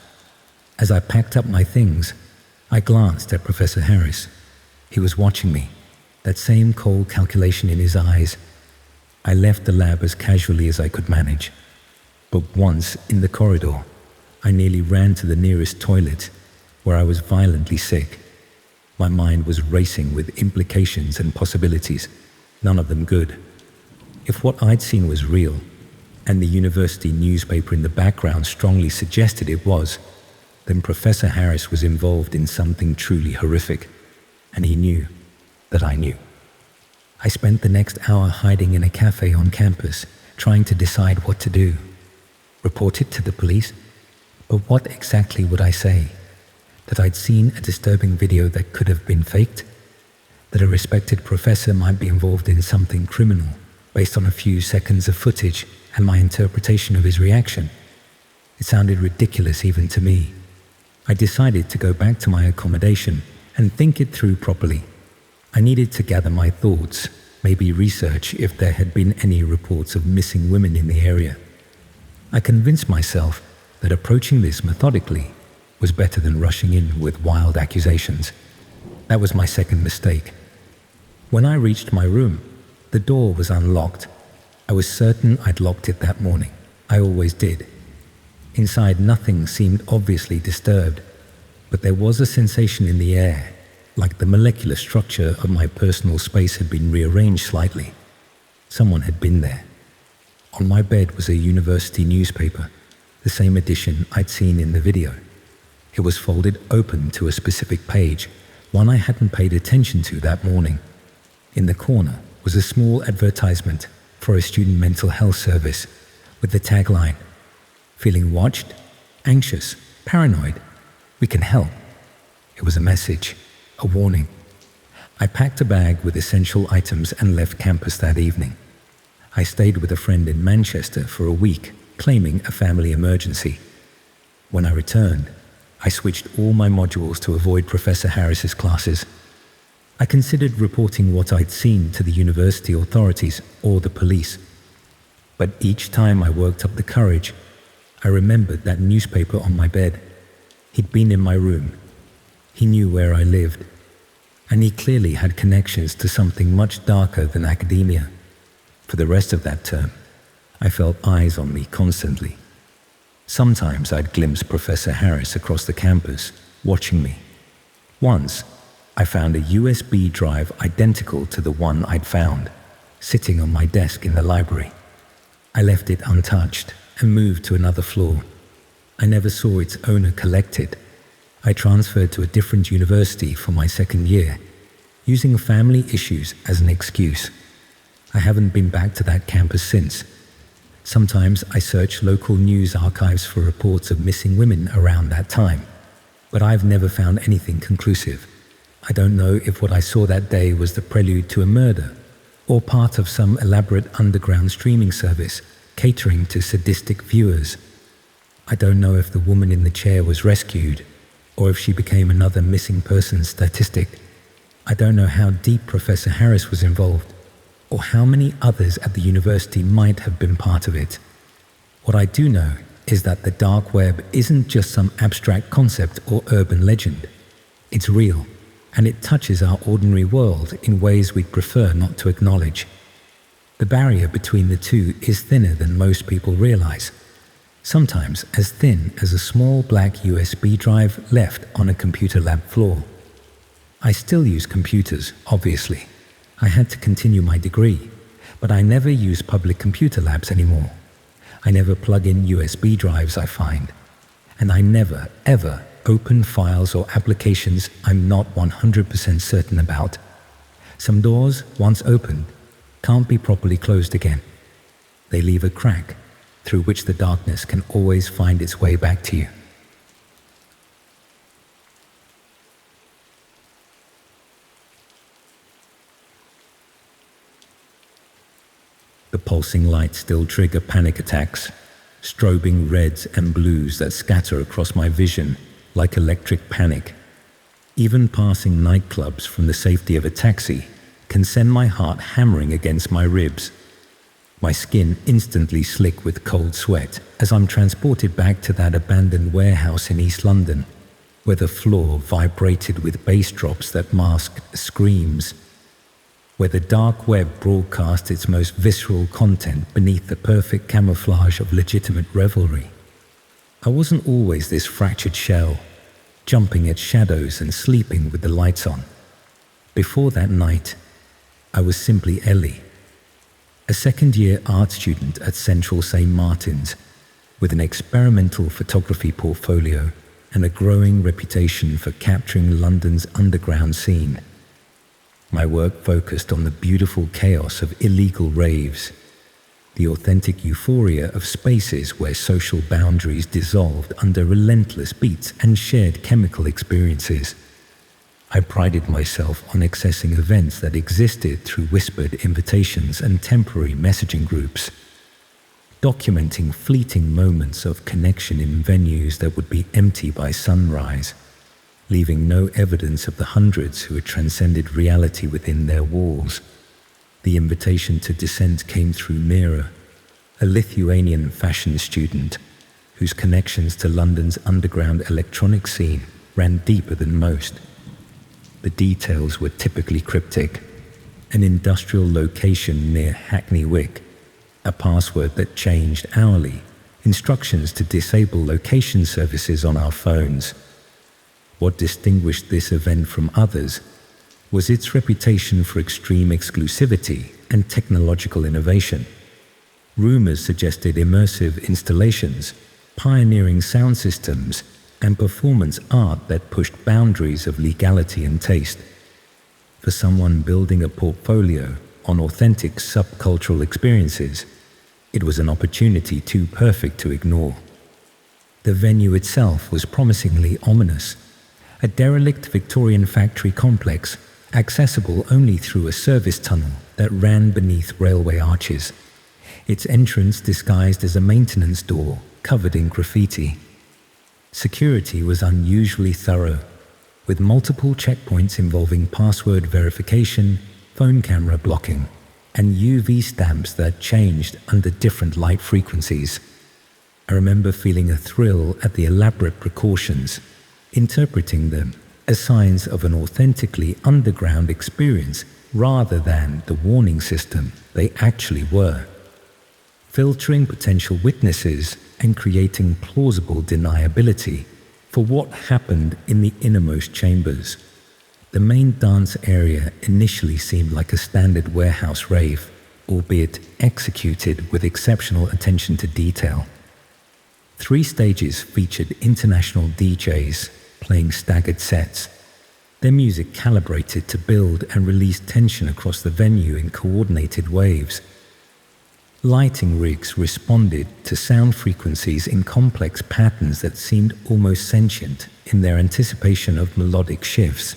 As I packed up my things, I glanced at Professor Harris. He was watching me, that same cold calculation in his eyes. I left the lab as casually as I could manage. But once in the corridor, I nearly ran to the nearest toilet, where I was violently sick. My mind was racing with implications and possibilities, none of them good. If what I'd seen was real, and the university newspaper in the background strongly suggested it was, then Professor Harris was involved in something truly horrific, and he knew that I knew. I spent the next hour hiding in a cafe on campus, trying to decide what to do. Report it to the police? But what exactly would I say? That I'd seen a disturbing video that could have been faked? That a respected professor might be involved in something criminal based on a few seconds of footage and my interpretation of his reaction? It sounded ridiculous even to me. I decided to go back to my accommodation and think it through properly. I needed to gather my thoughts, maybe research if there had been any reports of missing women in the area. I convinced myself that approaching this methodically was better than rushing in with wild accusations. That was my second mistake. When I reached my room, the door was unlocked. I was certain I'd locked it that morning. I always did. Inside, nothing seemed obviously disturbed, but there was a sensation in the air, like the molecular structure of my personal space had been rearranged slightly. Someone had been there. On my bed was a university newspaper, the the same edition I'd seen in the video. It was folded open to a specific page, one I hadn't paid attention to that morning. In the corner was a small advertisement for a student mental health service with the tagline, "Feeling watched, anxious, paranoid? We can help." It was a message, a warning. I packed a bag with essential items and left campus that evening. I stayed with a friend in Manchester for a week, claiming a family emergency. When I returned, I switched all my modules to avoid Professor Harris's classes. I considered reporting what I'd seen to the university authorities or the police. But each time I worked up the courage, I remembered that newspaper on my bed. He'd been in my room. He knew where I lived. And he clearly had connections to something much darker than academia. For the rest of that term, I felt eyes on me constantly. Sometimes I'd glimpse Professor Harris across the campus, watching me. Once, I found a USB drive identical to the one I'd found, sitting on my desk in the library. I left it untouched and moved to another floor. I never saw its owner collect it. I transferred to a different university for my second year, using family issues as an excuse. I haven't been back to that campus since. Sometimes I search local news archives for reports of missing women around that time, but I've never found anything conclusive. I don't know if what I saw that day was the prelude to a murder, or part of some elaborate underground streaming service catering to sadistic viewers. I don't know if the woman in the chair was rescued, or if she became another missing person statistic. I don't know how deep Professor Harris was involved, or how many others at the university might have been part of it. What I do know is that the dark web isn't just some abstract concept or urban legend. It's real, and it touches our ordinary world in ways we'd prefer not to acknowledge. The barrier between the two is thinner than most people realize. Sometimes as thin as a small black USB drive left on a computer lab floor. I still use computers, obviously. I had to continue my degree, but I never use public computer labs anymore. I never plug in USB drives, I find. And I never, ever open files or applications I'm not 100% certain about. Some doors, once opened, can't be properly closed again. They leave a crack through which the darkness can always find its way back to you. The pulsing lights still trigger panic attacks, strobing reds and blues that scatter across my vision like electric panic. Even passing nightclubs from the safety of a taxi can send my heart hammering against my ribs. My skin instantly slick with cold sweat as I'm transported back to that abandoned warehouse in East London, where the floor vibrated with bass drops that masked screams, where the dark web broadcast its most visceral content beneath the perfect camouflage of legitimate revelry. I wasn't always this fractured shell, jumping at shadows and sleeping with the lights on. Before that night, I was simply Ellie, a second-year art student at Central St. Martin's, with an experimental photography portfolio and a growing reputation for capturing London's underground scene. My work focused on the beautiful chaos of illegal raves, the authentic euphoria of spaces where social boundaries dissolved under relentless beats and shared chemical experiences. I prided myself on accessing events that existed through whispered invitations and temporary messaging groups, documenting fleeting moments of connection in venues that would be empty by sunrise, leaving no evidence of the hundreds who had transcended reality within their walls. The invitation to dissent came through Mira, a Lithuanian fashion student whose connections to London's underground electronic scene ran deeper than most. The details were typically cryptic: an industrial location near Hackney Wick, a password that changed hourly, instructions to disable location services on our phones. What distinguished this event from others was its reputation for extreme exclusivity and technological innovation. Rumors suggested immersive installations, pioneering sound systems, and performance art that pushed boundaries of legality and taste. For someone building a portfolio on authentic subcultural experiences, it was an opportunity too perfect to ignore. The venue itself was promisingly ominous, a derelict Victorian factory complex accessible only through a service tunnel that ran beneath railway arches, its entrance disguised as a maintenance door covered in graffiti. Security was unusually thorough, with multiple checkpoints involving password verification, phone camera blocking, and UV stamps that changed under different light frequencies. I remember feeling a thrill at the elaborate precautions, interpreting them as signs of an authentically underground experience rather than the warning system they actually were, filtering potential witnesses and creating plausible deniability for what happened in the innermost chambers. The main dance area initially seemed like a standard warehouse rave, albeit executed with exceptional attention to detail. 3 stages featured international DJs playing staggered sets, their music calibrated to build and release tension across the venue in coordinated waves. Lighting rigs responded to sound frequencies in complex patterns that seemed almost sentient in their anticipation of melodic shifts.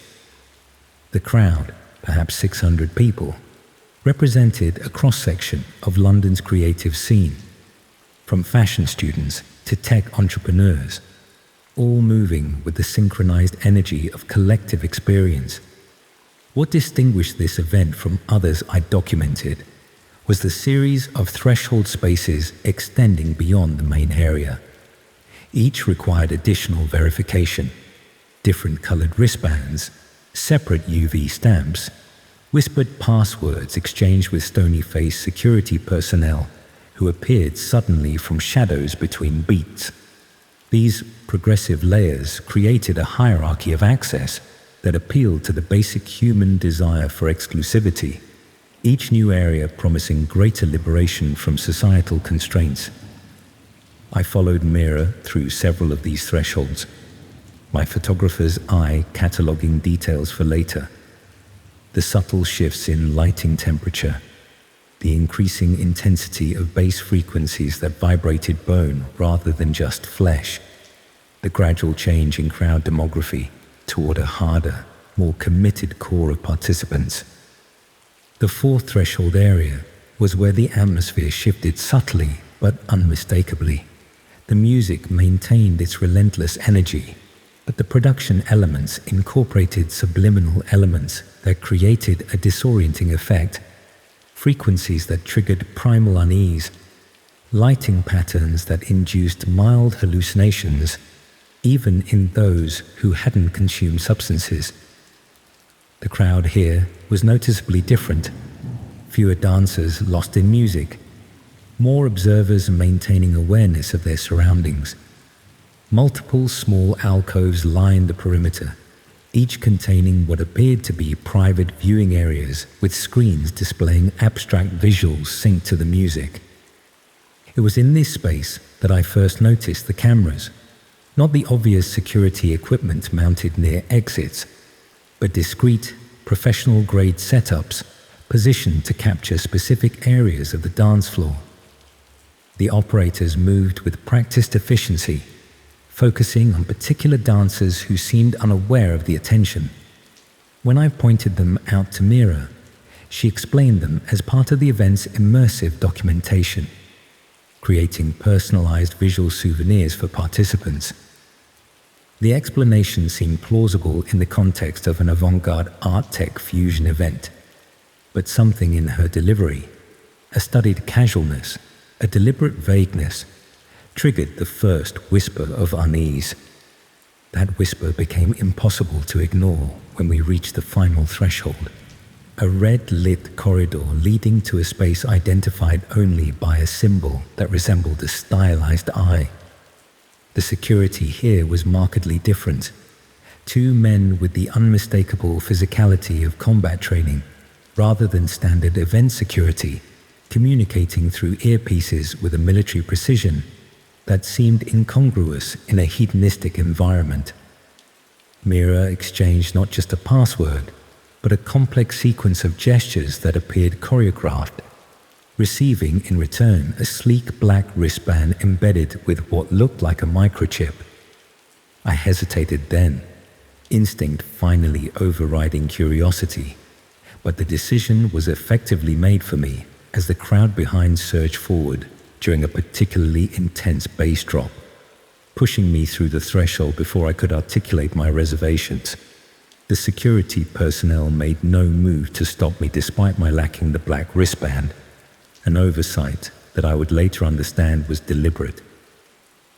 The crowd, perhaps 600 people, represented a cross-section of London's creative scene, from fashion students to tech entrepreneurs, all moving with the synchronized energy of collective experience. What distinguished this event from others I documented was the series of threshold spaces extending beyond the main area. Each required additional verification, different colored wristbands, separate UV stamps, whispered passwords exchanged with stony-faced security personnel who appeared suddenly from shadows between beats. These progressive layers created a hierarchy of access that appealed to the basic human desire for exclusivity, each new area promising greater liberation from societal constraints. I followed Mira through several of these thresholds, my photographer's eye cataloging details for later. The subtle shifts in lighting temperature, the increasing intensity of bass frequencies that vibrated bone rather than just flesh, the gradual change in crowd demography toward a harder, more committed core of participants. The 4th threshold area was where the atmosphere shifted subtly but unmistakably. The music maintained its relentless energy, but the production elements incorporated subliminal elements that created a disorienting effect, frequencies that triggered primal unease, lighting patterns that induced mild hallucinations, even in those who hadn't consumed substances. The crowd here was noticeably different. Fewer dancers lost in music, more observers maintaining awareness of their surroundings. Multiple small alcoves lined the perimeter, each containing what appeared to be private viewing areas with screens displaying abstract visuals synced to the music. It was in this space that I first noticed the cameras, not the obvious security equipment mounted near exits, but discrete, professional-grade setups positioned to capture specific areas of the dance floor. The operators moved with practiced efficiency, focusing on particular dancers who seemed unaware of the attention. When I pointed them out to Mira, she explained them as part of the event's immersive documentation, creating personalized visual souvenirs for participants. The explanation seemed plausible in the context of an avant-garde art-tech fusion event, but something in her delivery, a studied casualness, a deliberate vagueness, triggered the first whisper of unease. That whisper became impossible to ignore when we reached the final threshold, a red-lit corridor leading to a space identified only by a symbol that resembled a stylized eye. The security here was markedly different. 2 men with the unmistakable physicality of combat training, rather than standard event security, communicating through earpieces with a military precision. that seemed incongruous in a hedonistic environment. Mira exchanged not just a password, but a complex sequence of gestures that appeared choreographed, receiving in return a sleek black wristband embedded with what looked like a microchip. I hesitated then, instinct finally overriding curiosity, but the decision was effectively made for me as the crowd behind surged forward during a particularly intense bass drop, pushing me through the threshold before I could articulate my reservations. The security personnel made no move to stop me despite my lacking the black wristband, an oversight that I would later understand was deliberate.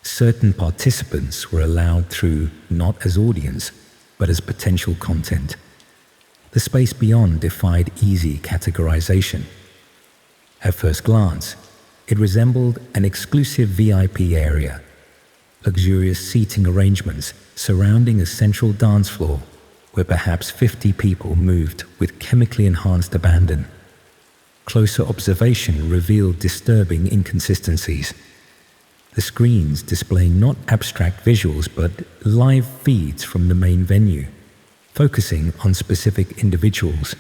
Certain participants were allowed through not as audience, but as potential content. The space beyond defied easy categorization. At first glance, it resembled an exclusive VIP area, luxurious seating arrangements surrounding a central dance floor where perhaps 50 people moved with chemically enhanced abandon. Closer observation revealed disturbing inconsistencies. The screens displaying not abstract visuals but live feeds from the main venue, focusing on specific individuals.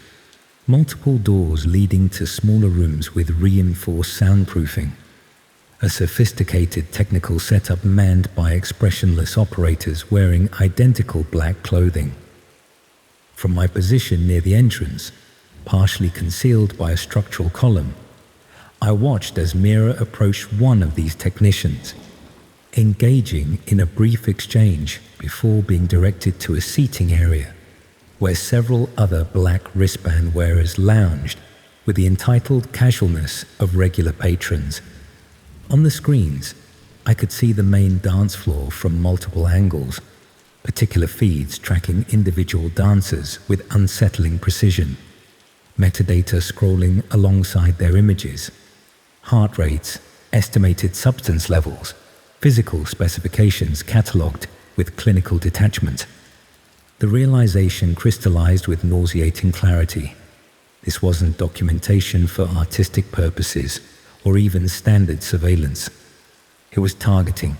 Multiple doors leading to smaller rooms with reinforced soundproofing. A sophisticated technical setup manned by expressionless operators wearing identical black clothing. From my position near the entrance, partially concealed by a structural column, I watched as Mira approached one of these technicians, engaging in a brief exchange before being directed to a seating area where several other black wristband wearers lounged with the entitled casualness of regular patrons. On the screens, I could see the main dance floor from multiple angles, particular feeds tracking individual dancers with unsettling precision, metadata scrolling alongside their images, heart rates, estimated substance levels, physical specifications catalogued with clinical detachment. The realization crystallized with nauseating clarity. This wasn't documentation for artistic purposes or even standard surveillance. It was targeting,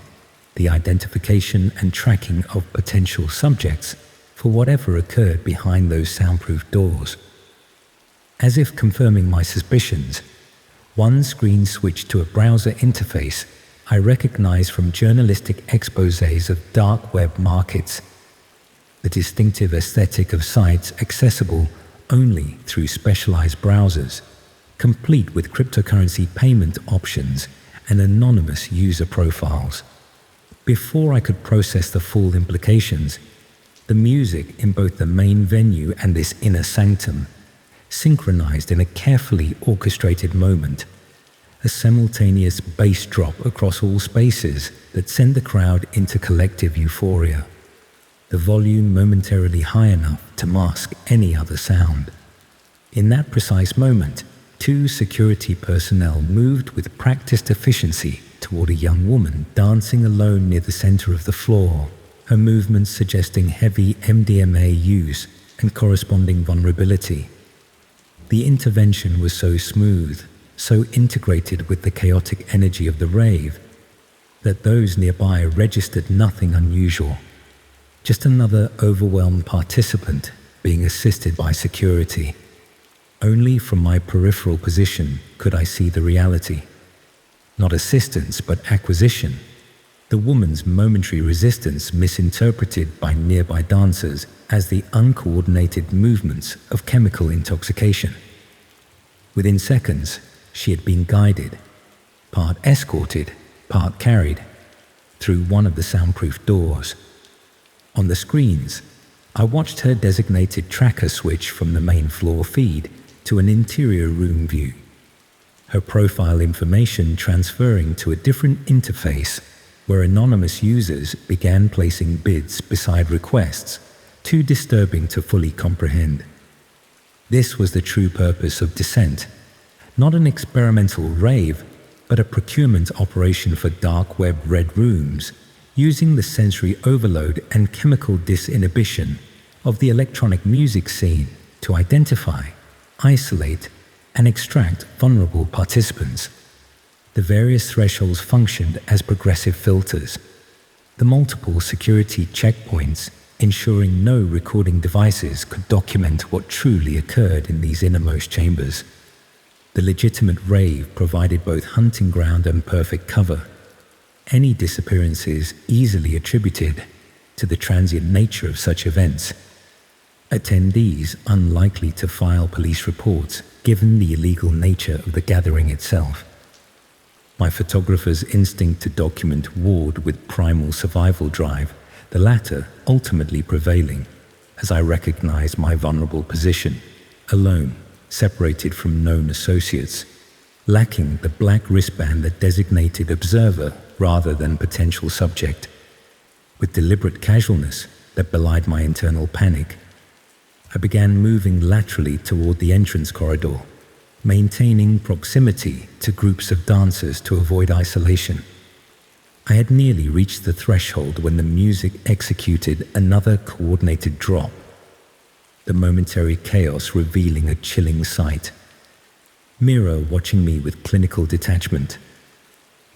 the identification and tracking of potential subjects for whatever occurred behind those soundproof doors. As if confirming my suspicions, one screen switched to a browser interface I recognized from journalistic exposés of dark web markets. The distinctive aesthetic of sites accessible only through specialized browsers, complete with cryptocurrency payment options and anonymous user profiles. Before I could process the full implications, the music in both the main venue and this inner sanctum synchronized in a carefully orchestrated moment, a simultaneous bass drop across all spaces that sent the crowd into collective euphoria, the volume momentarily high enough to mask any other sound. In that precise moment, two security personnel moved with practiced efficiency toward a young woman dancing alone near the center of the floor, her movements suggesting heavy MDMA use and corresponding vulnerability. The intervention was so smooth, so integrated with the chaotic energy of the rave, that those nearby registered nothing unusual. Just another overwhelmed participant being assisted by security. Only from my peripheral position could I see the reality. Not assistance, but acquisition. The woman's momentary resistance misinterpreted by nearby dancers as the uncoordinated movements of chemical intoxication. Within seconds, she had been guided, part escorted, part carried, through one of the soundproof doors. On the screens, I watched her designated tracker switch from the main floor feed to an interior room view, her profile information transferring to a different interface where anonymous users began placing bids beside requests, too disturbing to fully comprehend. This was the true purpose of Descent, not an experimental rave, but a procurement operation for dark web red rooms, using the sensory overload and chemical disinhibition of the electronic music scene to identify, isolate, and extract vulnerable participants. The various thresholds functioned as progressive filters. The multiple security checkpoints ensuring no recording devices could document what truly occurred in these innermost chambers. The legitimate rave provided both hunting ground and perfect cover. Any disappearances easily attributed to the transient nature of such events. Attendees unlikely to file police reports given the illegal nature of the gathering itself. My photographer's instinct to document warred with primal survival drive, the latter ultimately prevailing as I recognized my vulnerable position, alone, separated from known associates, lacking the black wristband that designated observer rather than potential subject. With deliberate casualness that belied my internal panic, I began moving laterally toward the entrance corridor, maintaining proximity to groups of dancers to avoid isolation. I had nearly reached the threshold when the music executed another coordinated drop, the momentary chaos revealing a chilling sight. Mira watching me with clinical detachment,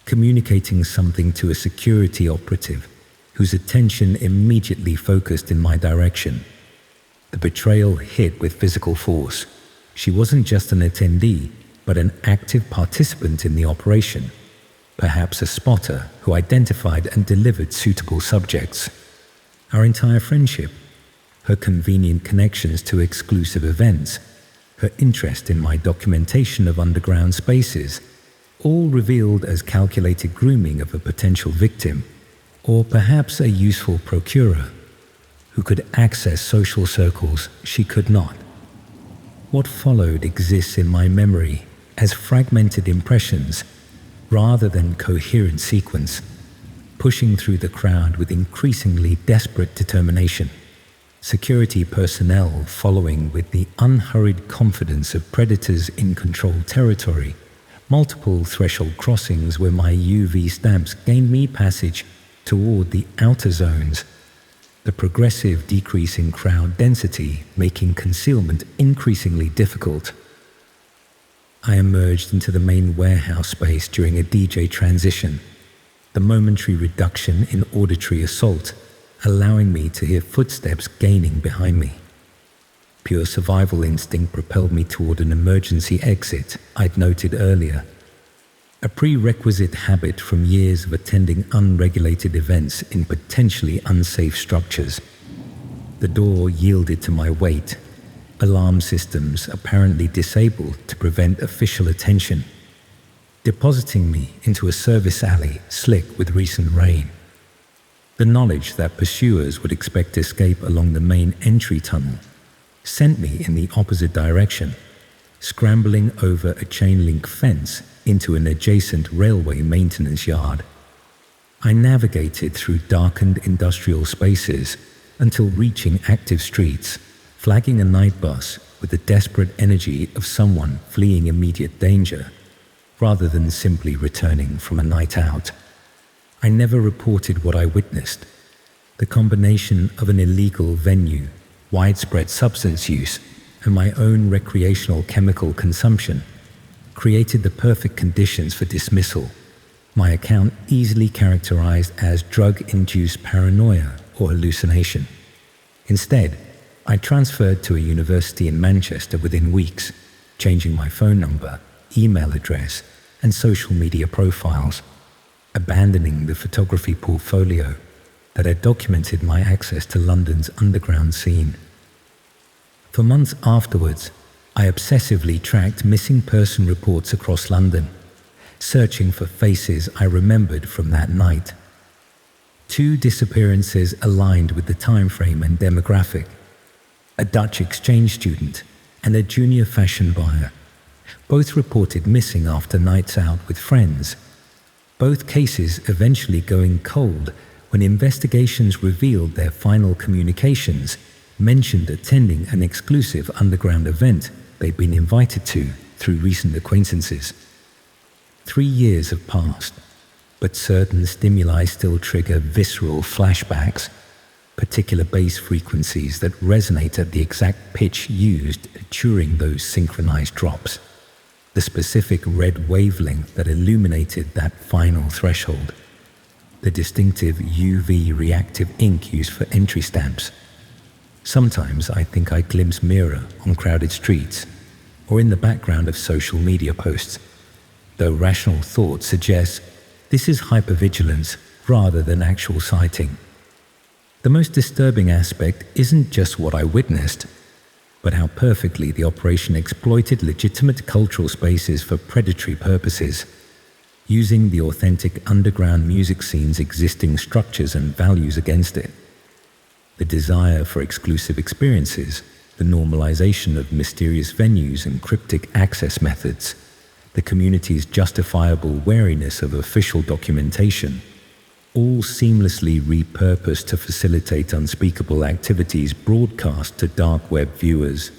communicating something to a security operative whose attention immediately focused in my direction. The betrayal hit with physical force. She wasn't just an attendee, but an active participant in the operation, perhaps a spotter who identified and delivered suitable subjects. Our entire friendship, her convenient connections to exclusive events, her interest in my documentation of underground spaces, all revealed as calculated grooming of a potential victim, or perhaps a useful procurer who could access social circles she could not. What followed exists in my memory as fragmented impressions rather than coherent sequence, pushing through the crowd with increasingly desperate determination. Security personnel following with the unhurried confidence of predators in controlled territory, multiple threshold crossings where my UV stamps gained me passage toward the outer zones, the progressive decrease in crowd density making concealment increasingly difficult. I emerged into the main warehouse space during a DJ transition, the momentary reduction in auditory assault allowing me to hear footsteps gaining behind me. Pure survival instinct propelled me toward an emergency exit I'd noted earlier, a prerequisite habit from years of attending unregulated events in potentially unsafe structures. The door yielded to my weight, alarm systems apparently disabled to prevent official attention, depositing me into a service alley slick with recent rain. The knowledge that pursuers would expect escape along the main entry tunnel sent me in the opposite direction, scrambling over a chain-link fence into an adjacent railway maintenance yard. I navigated through darkened industrial spaces until reaching active streets, flagging a night bus with the desperate energy of someone fleeing immediate danger, rather than simply returning from a night out. I never reported what I witnessed. The combination of an illegal venue, widespread substance use, and my own recreational chemical consumption created the perfect conditions for dismissal, my account easily characterized as drug-induced paranoia or hallucination. Instead, I transferred to a university in Manchester within weeks, changing my phone number, email address, and social media profiles, abandoning the photography portfolio that had documented my access to London's underground scene. For months afterwards, I obsessively tracked missing person reports across London, searching for faces I remembered from that night. 2 disappearances aligned with the time frame and demographic: a Dutch exchange student and a junior fashion buyer, both reported missing after nights out with friends. Both cases eventually going cold when investigations revealed their final communications mentioned attending an exclusive underground event they'd been invited to through recent acquaintances. 3 years have passed, but certain stimuli still trigger visceral flashbacks, particular bass frequencies that resonate at the exact pitch used during those synchronized drops. the specific red wavelength that illuminated that final threshold, the distinctive UV reactive ink used for entry stamps. Sometimes I think I glimpse Mira on crowded streets or in the background of social media posts, though rational thought suggests this is hypervigilance rather than actual sighting. The most disturbing aspect isn't just what I witnessed, but how perfectly the operation exploited legitimate cultural spaces for predatory purposes, using the authentic underground music scene's existing structures and values against it. The desire for exclusive experiences, the normalization of mysterious venues and cryptic access methods, the community's justifiable wariness of official documentation, all seamlessly repurposed to facilitate unspeakable activities broadcast to dark web viewers.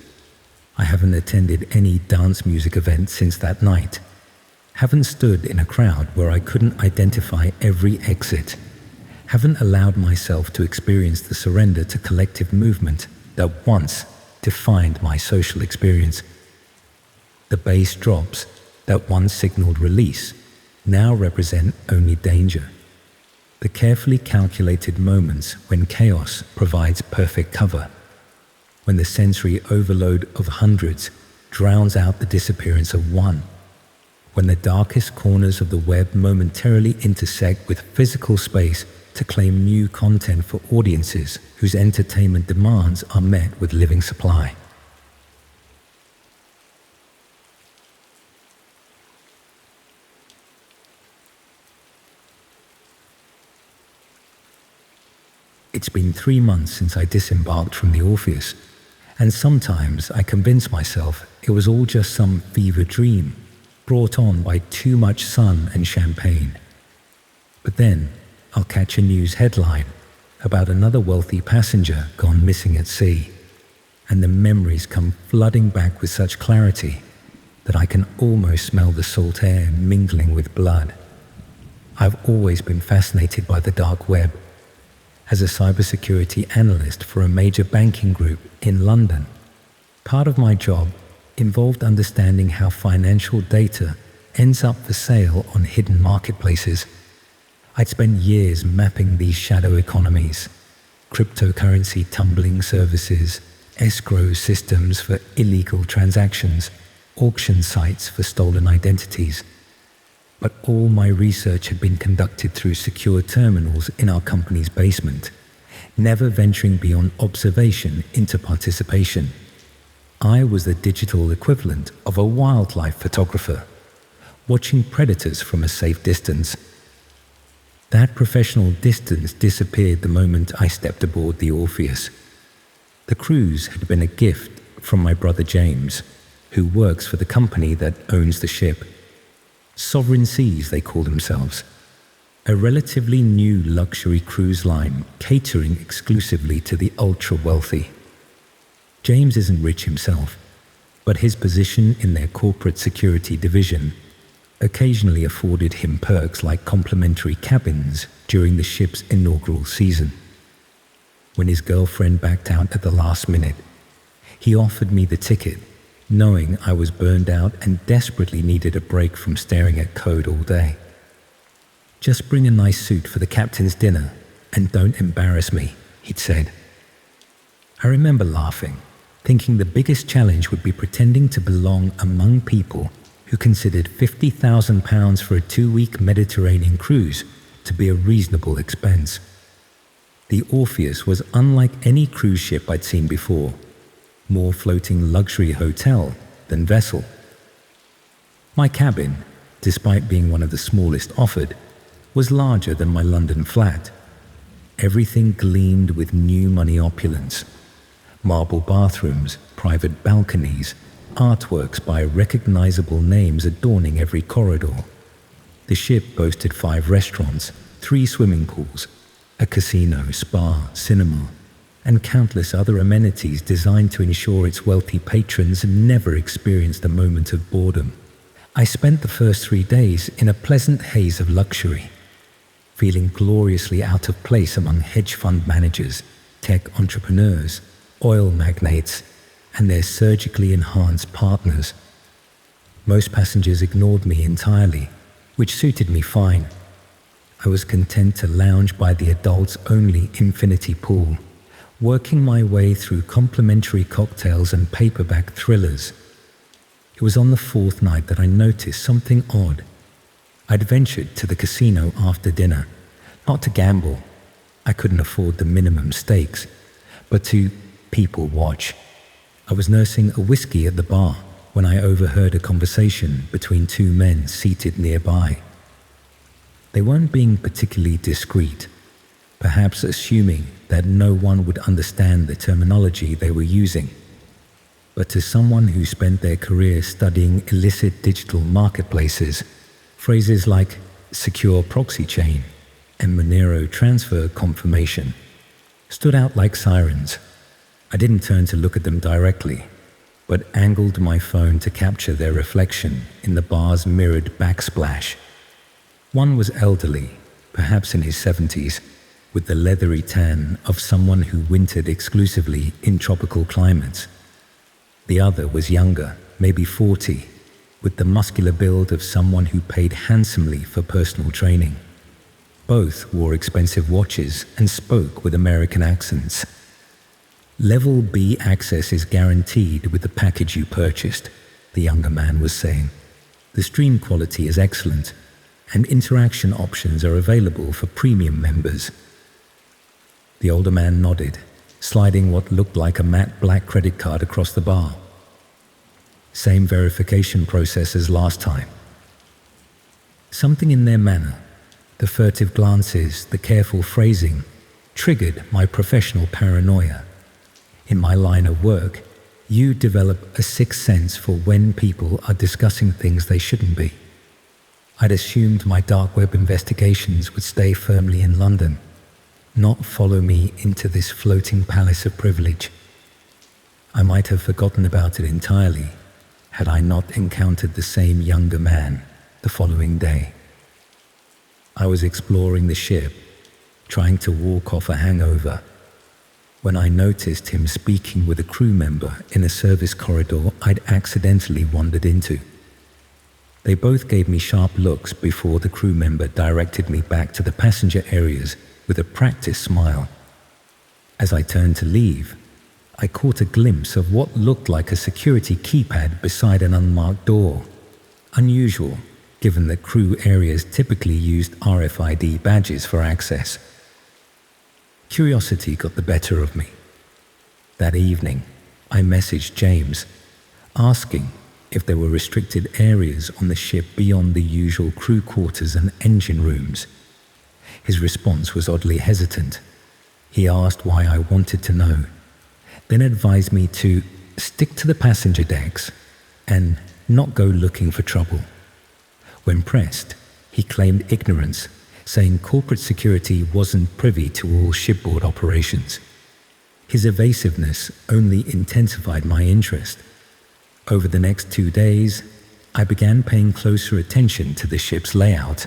I haven't attended any dance music event since that night, haven't stood in a crowd where I couldn't identify every exit, haven't allowed myself to experience the surrender to collective movement that once defined my social experience. The bass drops that once signaled release now represent only danger. The carefully calculated moments when chaos provides perfect cover, when the sensory overload of hundreds drowns out the disappearance of one, when the darkest corners of the web momentarily intersect with physical space to claim new content for audiences whose entertainment demands are met with living supply. It's been 3 months since I disembarked from the Orpheus, and sometimes I convince myself it was all just some fever dream brought on by too much sun and champagne. But then I'll catch a news headline about another wealthy passenger gone missing at sea, and the memories come flooding back with such clarity that I can almost smell the salt air mingling with blood. I've always been fascinated by the dark web. As a cybersecurity analyst for a major banking group in London, part of my job involved understanding how financial data ends up for sale on hidden marketplaces. I'd spent years mapping these shadow economies, cryptocurrency tumbling services, escrow systems for illegal transactions, auction sites for stolen identities. But all my research had been conducted through secure terminals in our company's basement, never venturing beyond observation into participation. I was the digital equivalent of a wildlife photographer, watching predators from a safe distance. That professional distance disappeared the moment I stepped aboard the Orpheus. The cruise had been a gift from my brother James, who works for the company that owns the ship. Sovereign Seas, they call themselves, a relatively new luxury cruise line catering exclusively to the ultra-wealthy. James isn't rich himself, but his position in their corporate security division occasionally afforded him perks like complimentary cabins during the ship's inaugural season. When his girlfriend backed out at the last minute, he offered me the ticket, knowing I was burned out and desperately needed a break from staring at code all day. "Just bring a nice suit for the captain's dinner and don't embarrass me," he'd said. I remember laughing, thinking the biggest challenge would be pretending to belong among people who considered £50,000 for a 2-week Mediterranean cruise to be a reasonable expense. The Orpheus was unlike any cruise ship I'd seen before, more floating luxury hotel than vessel. My cabin, despite being one of the smallest offered, was larger than my London flat. Everything gleamed with new money opulence. Marble bathrooms, private balconies, artworks by recognizable names adorning every corridor. The ship boasted 5 restaurants, 3 swimming pools, a casino, spa, cinema, and countless other amenities designed to ensure its wealthy patrons never experienced a moment of boredom. I spent the first 3 days in a pleasant haze of luxury, feeling gloriously out of place among hedge fund managers, tech entrepreneurs, oil magnates, and their surgically enhanced partners. Most passengers ignored me entirely, which suited me fine. I was content to lounge by the adults-only infinity pool, working my way through complimentary cocktails and paperback thrillers. It was on the fourth night that I noticed something odd. I'd ventured to the casino after dinner, not to gamble. I couldn't afford the minimum stakes, but to people watch. I was nursing a whiskey at the bar when I overheard a conversation between two men seated nearby. They weren't being particularly discreet, perhaps assuming that no one would understand the terminology they were using. But to someone who spent their career studying illicit digital marketplaces, phrases like secure proxy chain and Monero transfer confirmation stood out like sirens. I didn't turn to look at them directly, but angled my phone to capture their reflection in the bar's mirrored backsplash. One was elderly, perhaps in his 70s, with the leathery tan of someone who wintered exclusively in tropical climates. The other was younger, maybe 40, with the muscular build of someone who paid handsomely for personal training. Both wore expensive watches and spoke with American accents. Level B access is guaranteed with the package you purchased, the younger man was saying. The stream quality is excellent, and interaction options are available for premium members. The older man nodded, sliding what looked like a matte black credit card across the bar. Same verification process as last time. Something in their manner, the furtive glances, the careful phrasing, triggered my professional paranoia. In my line of work, you develop a sixth sense for when people are discussing things they shouldn't be. I'd assumed my dark web investigations would stay firmly in London, not follow me into this floating palace of privilege. I might have forgotten about it entirely had I not encountered the same younger man the following day. I was exploring the ship, trying to walk off a hangover, when I noticed him speaking with a crew member in a service corridor I'd accidentally wandered into. They both gave me sharp looks before the crew member directed me back to the passenger areas with a practiced smile. As I turned to leave, I caught a glimpse of what looked like a security keypad beside an unmarked door. Unusual, given that crew areas typically used RFID badges for access. Curiosity got the better of me. That evening, I messaged James, asking if there were restricted areas on the ship beyond the usual crew quarters and engine rooms. His response was oddly hesitant. He asked why I wanted to know, then advised me to stick to the passenger decks and not go looking for trouble. When pressed, he claimed ignorance, saying corporate security wasn't privy to all shipboard operations. His evasiveness only intensified my interest. Over the next 2 days, I began paying closer attention to the ship's layout,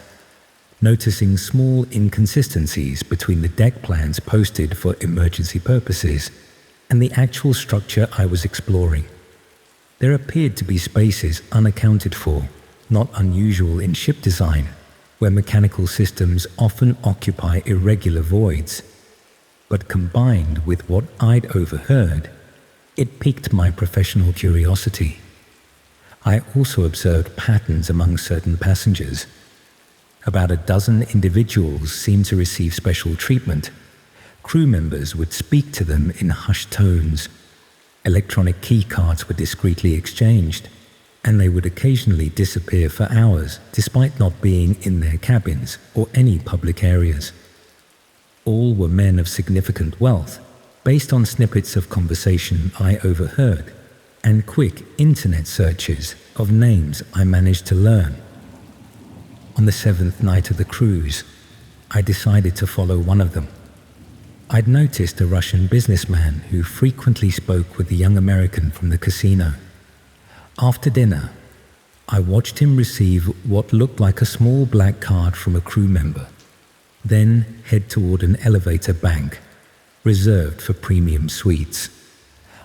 noticing small inconsistencies between the deck plans posted for emergency purposes and the actual structure I was exploring. There appeared to be spaces unaccounted for, not unusual in ship design, where mechanical systems often occupy irregular voids. But combined with what I'd overheard, it piqued my professional curiosity. I also observed patterns among certain passengers. About a dozen individuals seemed to receive special treatment. Crew members would speak to them in hushed tones. Electronic key cards were discreetly exchanged, and they would occasionally disappear for hours despite not being in their cabins or any public areas. All were men of significant wealth, based on snippets of conversation I overheard and quick internet searches of names I managed to learn. On the 7th night of the cruise, I decided to follow one of them. I'd noticed a Russian businessman who frequently spoke with the young American from the casino. After dinner, I watched him receive what looked like a small black card from a crew member, then head toward an elevator bank reserved for premium suites.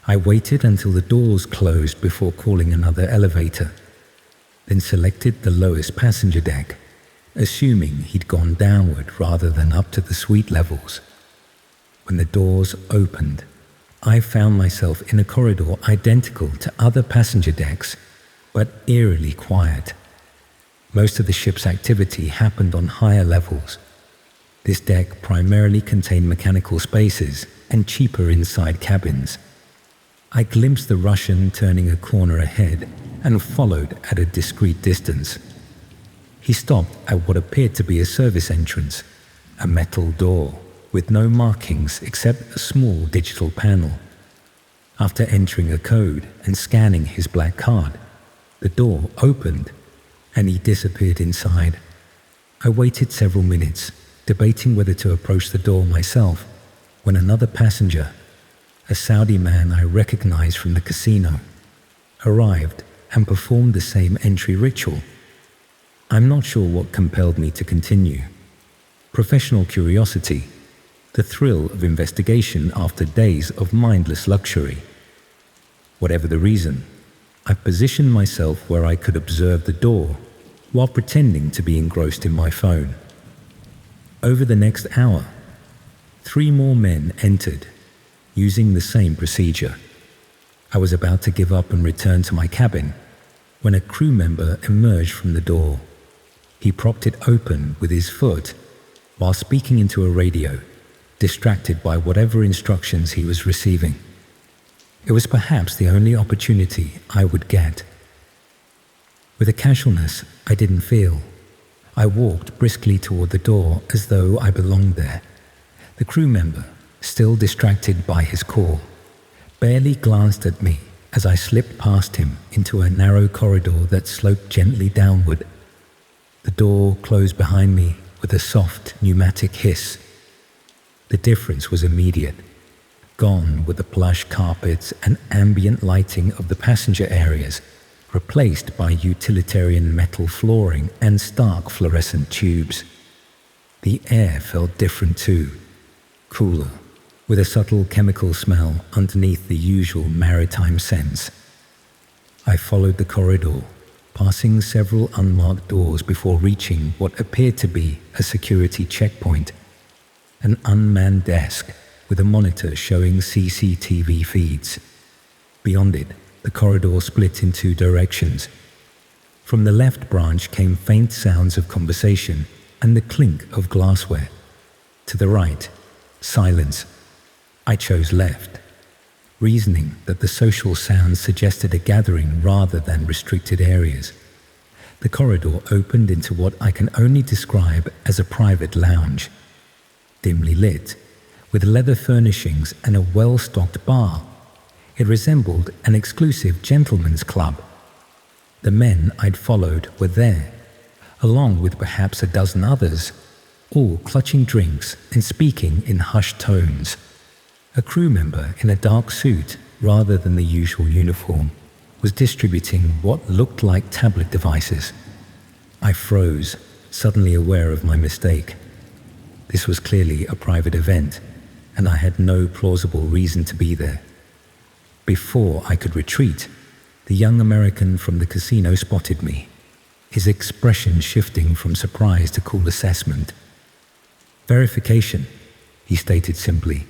I waited until the doors closed before calling another elevator. then selected the lowest passenger deck, assuming he'd gone downward rather than up to the suite levels. When the doors opened, I found myself in a corridor identical to other passenger decks, but eerily quiet. Most of the ship's activity happened on higher levels. This deck primarily contained mechanical spaces and cheaper inside cabins. I glimpsed the Russian turning a corner ahead and followed at a discreet distance. He stopped at what appeared to be a service entrance, a metal door with no markings except a small digital panel. After entering a code and scanning his black card, the door opened and he disappeared inside. I waited several minutes, debating whether to approach the door myself, when another passenger, a Saudi man I recognized from the casino, arrived and performed the same entry ritual. I'm not sure what compelled me to continue. Professional curiosity, the thrill of investigation after days of mindless luxury. Whatever the reason, I positioned myself where I could observe the door while pretending to be engrossed in my phone. Over the next hour, 3 more men entered, using the same procedure. I was about to give up and return to my cabin when a crew member emerged from the door. He propped it open with his foot while speaking into a radio, distracted by whatever instructions he was receiving. It was perhaps the only opportunity I would get. With a casualness I didn't feel, I walked briskly toward the door as though I belonged there. The crew member, still distracted by his call, barely glanced at me as I slipped past him into a narrow corridor that sloped gently downward. The door closed behind me with a soft pneumatic hiss. The difference was immediate. Gone were the plush carpets and ambient lighting of the passenger areas, replaced by utilitarian metal flooring and stark fluorescent tubes. The air felt different too, cooler, with a subtle chemical smell underneath the usual maritime scents. I followed the corridor, passing several unmarked doors before reaching what appeared to be a security checkpoint. An unmanned desk with a monitor showing CCTV feeds. Beyond it, the corridor split in 2 directions. From the left branch came faint sounds of conversation and the clink of glassware. To the right, silence. I chose left, reasoning that the social sounds suggested a gathering rather than restricted areas. The corridor opened into what I can only describe as a private lounge. Dimly lit, with leather furnishings and a well-stocked bar, it resembled an exclusive gentleman's club. The men I'd followed were there, along with perhaps a dozen others, all clutching drinks and speaking in hushed tones. A crew member in a dark suit, rather than the usual uniform, was distributing what looked like tablet devices. I froze, suddenly aware of my mistake. This was clearly a private event, and I had no plausible reason to be there. Before I could retreat, the young American from the casino spotted me, his expression shifting from surprise to cool assessment. "Verification," he stated simply,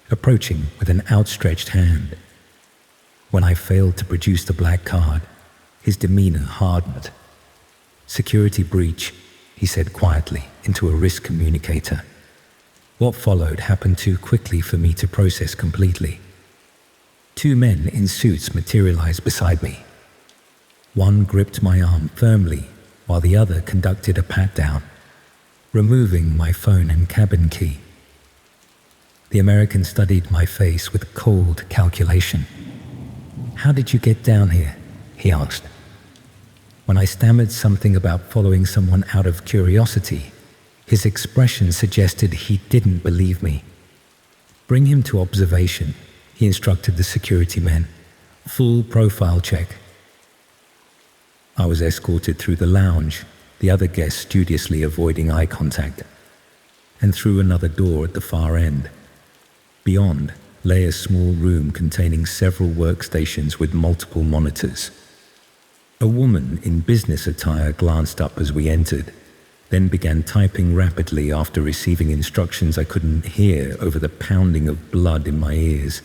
approaching with an outstretched hand. When I failed to produce the black card, his demeanor hardened. "Security breach," he said quietly into a risk communicator. What followed happened too quickly for me to process completely. 2 men in suits materialized beside me. One gripped my arm firmly while the other conducted a pat-down, removing my phone and cabin key. The American studied my face with cold calculation. "How did you get down here?" he asked. When I stammered something about following someone out of curiosity, his expression suggested he didn't believe me. "Bring him to observation," he instructed the security men. "Full profile check." I was escorted through the lounge, the other guests studiously avoiding eye contact, and through another door at the far end. Beyond lay a small room containing several workstations with multiple monitors. A woman in business attire glanced up as we entered, then began typing rapidly after receiving instructions I couldn't hear over the pounding of blood in my ears.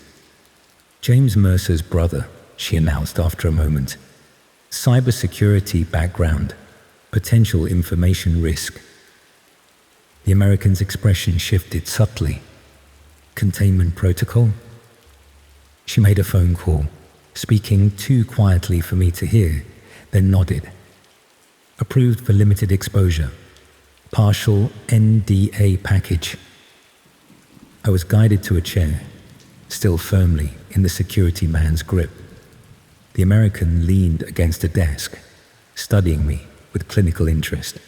James Mercer's brother, she announced after a moment. Cybersecurity background, potential information risk. The American's expression shifted subtly. Containment protocol? She made a phone call, speaking too quietly for me to hear, then nodded. Approved for limited exposure. Partial NDA package. I was guided to a chair, still firmly in the security man's grip. The American leaned against a desk, studying me with clinical interest.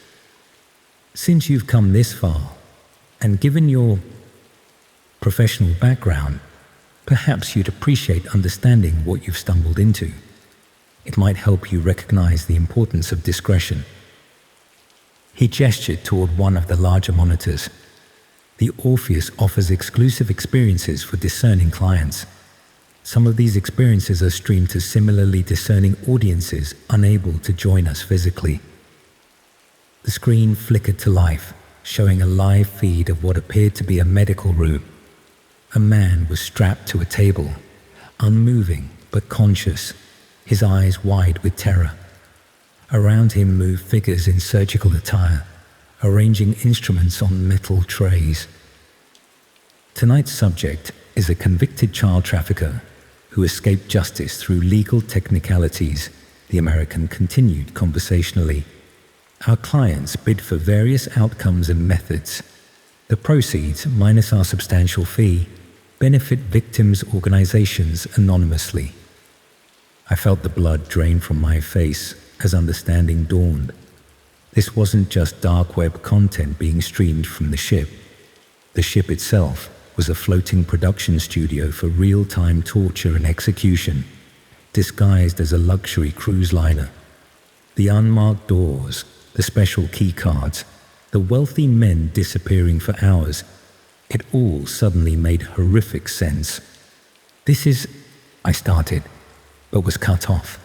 Since you've come this far, and given your professional background, perhaps you'd appreciate understanding what you've stumbled into. It might help you recognize the importance of discretion. He gestured toward one of the larger monitors. The Orpheus offers exclusive experiences for discerning clients. Some of these experiences are streamed to similarly discerning audiences unable to join us physically. The screen flickered to life, showing a live feed of what appeared to be a medical room. A man was strapped to a table, unmoving but conscious, his eyes wide with terror. Around him moved figures in surgical attire, arranging instruments on metal trays. Tonight's subject is a convicted child trafficker who escaped justice through legal technicalities, the American continued conversationally. Our clients bid for various outcomes and methods. The proceeds, minus our substantial fee, benefit victims' organizations anonymously. I felt the blood drain from my face as understanding dawned. This wasn't just dark web content being streamed from the ship. The ship itself was a floating production studio for real-time torture and execution, disguised as a luxury cruise liner. The unmarked doors, the special key cards, the wealthy men disappearing for hours, it all suddenly made horrific sense. This is, I started, but was cut off.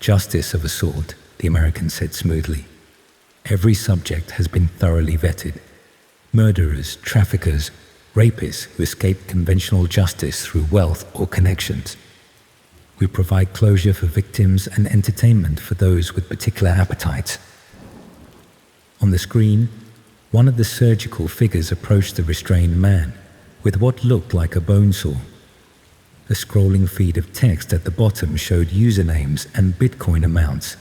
Justice of a sort, the American said smoothly. Every subject has been thoroughly vetted. Murderers, traffickers, rapists who escape conventional justice through wealth or connections. We provide closure for victims and entertainment for those with particular appetites. On the screen, one of the surgical figures approached the restrained man with what looked like a bone saw. A scrolling feed of text at the bottom showed usernames and Bitcoin amounts.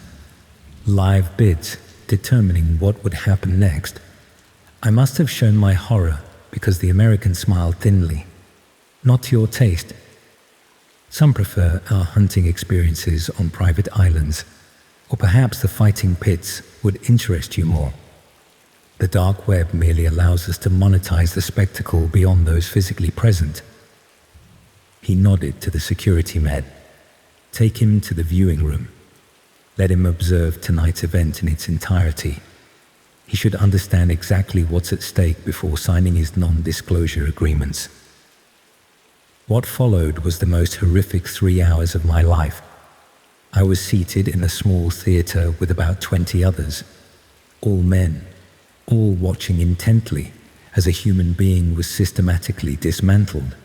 Live bids determining what would happen next. I must have shown my horror because the American smiled thinly. Not to your taste. Some prefer our hunting experiences on private islands, or perhaps the fighting pits would interest you more. The dark web merely allows us to monetize the spectacle beyond those physically present. He nodded to the security man. Take him to the viewing room. Let him observe tonight's event in its entirety. He should understand exactly what's at stake before signing his non-disclosure agreements. What followed was the most horrific 3 hours of my life. I was seated in a small theater with about 20 others, all men, all watching intently as a human being was systematically dismantled,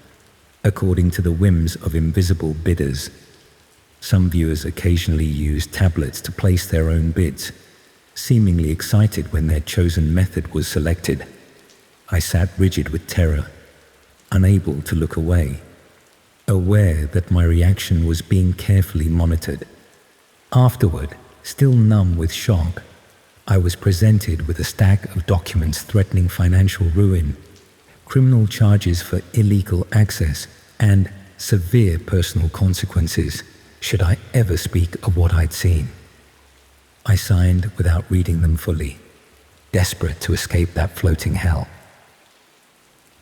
according to the whims of invisible bidders. Some viewers occasionally used tablets to place their own bids, seemingly excited when their chosen method was selected. I sat rigid with terror, unable to look away, aware that my reaction was being carefully monitored. Afterward, still numb with shock, I was presented with a stack of documents threatening financial ruin, criminal charges for illegal access, and severe personal consequences should I ever speak of what I'd seen. I signed without reading them fully, desperate to escape that floating hell.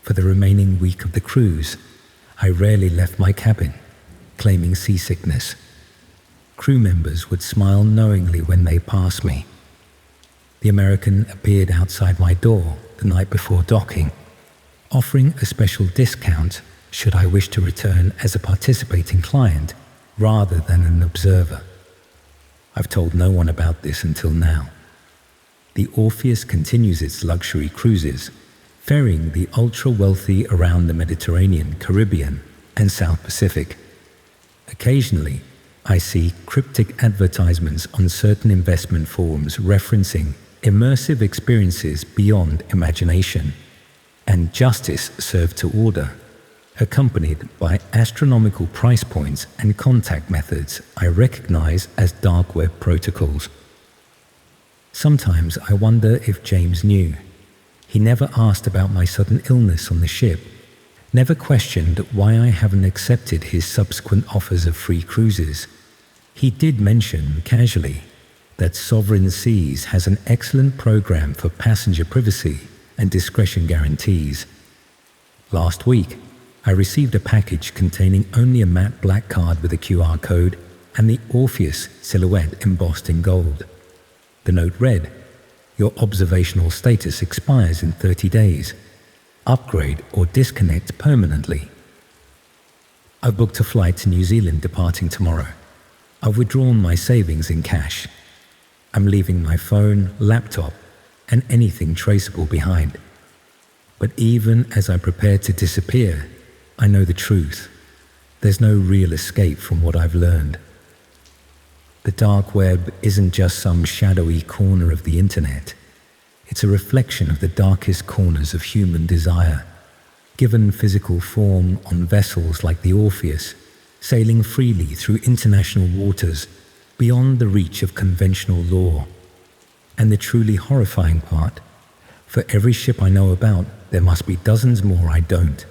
For the remaining week of the cruise, I rarely left my cabin, claiming seasickness. Crew members would smile knowingly when they passed me. The American appeared outside my door the night before docking, offering a special discount should I wish to return as a participating client rather than an observer. I've told no one about this until now. The Orpheus continues its luxury cruises, ferrying the ultra-wealthy around the Mediterranean, Caribbean, and South Pacific. Occasionally, I see cryptic advertisements on certain investment forums referencing immersive experiences beyond imagination, and justice served to order, accompanied by astronomical price points and contact methods I recognize as dark web protocols. Sometimes I wonder if James knew. He never asked about my sudden illness on the ship, never questioned why I haven't accepted his subsequent offers of free cruises. He did mention, casually, that Sovereign Seas has an excellent program for passenger privacy and discretion guarantees. Last week, I received a package containing only a matte black card with a QR code and the Orpheus silhouette embossed in gold. The note read, "Your observational status expires in 30 days. Upgrade or disconnect permanently." I've booked a flight to New Zealand departing tomorrow. I've withdrawn my savings in cash. I'm leaving my phone, laptop, and anything traceable behind. But even as I prepare to disappear, I know the truth. There's no real escape from what I've learned. The dark web isn't just some shadowy corner of the internet. It's a reflection of the darkest corners of human desire, given physical form on vessels like the Orpheus, sailing freely through international waters beyond the reach of conventional law. And the truly horrifying part, for every ship I know about, there must be dozens more I don't.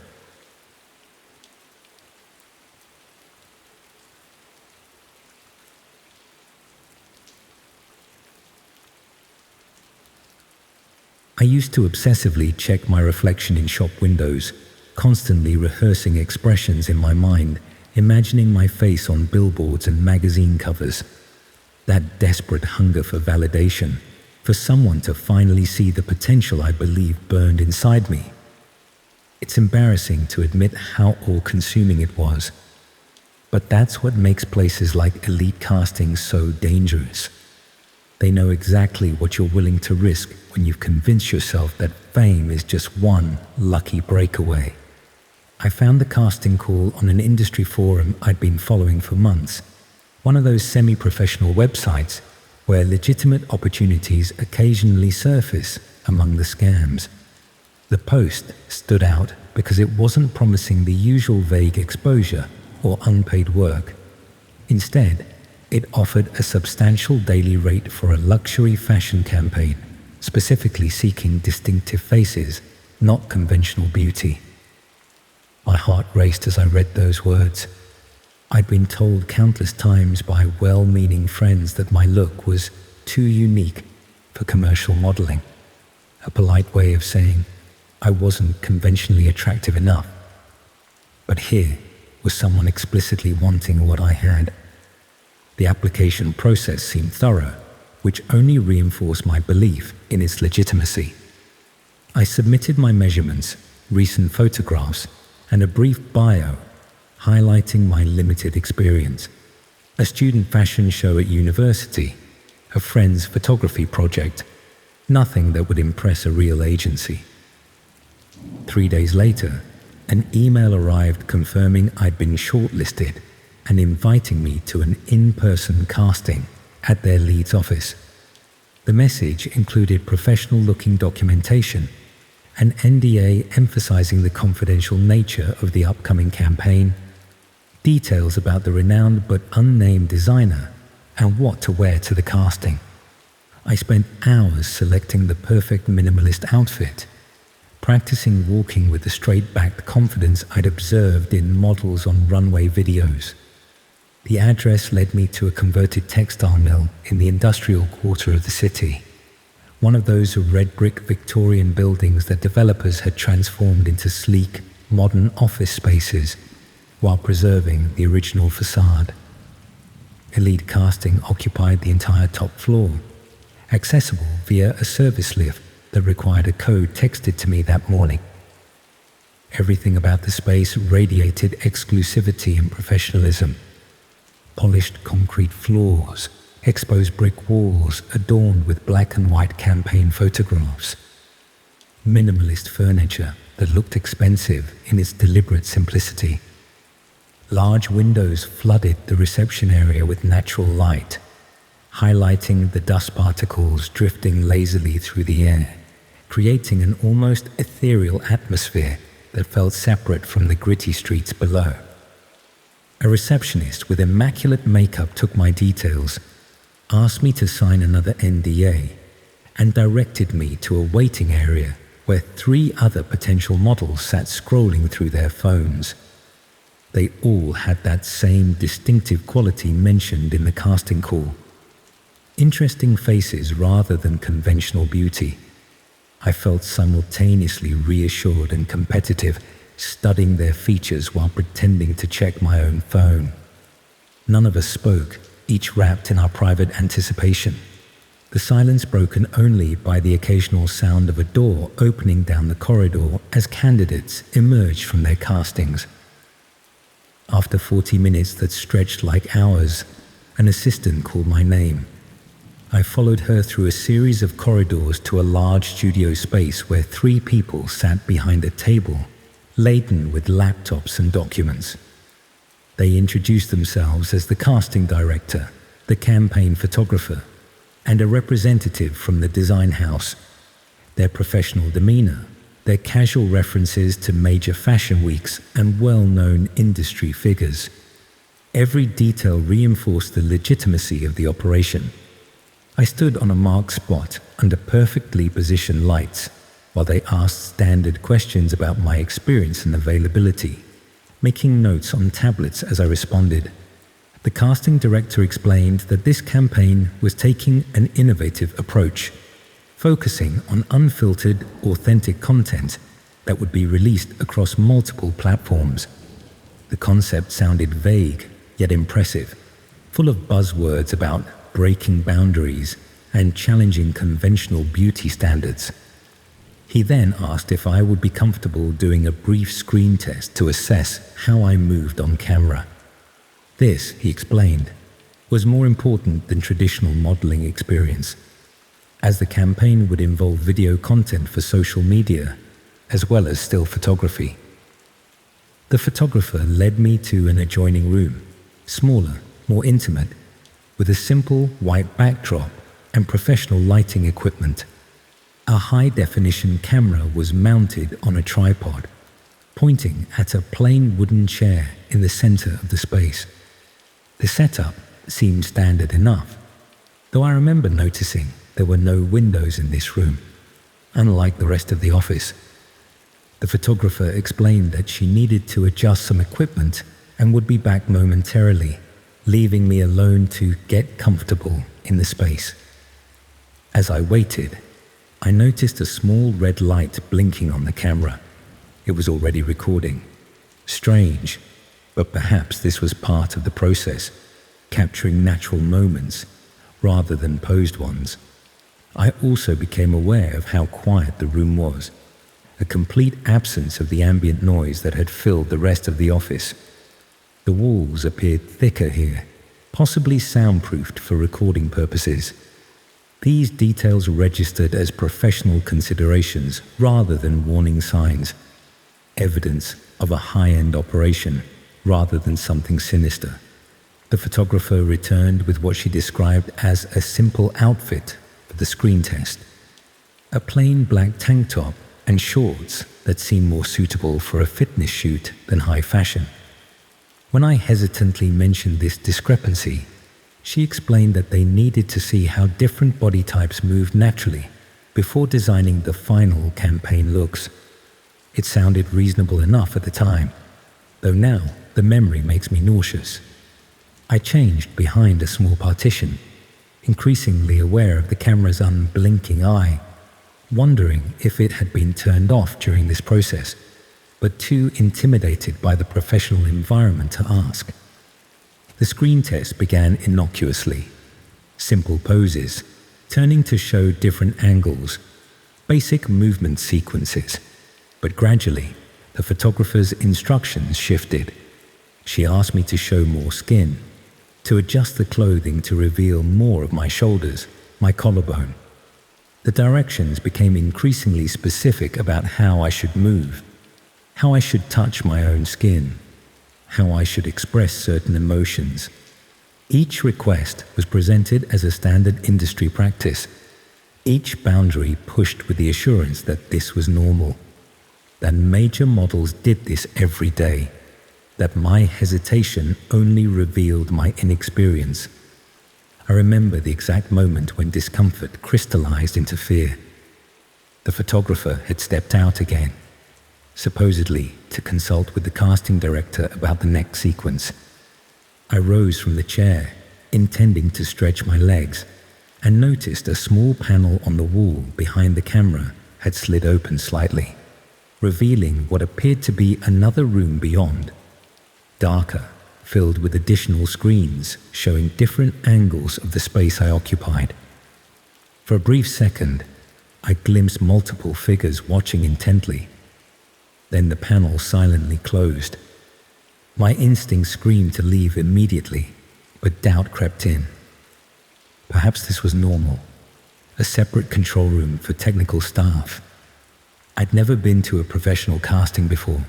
I used to obsessively check my reflection in shop windows, constantly rehearsing expressions in my mind, imagining my face on billboards and magazine covers. That desperate hunger for validation, for someone to finally see the potential I believe burned inside me. It's embarrassing to admit how all-consuming it was, but that's what makes places like Elite Casting so dangerous. They know exactly what you're willing to risk when you've convinced yourself that fame is just one lucky breakaway. I found the casting call on an industry forum I'd been following for months, one of those semi-professional websites where legitimate opportunities occasionally surface among the scams. The post stood out because it wasn't promising the usual vague exposure or unpaid work. Instead, it offered a substantial daily rate for a luxury fashion campaign, specifically seeking distinctive faces, not conventional beauty. My heart raced as I read those words. I'd been told countless times by well-meaning friends that my look was too unique for commercial modeling, a polite way of saying I wasn't conventionally attractive enough. But here was someone explicitly wanting what I had. The application process seemed thorough, which only reinforced my belief in its legitimacy. I submitted my measurements, recent photographs, and a brief bio highlighting my limited experience. A student fashion show at university, a friend's photography project, nothing that would impress a real agency. 3 days later, an email arrived confirming I'd been shortlisted and inviting me to an in-person casting at their Leeds office. The message included professional-looking documentation, an NDA emphasizing the confidential nature of the upcoming campaign, details about the renowned but unnamed designer, and what to wear to the casting. I spent hours selecting the perfect minimalist outfit, practicing walking with the straight-backed confidence I'd observed in models on runway videos. The address led me to a converted textile mill in the industrial quarter of the city, one of those red brick Victorian buildings that developers had transformed into sleek, modern office spaces while preserving the original facade. Elite Casting occupied the entire top floor, accessible via a service lift that required a code texted to me that morning. Everything about the space radiated exclusivity and professionalism. Polished concrete floors, exposed brick walls adorned with black and white campaign photographs. Minimalist furniture that looked expensive in its deliberate simplicity. Large windows flooded the reception area with natural light, highlighting the dust particles drifting lazily through the air, creating an almost ethereal atmosphere that felt separate from the gritty streets below. A receptionist with immaculate makeup took my details, asked me to sign another NDA, and directed me to a waiting area where 3 other potential models sat scrolling through their phones. They all had that same distinctive quality mentioned in the casting call. Interesting faces rather than conventional beauty. I felt simultaneously reassured and competitive, studying their features while pretending to check my own phone. None of us spoke, each wrapped in our private anticipation. The silence broken only by the occasional sound of a door opening down the corridor as candidates emerged from their castings. After 40 minutes that stretched like hours, an assistant called my name. I followed her through a series of corridors to a large studio space where 3 people sat behind a table, laden with laptops and documents. They introduced themselves as the casting director, the campaign photographer, and a representative from the design house. Their professional demeanor, their casual references to major fashion weeks and well-known industry figures. Every detail reinforced the legitimacy of the operation. I stood on a marked spot under perfectly positioned lights while they asked standard questions about my experience and availability, making notes on tablets as I responded. The casting director explained that this campaign was taking an innovative approach, focusing on unfiltered, authentic content that would be released across multiple platforms. The concept sounded vague, yet impressive, full of buzzwords about breaking boundaries and challenging conventional beauty standards. He then asked if I would be comfortable doing a brief screen test to assess how I moved on camera. This, he explained, was more important than traditional modeling experience, as the campaign would involve video content for social media, as well as still photography. The photographer led me to an adjoining room, smaller, more intimate, with a simple white backdrop and professional lighting equipment. A high-definition camera was mounted on a tripod, pointing at a plain wooden chair in the center of the space. The setup seemed standard enough, though I remember noticing there were no windows in this room, unlike the rest of the office. The photographer explained that she needed to adjust some equipment and would be back momentarily, leaving me alone to get comfortable in the space. As I waited, I noticed a small red light blinking on the camera. It was already recording. Strange, but perhaps this was part of the process, capturing natural moments rather than posed ones. I also became aware of how quiet the room was, a complete absence of the ambient noise that had filled the rest of the office. The walls appeared thicker here, possibly soundproofed for recording purposes. These details registered as professional considerations rather than warning signs, evidence of a high-end operation rather than something sinister. The photographer returned with what she described as a simple outfit for the screen test. A plain black tank top and shorts that seemed more suitable for a fitness shoot than high fashion. When I hesitantly mentioned this discrepancy, she explained that they needed to see how different body types moved naturally before designing the final campaign looks. It sounded reasonable enough at the time, though now the memory makes me nauseous. I changed behind a small partition, increasingly aware of the camera's unblinking eye, wondering if it had been turned off during this process, but too intimidated by the professional environment to ask. The screen test began innocuously. Simple poses, turning to show different angles, basic movement sequences. But gradually, the photographer's instructions shifted. She asked me to show more skin, to adjust the clothing to reveal more of my shoulders, my collarbone. The directions became increasingly specific about how I should move, how I should touch my own skin, how I should express certain emotions. Each request was presented as a standard industry practice, each boundary pushed with the assurance that this was normal, that major models did this every day, that my hesitation only revealed my inexperience. I remember the exact moment when discomfort crystallized into fear. The photographer had stepped out again, supposedly to consult with the casting director about the next sequence. I rose from the chair, intending to stretch my legs, and noticed a small panel on the wall behind the camera had slid open slightly, revealing what appeared to be another room beyond, darker, filled with additional screens showing different angles of the space I occupied. For a brief second, I glimpsed multiple figures watching intently. Then the panel silently closed. My instinct screamed to leave immediately, but doubt crept in. Perhaps this was normal, a separate control room for technical staff. I'd never been to a professional casting before.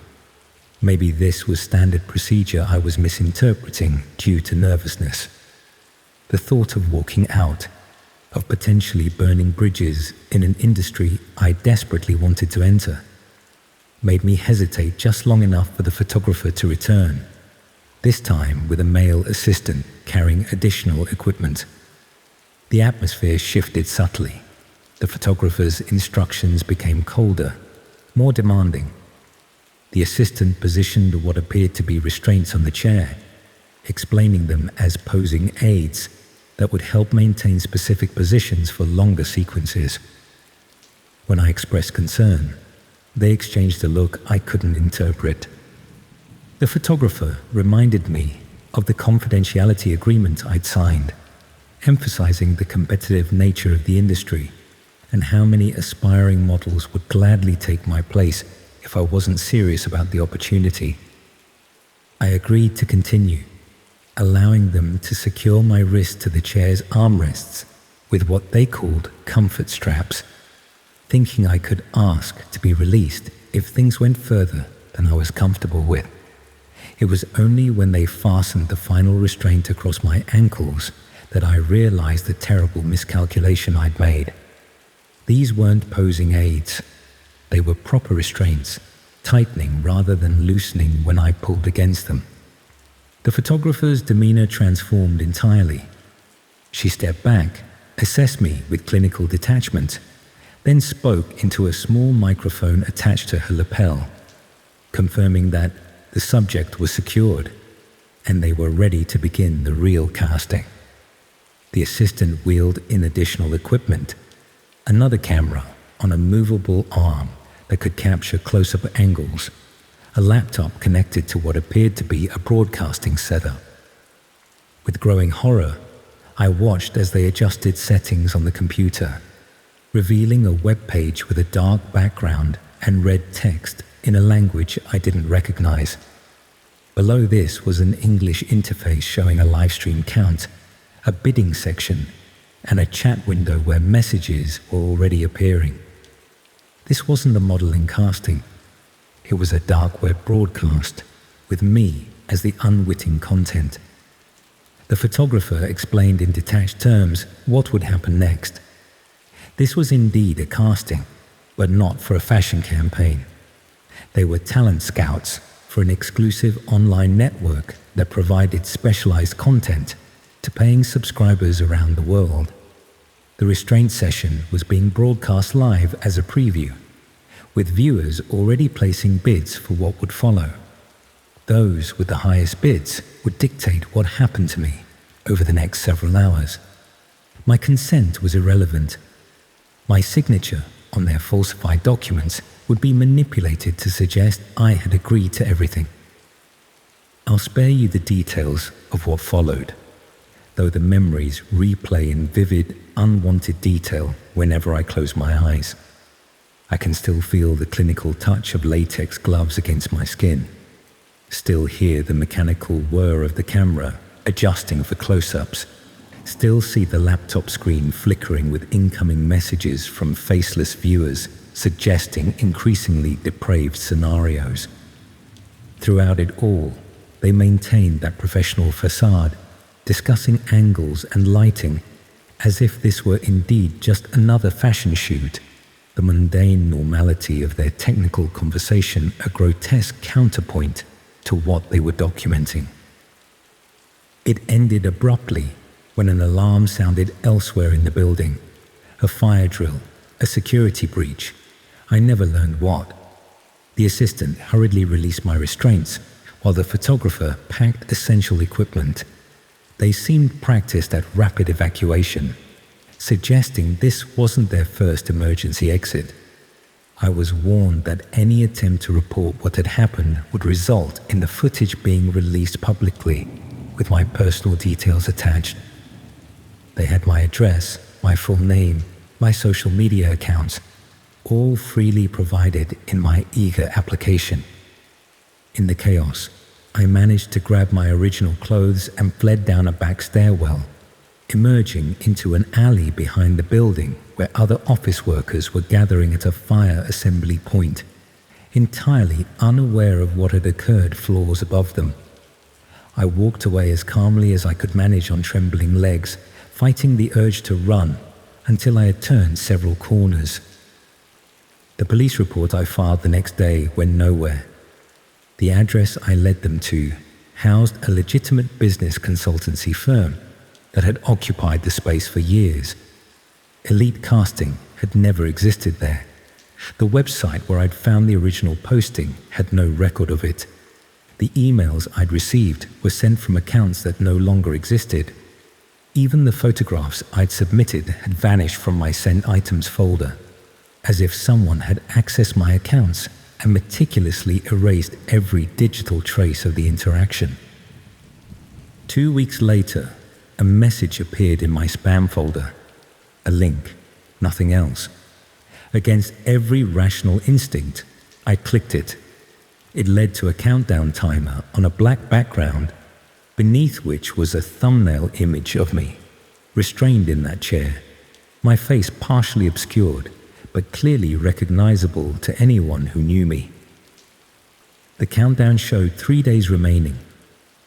Maybe this was standard procedure I was misinterpreting due to nervousness. The thought of walking out, of potentially burning bridges in an industry I desperately wanted to enter, made me hesitate just long enough for the photographer to return, this time with a male assistant carrying additional equipment. The atmosphere shifted subtly. The photographer's instructions became colder, more demanding. The assistant positioned what appeared to be restraints on the chair, explaining them as posing aids that would help maintain specific positions for longer sequences. When I expressed concern, they exchanged a look I couldn't interpret. The photographer reminded me of the confidentiality agreement I'd signed, emphasizing the competitive nature of the industry and how many aspiring models would gladly take my place if I wasn't serious about the opportunity. I agreed to continue, allowing them to secure my wrist to the chair's armrests with what they called comfort straps, thinking I could ask to be released if things went further than I was comfortable with. It was only when they fastened the final restraint across my ankles that I realized the terrible miscalculation I'd made. These weren't posing aids. They were proper restraints, tightening rather than loosening when I pulled against them. The photographer's demeanor transformed entirely. She stepped back, assessed me with clinical detachment, then spoke into a small microphone attached to her lapel, confirming that the subject was secured and they were ready to begin the real casting. The assistant wheeled in additional equipment, another camera on a movable arm that could capture close-up angles, a laptop connected to what appeared to be a broadcasting setup. With growing horror, I watched as they adjusted settings on the computer, revealing a web page with a dark background and red text in a language I didn't recognize. Below this was an English interface showing a livestream count, a bidding section, and a chat window where messages were already appearing. This wasn't a modeling casting. It was a dark web broadcast, with me as the unwitting content. The photographer explained in detached terms what would happen next. This was indeed a casting, but not for a fashion campaign. They were talent scouts for an exclusive online network that provided specialized content to paying subscribers around the world. The restraint session was being broadcast live as a preview, with viewers already placing bids for what would follow. Those with the highest bids would dictate what happened to me over the next several hours. My consent was irrelevant. My signature on their falsified documents would be manipulated to suggest I had agreed to everything. I'll spare you the details of what followed, though the memories replay in vivid, unwanted detail whenever I close my eyes. I can still feel the clinical touch of latex gloves against my skin, still hear the mechanical whir of the camera adjusting for close-ups, still see the laptop screen flickering with incoming messages from faceless viewers suggesting increasingly depraved scenarios. Throughout it all, they maintained that professional facade, discussing angles and lighting as if this were indeed just another fashion shoot, the mundane normality of their technical conversation a grotesque counterpoint to what they were documenting. It ended abruptly when an alarm sounded elsewhere in the building. A fire drill, a security breach. I never learned what. The assistant hurriedly released my restraints, while the photographer packed essential equipment. They seemed practiced at rapid evacuation, suggesting this wasn't their first emergency exit. I was warned that any attempt to report what had happened would result in the footage being released publicly, with my personal details attached. They had my address, my full name, my social media accounts, all freely provided in my eager application. In the chaos, I managed to grab my original clothes and fled down a back stairwell, emerging into an alley behind the building where other office workers were gathering at a fire assembly point, entirely unaware of what had occurred floors above them. I walked away as calmly as I could manage on trembling legs, fighting the urge to run until I had turned several corners. The police report I filed the next day went nowhere. The address I led them to housed a legitimate business consultancy firm that had occupied the space for years. Elite Casting had never existed there. The website where I'd found the original posting had no record of it. The emails I'd received were sent from accounts that no longer existed. Even the photographs I'd submitted had vanished from my sent items folder, as if someone had accessed my accounts and meticulously erased every digital trace of the interaction. 2 weeks later, a message appeared in my spam folder. A link, nothing else. Against every rational instinct, I clicked it. It led to a countdown timer on a black background, beneath which was a thumbnail image of me, restrained in that chair, my face partially obscured, but clearly recognizable to anyone who knew me. The countdown showed 3 days remaining.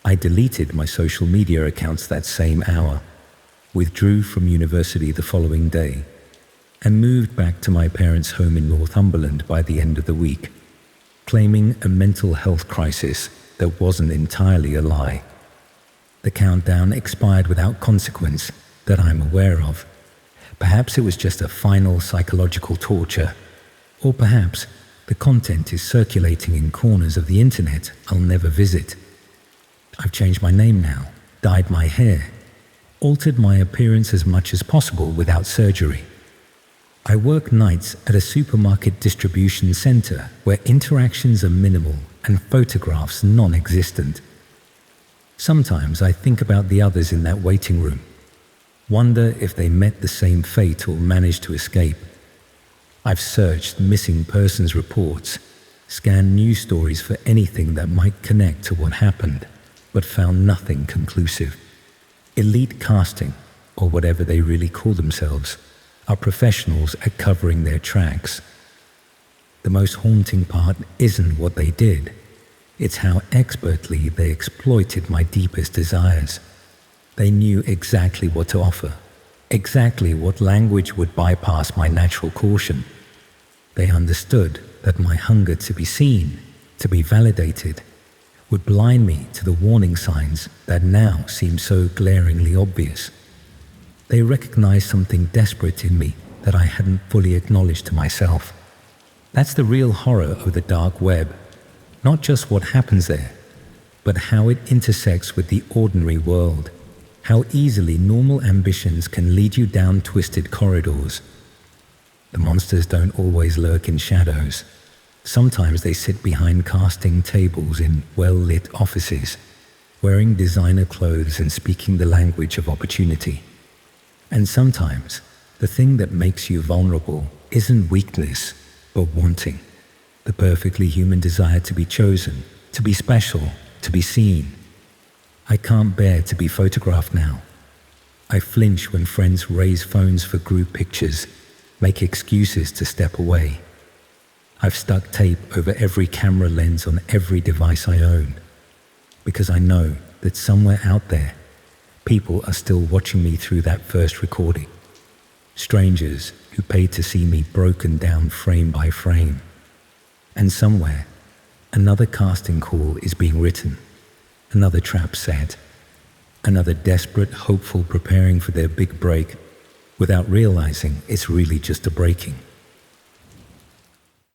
I deleted my social media accounts that same hour, withdrew from university the following day, and moved back to my parents' home in Northumberland by the end of the week, claiming a mental health crisis that wasn't entirely a lie. The countdown expired without consequence that I'm aware of. Perhaps it was just a final psychological torture, or perhaps the content is circulating in corners of the internet I'll never visit. I've changed my name now, dyed my hair, altered my appearance as much as possible without surgery. I work nights at a supermarket distribution center where interactions are minimal and photographs non-existent. Sometimes I think about the others in that waiting room, wonder if they met the same fate or managed to escape. I've searched missing persons reports, scanned news stories for anything that might connect to what happened, but found nothing conclusive. Elite Casting, or whatever they really call themselves, are professionals at covering their tracks. The most haunting part isn't what they did, it's how expertly they exploited my deepest desires. They knew exactly what to offer, exactly what language would bypass my natural caution. They understood that my hunger to be seen, to be validated, would blind me to the warning signs that now seem so glaringly obvious. They recognized something desperate in me that I hadn't fully acknowledged to myself. That's the real horror of the dark web, not just what happens there, but how it intersects with the ordinary world. How easily normal ambitions can lead you down twisted corridors. The monsters don't always lurk in shadows. Sometimes they sit behind casting tables in well-lit offices, wearing designer clothes and speaking the language of opportunity. And sometimes the thing that makes you vulnerable isn't weakness, but wanting. The perfectly human desire to be chosen, to be special, to be seen. I can't bear to be photographed now. I flinch when friends raise phones for group pictures, make excuses to step away. I've stuck tape over every camera lens on every device I own, because I know that somewhere out there, people are still watching me through that first recording. Strangers who paid to see me broken down frame by frame. And somewhere, another casting call is being written, another trap set, another desperate hopeful preparing for their big break without realizing it's really just a breaking.